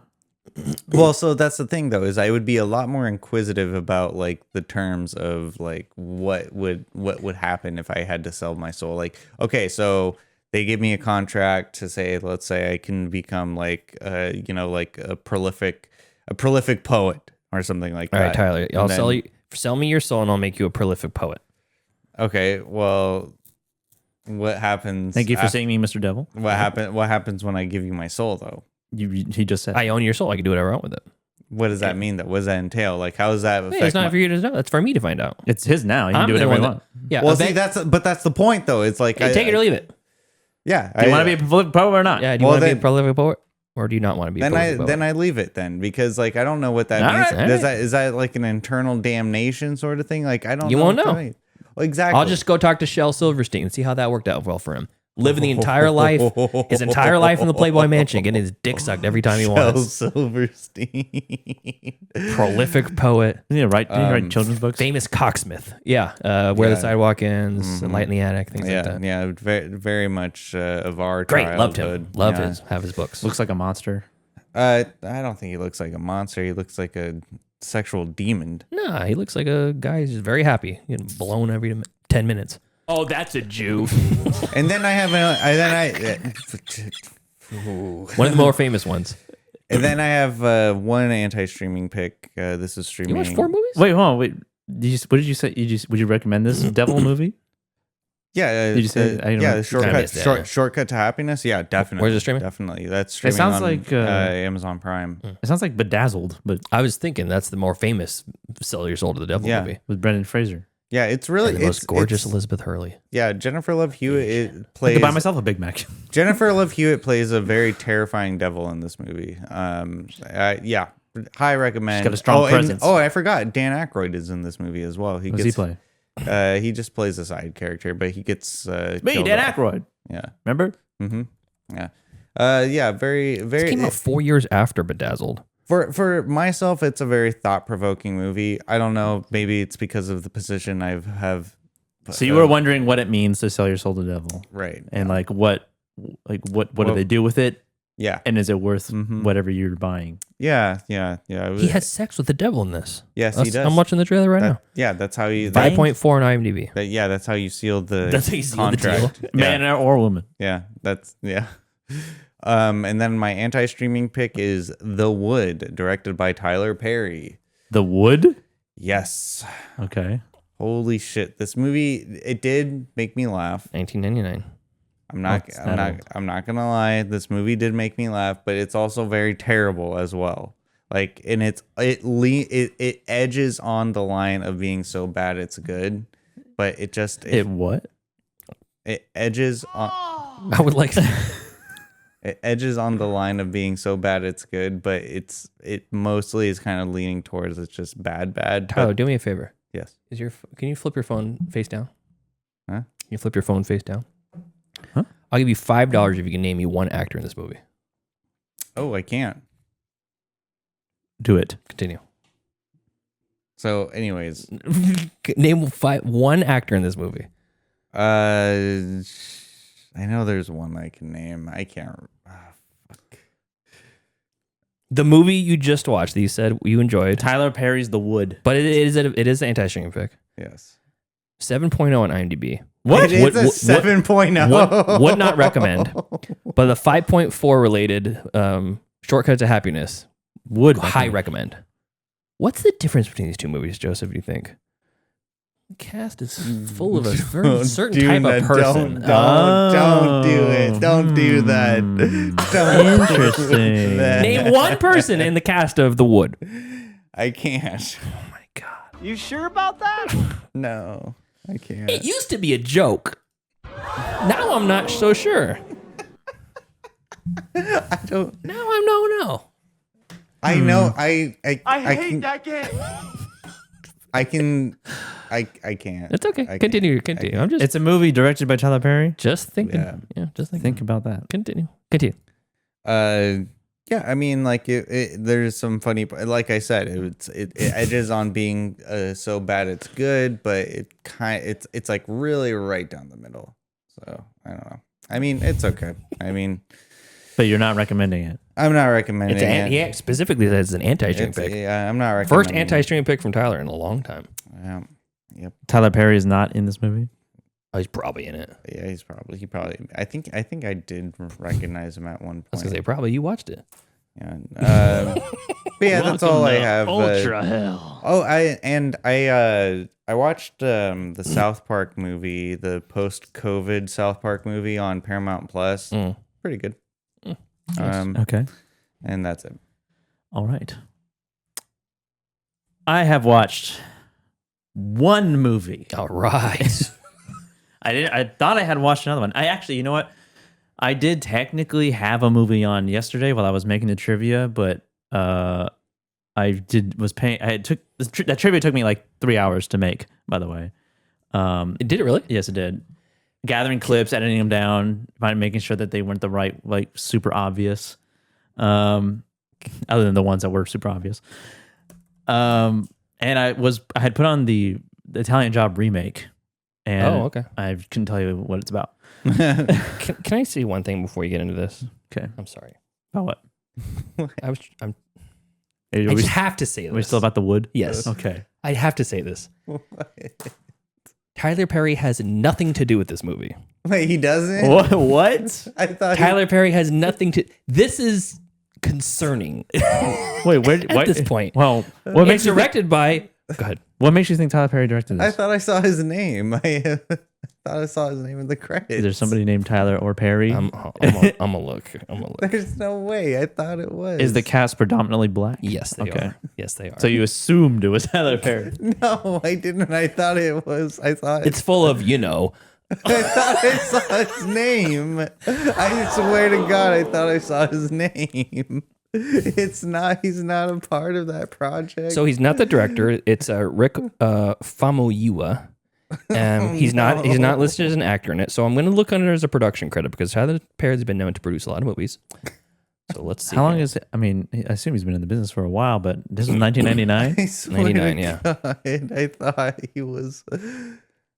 S8: Well, so that's the thing though, is I would be a lot more inquisitive about like the terms of like what would happen if I had to sell my soul. Like, okay, so they give me a contract to say, let's say I can become like you know, like a prolific poet or something like that.
S7: All right, Tyler, I'll sell me your soul and I'll make you a prolific poet.
S8: Okay, well, what happens?
S1: Thank you for saying me, Mr. Devil.
S8: What happens when I give you my soul though?
S1: He just said
S7: I own your soul. I can do whatever I want with it.
S8: What does that mean though? What does that entail? Like, how does that affect?
S7: Hey, it's not for you to know. That's for me to find out.
S1: It's his now. You can do whatever you want.
S7: Yeah.
S8: Well, see, that's the point though. It's like
S7: take it or leave it.
S8: Yeah.
S1: Do you want to be a prolific poet or not?
S7: Yeah. Do you want to be a prolific poet, or do you not want to be?
S8: Then I leave it then, because like I don't know what that means. Is that like an internal damnation sort of thing? Like I don't.
S7: You
S8: know
S7: won't
S8: what
S7: know.
S8: that means. Well, exactly.
S7: I'll just go talk to Shel Silverstein and see how that worked out well for him. Living the entire life, his entire life in the Playboy Mansion, getting his dick sucked every time he wants.
S8: Silverstein,
S7: prolific poet.
S1: Did you write children's books?
S7: Famous cocksmith. Yeah. Where the Sidewalk Ends, Light in the Attic, things like that.
S8: Yeah, very, very much of our
S7: Great,
S8: childhood.
S7: loved him. Have his books.
S1: Looks like a monster.
S8: I don't think he looks like a monster. He looks like a sexual demon.
S7: Nah, he looks like a guy who's very happy, getting blown every 10 minutes.
S1: Oh, that's a Jew.
S8: And then I have
S7: one of the more famous ones.
S8: And then I have one anti-streaming pick. This is streaming.
S7: You watched 4 movies?
S1: Wait, hold on. Wait. What did you say? Would you recommend this Devil movie?
S8: Yeah.
S1: Did you say?
S8: Shortcut to Happiness. Yeah, definitely.
S7: Where's it streaming?
S8: Definitely. That's streaming.
S1: It sounds
S8: on
S1: like
S8: Amazon Prime.
S1: It sounds like Bedazzled, but
S7: I was thinking that's the more famous Sell Your Soul to the Devil movie
S1: with Brendan Fraser.
S8: Yeah, it's really
S7: the most gorgeous Elizabeth Hurley.
S8: Yeah, Jennifer Love Hewitt
S1: I
S8: plays.
S1: could buy myself a Big Mac.
S8: Jennifer Love Hewitt plays a very terrifying devil in this movie. Yeah, high recommend.
S1: She's got a strong presence.
S8: I forgot Dan Aykroyd is in this movie as well.
S1: What does he play?
S8: He just plays a side character, but he gets
S1: Me,
S8: killed
S1: Dan
S8: off.
S1: Aykroyd.
S8: Yeah,
S1: remember?
S8: Mm-hmm. Yeah, yeah. Very, very.
S7: This came out 4 years after Bedazzled.
S8: For myself, it's a very thought-provoking movie. I don't know. Maybe it's because of the position I have.
S1: So you were wondering what it means to sell your soul to the devil,
S8: right?
S1: And what do they do with it?
S8: Yeah,
S1: and is it worth whatever you're buying?
S8: Yeah.
S7: He has sex with the devil in this.
S8: Yes, he does.
S7: I'm watching the trailer right now.
S8: Yeah, that's how you.
S7: 5.4 on IMDb.
S8: Yeah, that's how you seal the
S7: That's how you seal
S8: contract.
S7: the deal.
S1: Man or woman.
S8: Yeah, that's yeah. And then my anti-streaming pick is The Wood, directed by Tyler Perry.
S1: The Wood?
S8: Yes.
S1: Okay.
S8: Holy shit! This movie, it did make me laugh.
S7: 1999.
S8: I'm not gonna lie. This movie did make me laugh, but it's also very terrible as well. Like, and it edges on the line of being so bad it's good, but it
S1: what?
S8: It edges on.
S7: I would like.
S8: It edges on the line of being so bad it's good, but it mostly is kind of leaning towards it's just bad.
S7: Tyler, do me a favor.
S8: Yes.
S7: Can you flip your phone face down?
S8: Huh?
S7: Can you flip your phone face down?
S1: Huh?
S7: I'll give you $5 if you can name me one actor in this movie.
S8: Oh, I can't.
S1: Do it.
S7: Continue.
S8: So, anyways,
S7: name one actor in this movie.
S8: I know there's one I can name. I can't. Fuck.
S7: The movie you just watched that you said you enjoyed.
S1: Tyler Perry's The Wood.
S7: But it is an anti-streaming pick.
S8: Yes.
S7: 7.0 on IMDb.
S8: What? It is a 7.0.
S7: Would not recommend. But the 5.4 related Shortcut to Happiness would high recommend. What's the difference between these two movies, Joseph, do you think? The cast is full of a very certain type of person.
S8: Don't do it. Don't do that. Don't
S1: Interesting.
S7: Name one person in the cast of The Wood.
S8: I can't.
S7: Oh my God.
S2: You sure about that?
S8: No, I can't.
S7: It used to be a joke. Now I'm not so sure.
S8: I don't.
S7: Now I'm no.
S8: I know. I
S2: hate
S8: can,
S2: that game.
S8: I can't.
S7: It's okay. Continue. I'm just.
S1: It's a movie directed by Tyler Perry.
S7: Just thinking.
S8: Yeah.
S7: Just thinking.
S1: Think about that.
S7: Continue.
S8: Yeah. I mean, like there's some funny. Like I said, it edges on being so bad it's good, but it's like really right down the middle. So I don't know. I mean, it's okay. I mean,
S1: but you're not recommending it.
S8: I'm not recommending it.
S7: Yeah, specifically that it's an anti-stream pick.
S8: Yeah, I'm not recommending
S7: First anti-stream pick from Tyler in a long time.
S8: Yep.
S1: Tyler Perry is not in this movie.
S7: Oh, he's probably in it.
S8: Yeah, he probably. I think I did recognize him at one point.
S7: I was gonna say probably you watched it.
S8: Yeah. But yeah, that's all I have.
S2: Ultra hell.
S8: Oh, I watched the South Park movie, the post-COVID South Park movie on Paramount Plus. Pretty good.
S1: Okay.
S8: And that's it.
S1: All right. I have watched one movie.
S7: All right.
S1: I thought I had watched another one. I actually, you know what? I did technically have a movie on yesterday while I was making the trivia, but that trivia took me like 3 hours to make, by the way.
S7: Did it really?
S1: Yes, it did. Gathering clips, editing them down, making sure that they weren't the right, like, super obvious. Other than the ones that were super obvious. And I had put on the Italian Job remake. And
S7: okay.
S1: I couldn't tell you what it's about.
S7: Can I say one thing before you get into this?
S1: Okay.
S7: I'm sorry.
S1: About what?
S7: I just have to say this.
S1: Are we still about the wood?
S7: Yes.
S1: Okay.
S7: I have to say this. Tyler Perry has nothing to do with this movie.
S8: Wait, he doesn't?
S1: What?
S8: I thought
S7: Tyler Perry has nothing to. This is concerning.
S1: Wait, where?
S7: At this point.
S1: Well, what makes
S7: it's directed by. Go ahead.
S1: What makes you think Tyler Perry directed this?
S8: I thought I saw his name. I thought I saw his name in the credits.
S1: Is there somebody named Tyler or Perry?
S7: I'm gonna look.
S8: There's no way. I thought it was.
S1: Is the cast predominantly black?
S7: Yes, they are. Yes, they are.
S1: So you assumed it was Tyler Perry?
S8: No, I didn't. I thought it was. I thought
S7: it's full of
S8: I thought I saw his name. I swear to God, I thought I saw his name. It's not. He's not a part of that project.
S7: So he's not the director. It's Rick Famuyiwa. He's not listed as an actor in it. So I'm going to look under as a production credit because Tyler Perry's been known to produce a lot of movies. So let's see.
S1: How long is it? I mean, I assume he's been in the business for a while, but this is 1999.
S7: 99, yeah.
S8: God, I thought he was.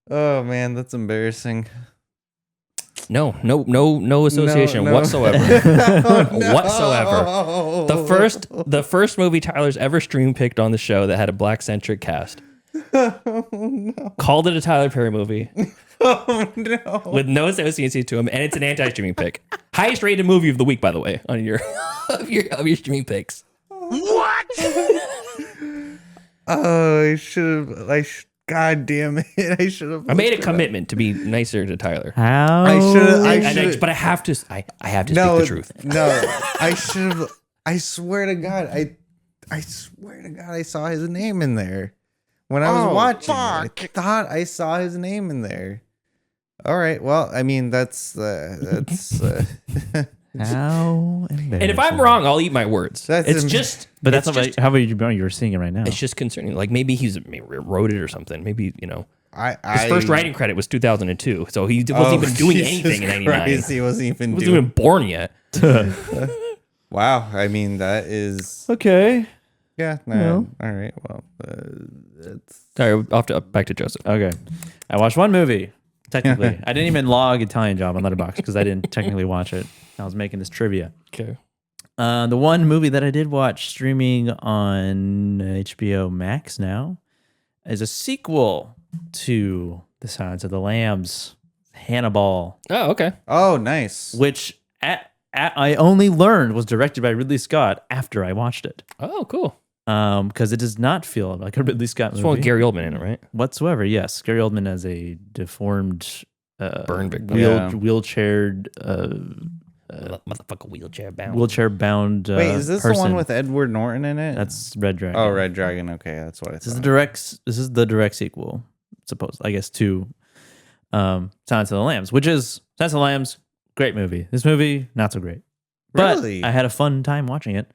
S8: Oh man, that's embarrassing.
S7: No association whatsoever. Whatsoever. The first movie Tyler's ever stream picked on the show that had a black centric cast. Called it a Tyler Perry movie.
S8: Oh no.
S7: With no association to him, and it's an anti-streaming pick. Highest rated movie of the week, by the way, on your of your streaming picks.
S8: What? Oh, God damn it! I should have.
S7: I made a commitment to be nicer to Tyler.
S1: How?
S7: But I have to. I have to speak the truth.
S8: No, I should have. I swear to God, I swear to God, I saw his name in there when I was watching. I thought I saw his name in there. All right. Well, I mean, that's.
S1: How embarrassing.
S7: And if I'm wrong, I'll eat my words. But that's
S1: not like, how about you were seeing it right now?
S7: It's just concerning. Like maybe he wrote it or something. Maybe His first writing credit was 2002, so he wasn't even doing anything in '99.
S8: He wasn't even
S7: born yet.
S8: Wow, I mean that is
S1: okay.
S8: Yeah.
S1: Well.
S8: All right. Well,
S7: Sorry, back to Joseph.
S1: Okay, I watched one movie. Technically, I didn't even log Italian Job on Letterboxd because I didn't technically watch it. I was making this trivia.
S7: Okay.
S1: The one movie that I did watch streaming on HBO Max now is a sequel to The Silence of the Lambs, Hannibal.
S7: Oh, okay.
S8: Oh, nice.
S1: Which I only learned was directed by Ridley Scott after I watched it.
S7: Oh, cool.
S1: Because it does not feel like a Ridley Scott movie.
S7: It's one with Gary Oldman in it, right?
S1: Whatsoever, yes. Gary Oldman as a deformed,
S7: burn victim,
S1: wheelchaired,
S7: motherfucker, wheelchair-bound.
S1: Wheelchair-bound.
S8: Wait, is this
S1: person.
S8: the one with Edward Norton in it?
S1: That's Red Dragon.
S8: Oh, Red Dragon. Okay, that's what I thought.
S1: This is the direct sequel, I guess, to Silence of the Lambs, which is Silence of the Lambs. Great movie. This movie, not so great. But
S8: Really?
S1: I had a fun time watching it.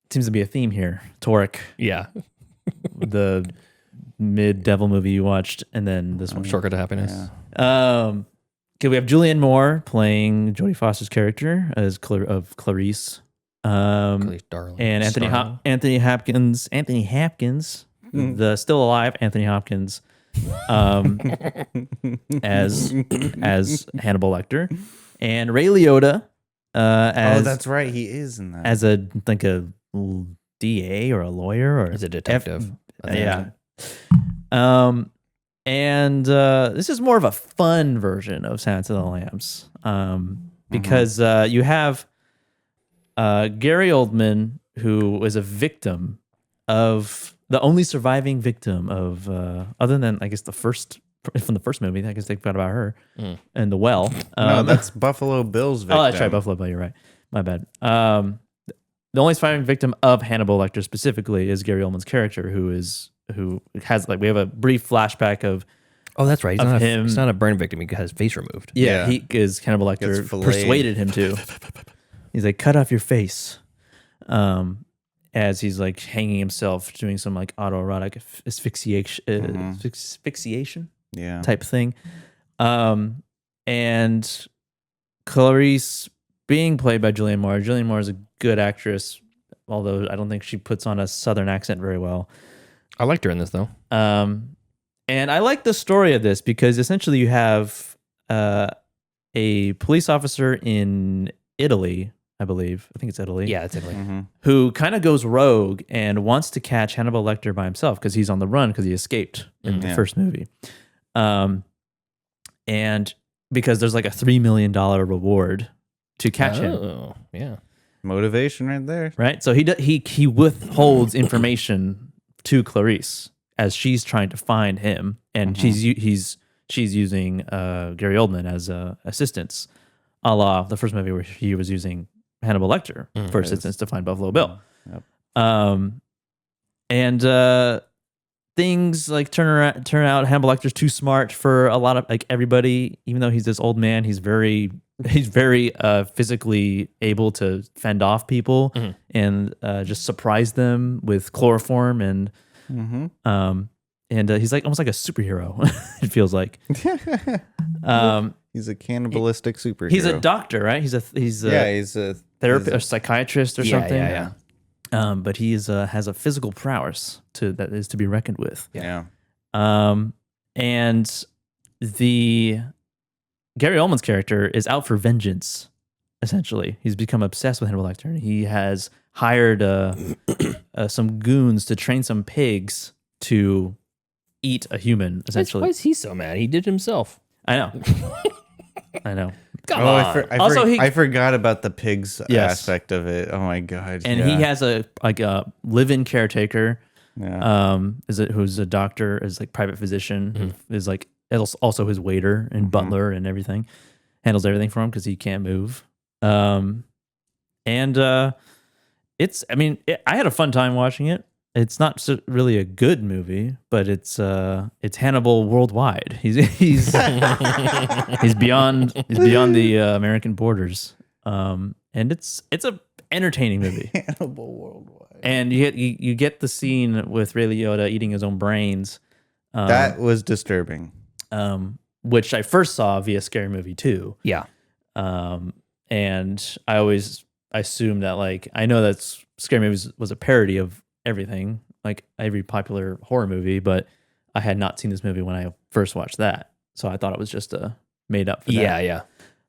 S1: Seems to be a theme here. Torek.
S7: Yeah.
S1: The mid-devil movie you watched, and then this one.
S7: Shortcut to Happiness.
S1: Yeah. Okay, we have Julianne Moore playing Jodie Foster's character as Clarice.
S7: Clarice Darling.
S1: And Anthony Hopkins, the still alive Anthony Hopkins, as Hannibal Lecter, and Ray Liotta as
S8: that's right, he is in that
S1: as a DA or a lawyer or
S7: as a detective.
S1: Yeah. And this is more of a fun version of Silence of the Lambs, because you have Gary Oldman, who is a victim of the only surviving victim of, other than I guess from the first movie. I guess they forgot about her and the well.
S8: No, that's Buffalo Bill's victim.
S1: Oh, that's right, Buffalo Bill. You're right. My bad. The only surviving victim of Hannibal Lecter specifically is Gary Oldman's character, who has we have a brief flashback of.
S7: Oh, that's right. He's not a burn victim. He has his face removed.
S1: Yeah, he is Hannibal Lecter persuaded him to. He's like, cut off your face. As he's like hanging himself, doing some like autoerotic asphyxiation type thing. And Clarice being played by Julianne Moore. Julianne Moore is a good actress, although I don't think she puts on a southern accent very well.
S7: I liked her in this though.
S1: And I like the story of this because essentially you have a police officer in Italy, I believe. I think it's Italy.
S7: Yeah, it's Italy.
S1: Who kind of goes rogue and wants to catch Hannibal Lecter by himself because he's on the run because he escaped in the first movie. And because there's like a $3 million reward to catch him.
S7: Oh, yeah.
S8: Motivation right there.
S1: Right? So he withholds information to Clarice as she's trying to find him. And she's using Gary Oldman as assistance, a la the first movie where he was using Hannibal Lecter for assistance to find Buffalo Bill.
S8: Yep.
S1: And things like turn out Hannibal Lecter's too smart for a lot of like everybody. Even though he's this old man, he's very physically able to fend off people and just surprise them with chloroform and he's like almost like a superhero. It feels like.
S8: He's a cannibalistic superhero.
S1: He's a doctor, right? He's a therapist, a psychiatrist or something.
S7: Yeah.
S1: But he has a physical prowess that is to be reckoned with.
S8: Yeah.
S1: And the Gary Oldman's character is out for vengeance. Essentially, he's become obsessed with Hannibal Lecter, and he has hired some goons to train some pigs to eat a human. Essentially,
S7: why is he so mad? He did it himself.
S1: I know. I know.
S7: Come on.
S8: I forgot about the pigs aspect of it. Oh my god!
S1: And he has a live-in caretaker.
S8: Yeah.
S1: Who's a doctor, is like private physician, who is like also his waiter and butler and everything, handles everything for him because he can't move. I had a fun time watching it. It's not really a good movie, but it's Hannibal worldwide. He's beyond the American borders. And it's a entertaining movie.
S8: Hannibal worldwide.
S1: And you get the scene with Ray Liotta eating his own brains.
S8: That was disturbing.
S1: Which I first saw via Scary Movie 2.
S7: Yeah.
S1: And I always assumed that, like, I know that Scary Movies was a parody of everything, like every popular horror movie, but I had not seen this movie when I first watched that. So I thought it was just made up for that.
S7: Yeah.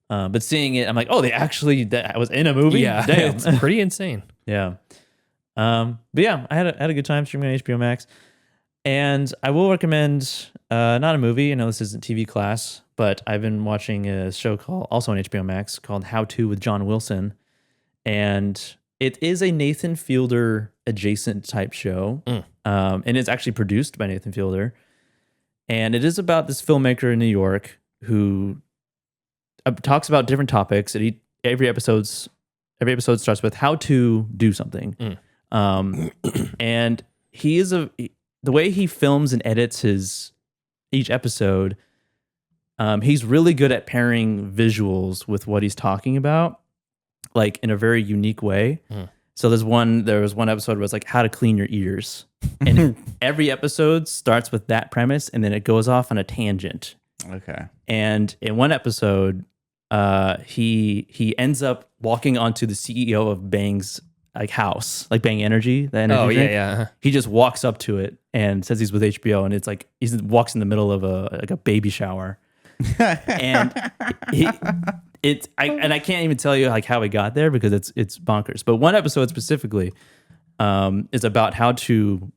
S1: But seeing it, I'm like, oh, that was in a movie?
S7: Yeah.
S1: Damn.
S7: It's pretty insane.
S1: Yeah. But yeah, I had a good time streaming on HBO Max. And I will recommend not a movie. I know this isn't TV class, but I've been watching a show also on HBO Max called How To with John Wilson. And it is a Nathan Fielder adjacent type show. And it's actually produced by Nathan Fielder. And it is about this filmmaker in New York who talks about different topics. Every episode starts with how to do something. And he is the way he films and edits each episode, he's really good at pairing visuals with what he's talking about, like in a very unique way. So there was one episode where it's like how to clean your ears. And every episode starts with that premise and then it goes off on a tangent.
S8: Okay.
S1: And in one episode, he ends up walking onto the CEO of Bang's house, like Bang Energy, the energy drink.
S7: Yeah.
S1: He just walks up to it and says he's with HBO, and it's like he walks in the middle of a baby shower, and I can't even tell you like how he got there because it's bonkers. But one episode specifically is about how to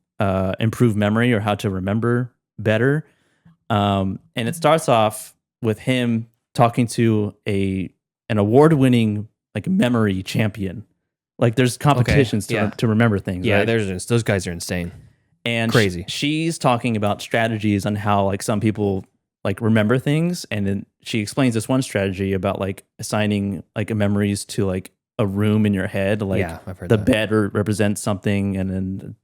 S1: improve memory or how to remember better, and it starts off with him talking to an award-winning like memory champion. Like there's competitions to remember things.
S7: Yeah,
S1: right?
S7: Those guys are insane.
S1: And
S7: crazy.
S1: She's talking about strategies on how like some people like remember things, and then she explains this one strategy about like assigning like memories to like a room in your head. Like
S7: I've heard
S1: the
S7: that.
S1: bed represents something, and then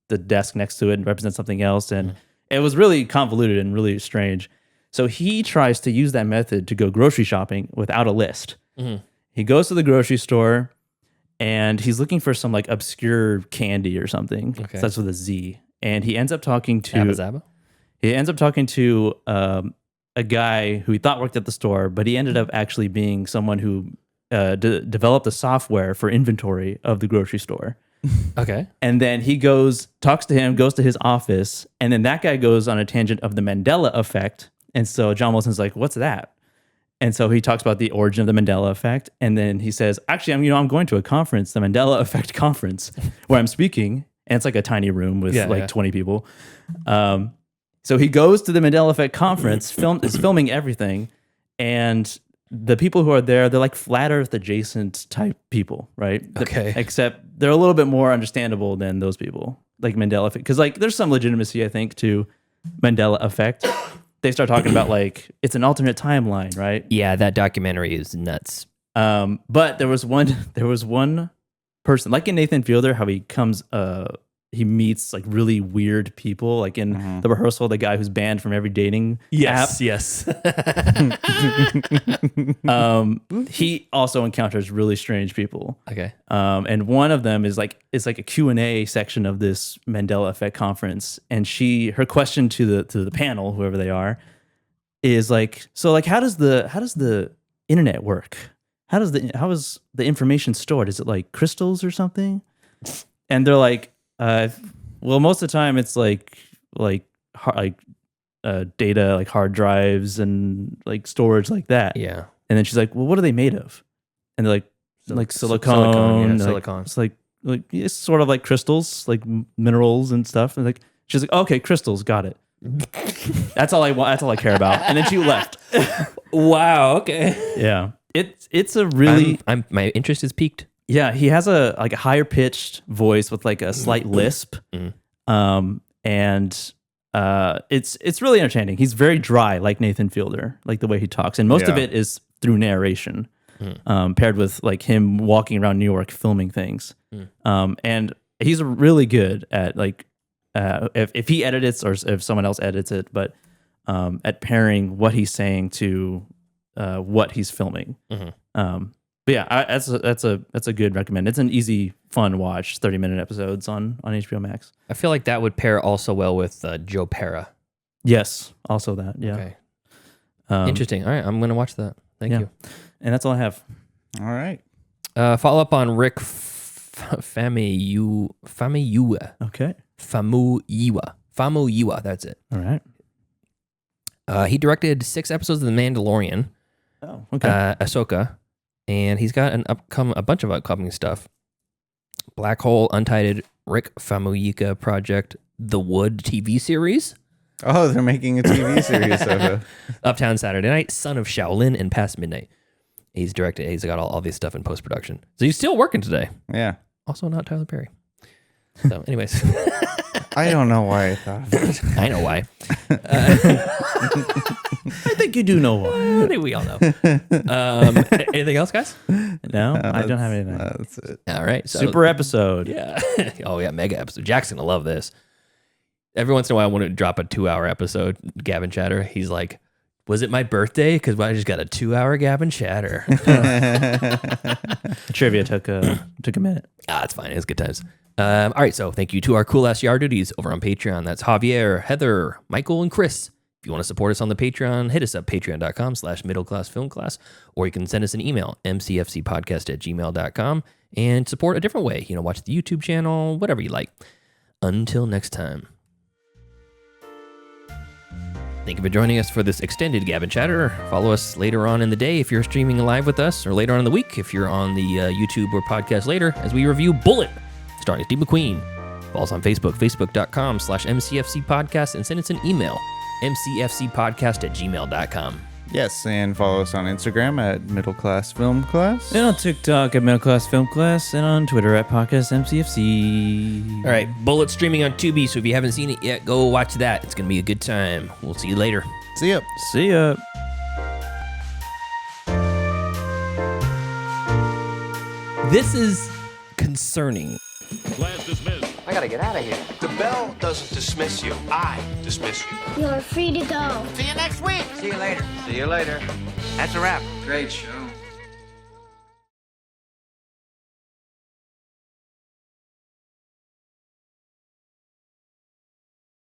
S1: the desk next to it represents something else, and it was really convoluted and really strange. So he tries to use that method to go grocery shopping without a list. He goes to the grocery store. And he's looking for some like obscure candy or something. Okay. So that's with a Z. And he ends up talking to a guy who he thought worked at the store, but he ended up actually being someone who developed the software for inventory of the grocery store.
S7: Okay.
S1: And then he talks to him, goes to his office, and then that guy goes on a tangent of the Mandela effect. And so John Wilson's like, "What's that?" And so he talks about the origin of the Mandela effect, and then he says, "Actually, I'm going to a conference, the Mandela Effect conference, where I'm speaking, and it's like a tiny room with 20 people." So he goes to the Mandela Effect conference, is filming everything, and the people who are there, they're like flat Earth adjacent type people, right?
S7: Okay.
S1: Except they're a little bit more understandable than those people, like Mandela Effect, because like there's some legitimacy, I think, to Mandela Effect. They start talking about like it's an alternate timeline, right?
S7: Yeah, that documentary is nuts.
S1: But there was one person, like in Nathan Fielder, how he meets like really weird people, like in the rehearsal, the guy who's banned from every dating app.
S7: Yes.
S1: He also encounters really strange people.
S7: Okay.
S1: And one of them is like a Q&A section of this Mandela Effect conference, and her question to the panel, whoever they are, is like, so like how does the internet work? How is the information stored? Is it like crystals or something? And they're like, well, most of the time it's like data, like hard drives and like storage like that.
S7: Yeah.
S1: And then she's like, well, what are they made of? And they're like silicone.
S7: Silicone.
S1: It's like it's sort of like crystals, like minerals and stuff. And like she's like, okay, crystals, got it. That's all I want. That's all I care about. And then she left.
S7: Wow. Okay.
S1: Yeah. It's a really.
S7: My interest is piqued.
S1: Yeah, he has a higher pitched voice with like a slight lisp, and it's really entertaining. He's very dry, like Nathan Fielder, like the way he talks, and most of it is through narration, paired with like him walking around New York filming things. And he's really good at like if he edits or if someone else edits it, but at pairing what he's saying to what he's filming. But yeah, that's a good recommend. It's an easy, fun watch. 30-minute episodes on HBO Max.
S7: I feel like that would pair also well with Joe Pera.
S1: Yes, also that. Yeah.
S7: Okay. Interesting. All right, I'm gonna watch that. Thank you.
S1: And that's all I have.
S8: All right.
S7: Follow up on Rick Famuyiwa.
S1: Okay.
S7: Famuyiwa. That's it.
S1: All right.
S7: He directed 6 episodes of The Mandalorian.
S1: Oh, okay.
S7: Ahsoka, and he's got a bunch of upcoming stuff. Black Hole, Untitled, Rick Famuyiwa Project, The Wood TV series.
S8: Oh, they're making a TV series of it.
S7: Uptown Saturday Night, Son of Shaolin, and Past Midnight. He's got all this stuff in post-production. So he's still working today.
S8: Yeah.
S7: Also not Tyler Perry. So anyways.
S8: I don't know why I thought of it.
S7: I know why.
S1: I think you do know why.
S7: I think we all know. Anything else, guys?
S1: No, I don't have anything.
S8: That's it.
S7: All right. So,
S1: Super episode.
S7: Yeah. Oh, yeah. Mega episode. Jack's going to love this. Every once in a while, I want to drop a 2-hour episode, Gavin Chatter. He's like, was it my birthday? Because I just got a 2-hour Gavin Chatter.
S1: Trivia took a minute.
S7: It's fine. It was good times. All right. So thank you to our cool ass yard duties over on Patreon. That's Javier, Heather, Michael, and Chris. If you want to support us on the Patreon, hit us up, patreon.com/middleclassfilmclass, or you can send us an email, mcfcpodcast@gmail.com, and support a different way. Watch the YouTube channel, whatever you like. Until next time. Thank you for joining us for this extended Gavin Chatter. Follow us later on in the day if you're streaming live with us, or later on in the week if you're on the YouTube or podcast later, as we review Bullet, starring Steve McQueen. Follow us on Facebook, facebook.com/MCFCpodcast, and send us an email, mcfcpodcast@gmail.com.
S8: Yes, and follow us on Instagram at Middle Class Film Class.
S1: And on TikTok at Middle Class Film Class, and on Twitter at Podcast MCFC.
S7: All right, Bullet streaming on Tubi, so if you haven't seen it yet, go watch that. It's going to be a good time. We'll see you later.
S8: See ya.
S1: See ya.
S7: This is concerning.
S4: Class dismissed.
S10: I gotta get out of here.
S11: The bell doesn't dismiss you. I dismiss you.
S3: You're free to go.
S10: See you next week.
S6: See you later. See you later.
S10: That's a wrap.
S6: Great show.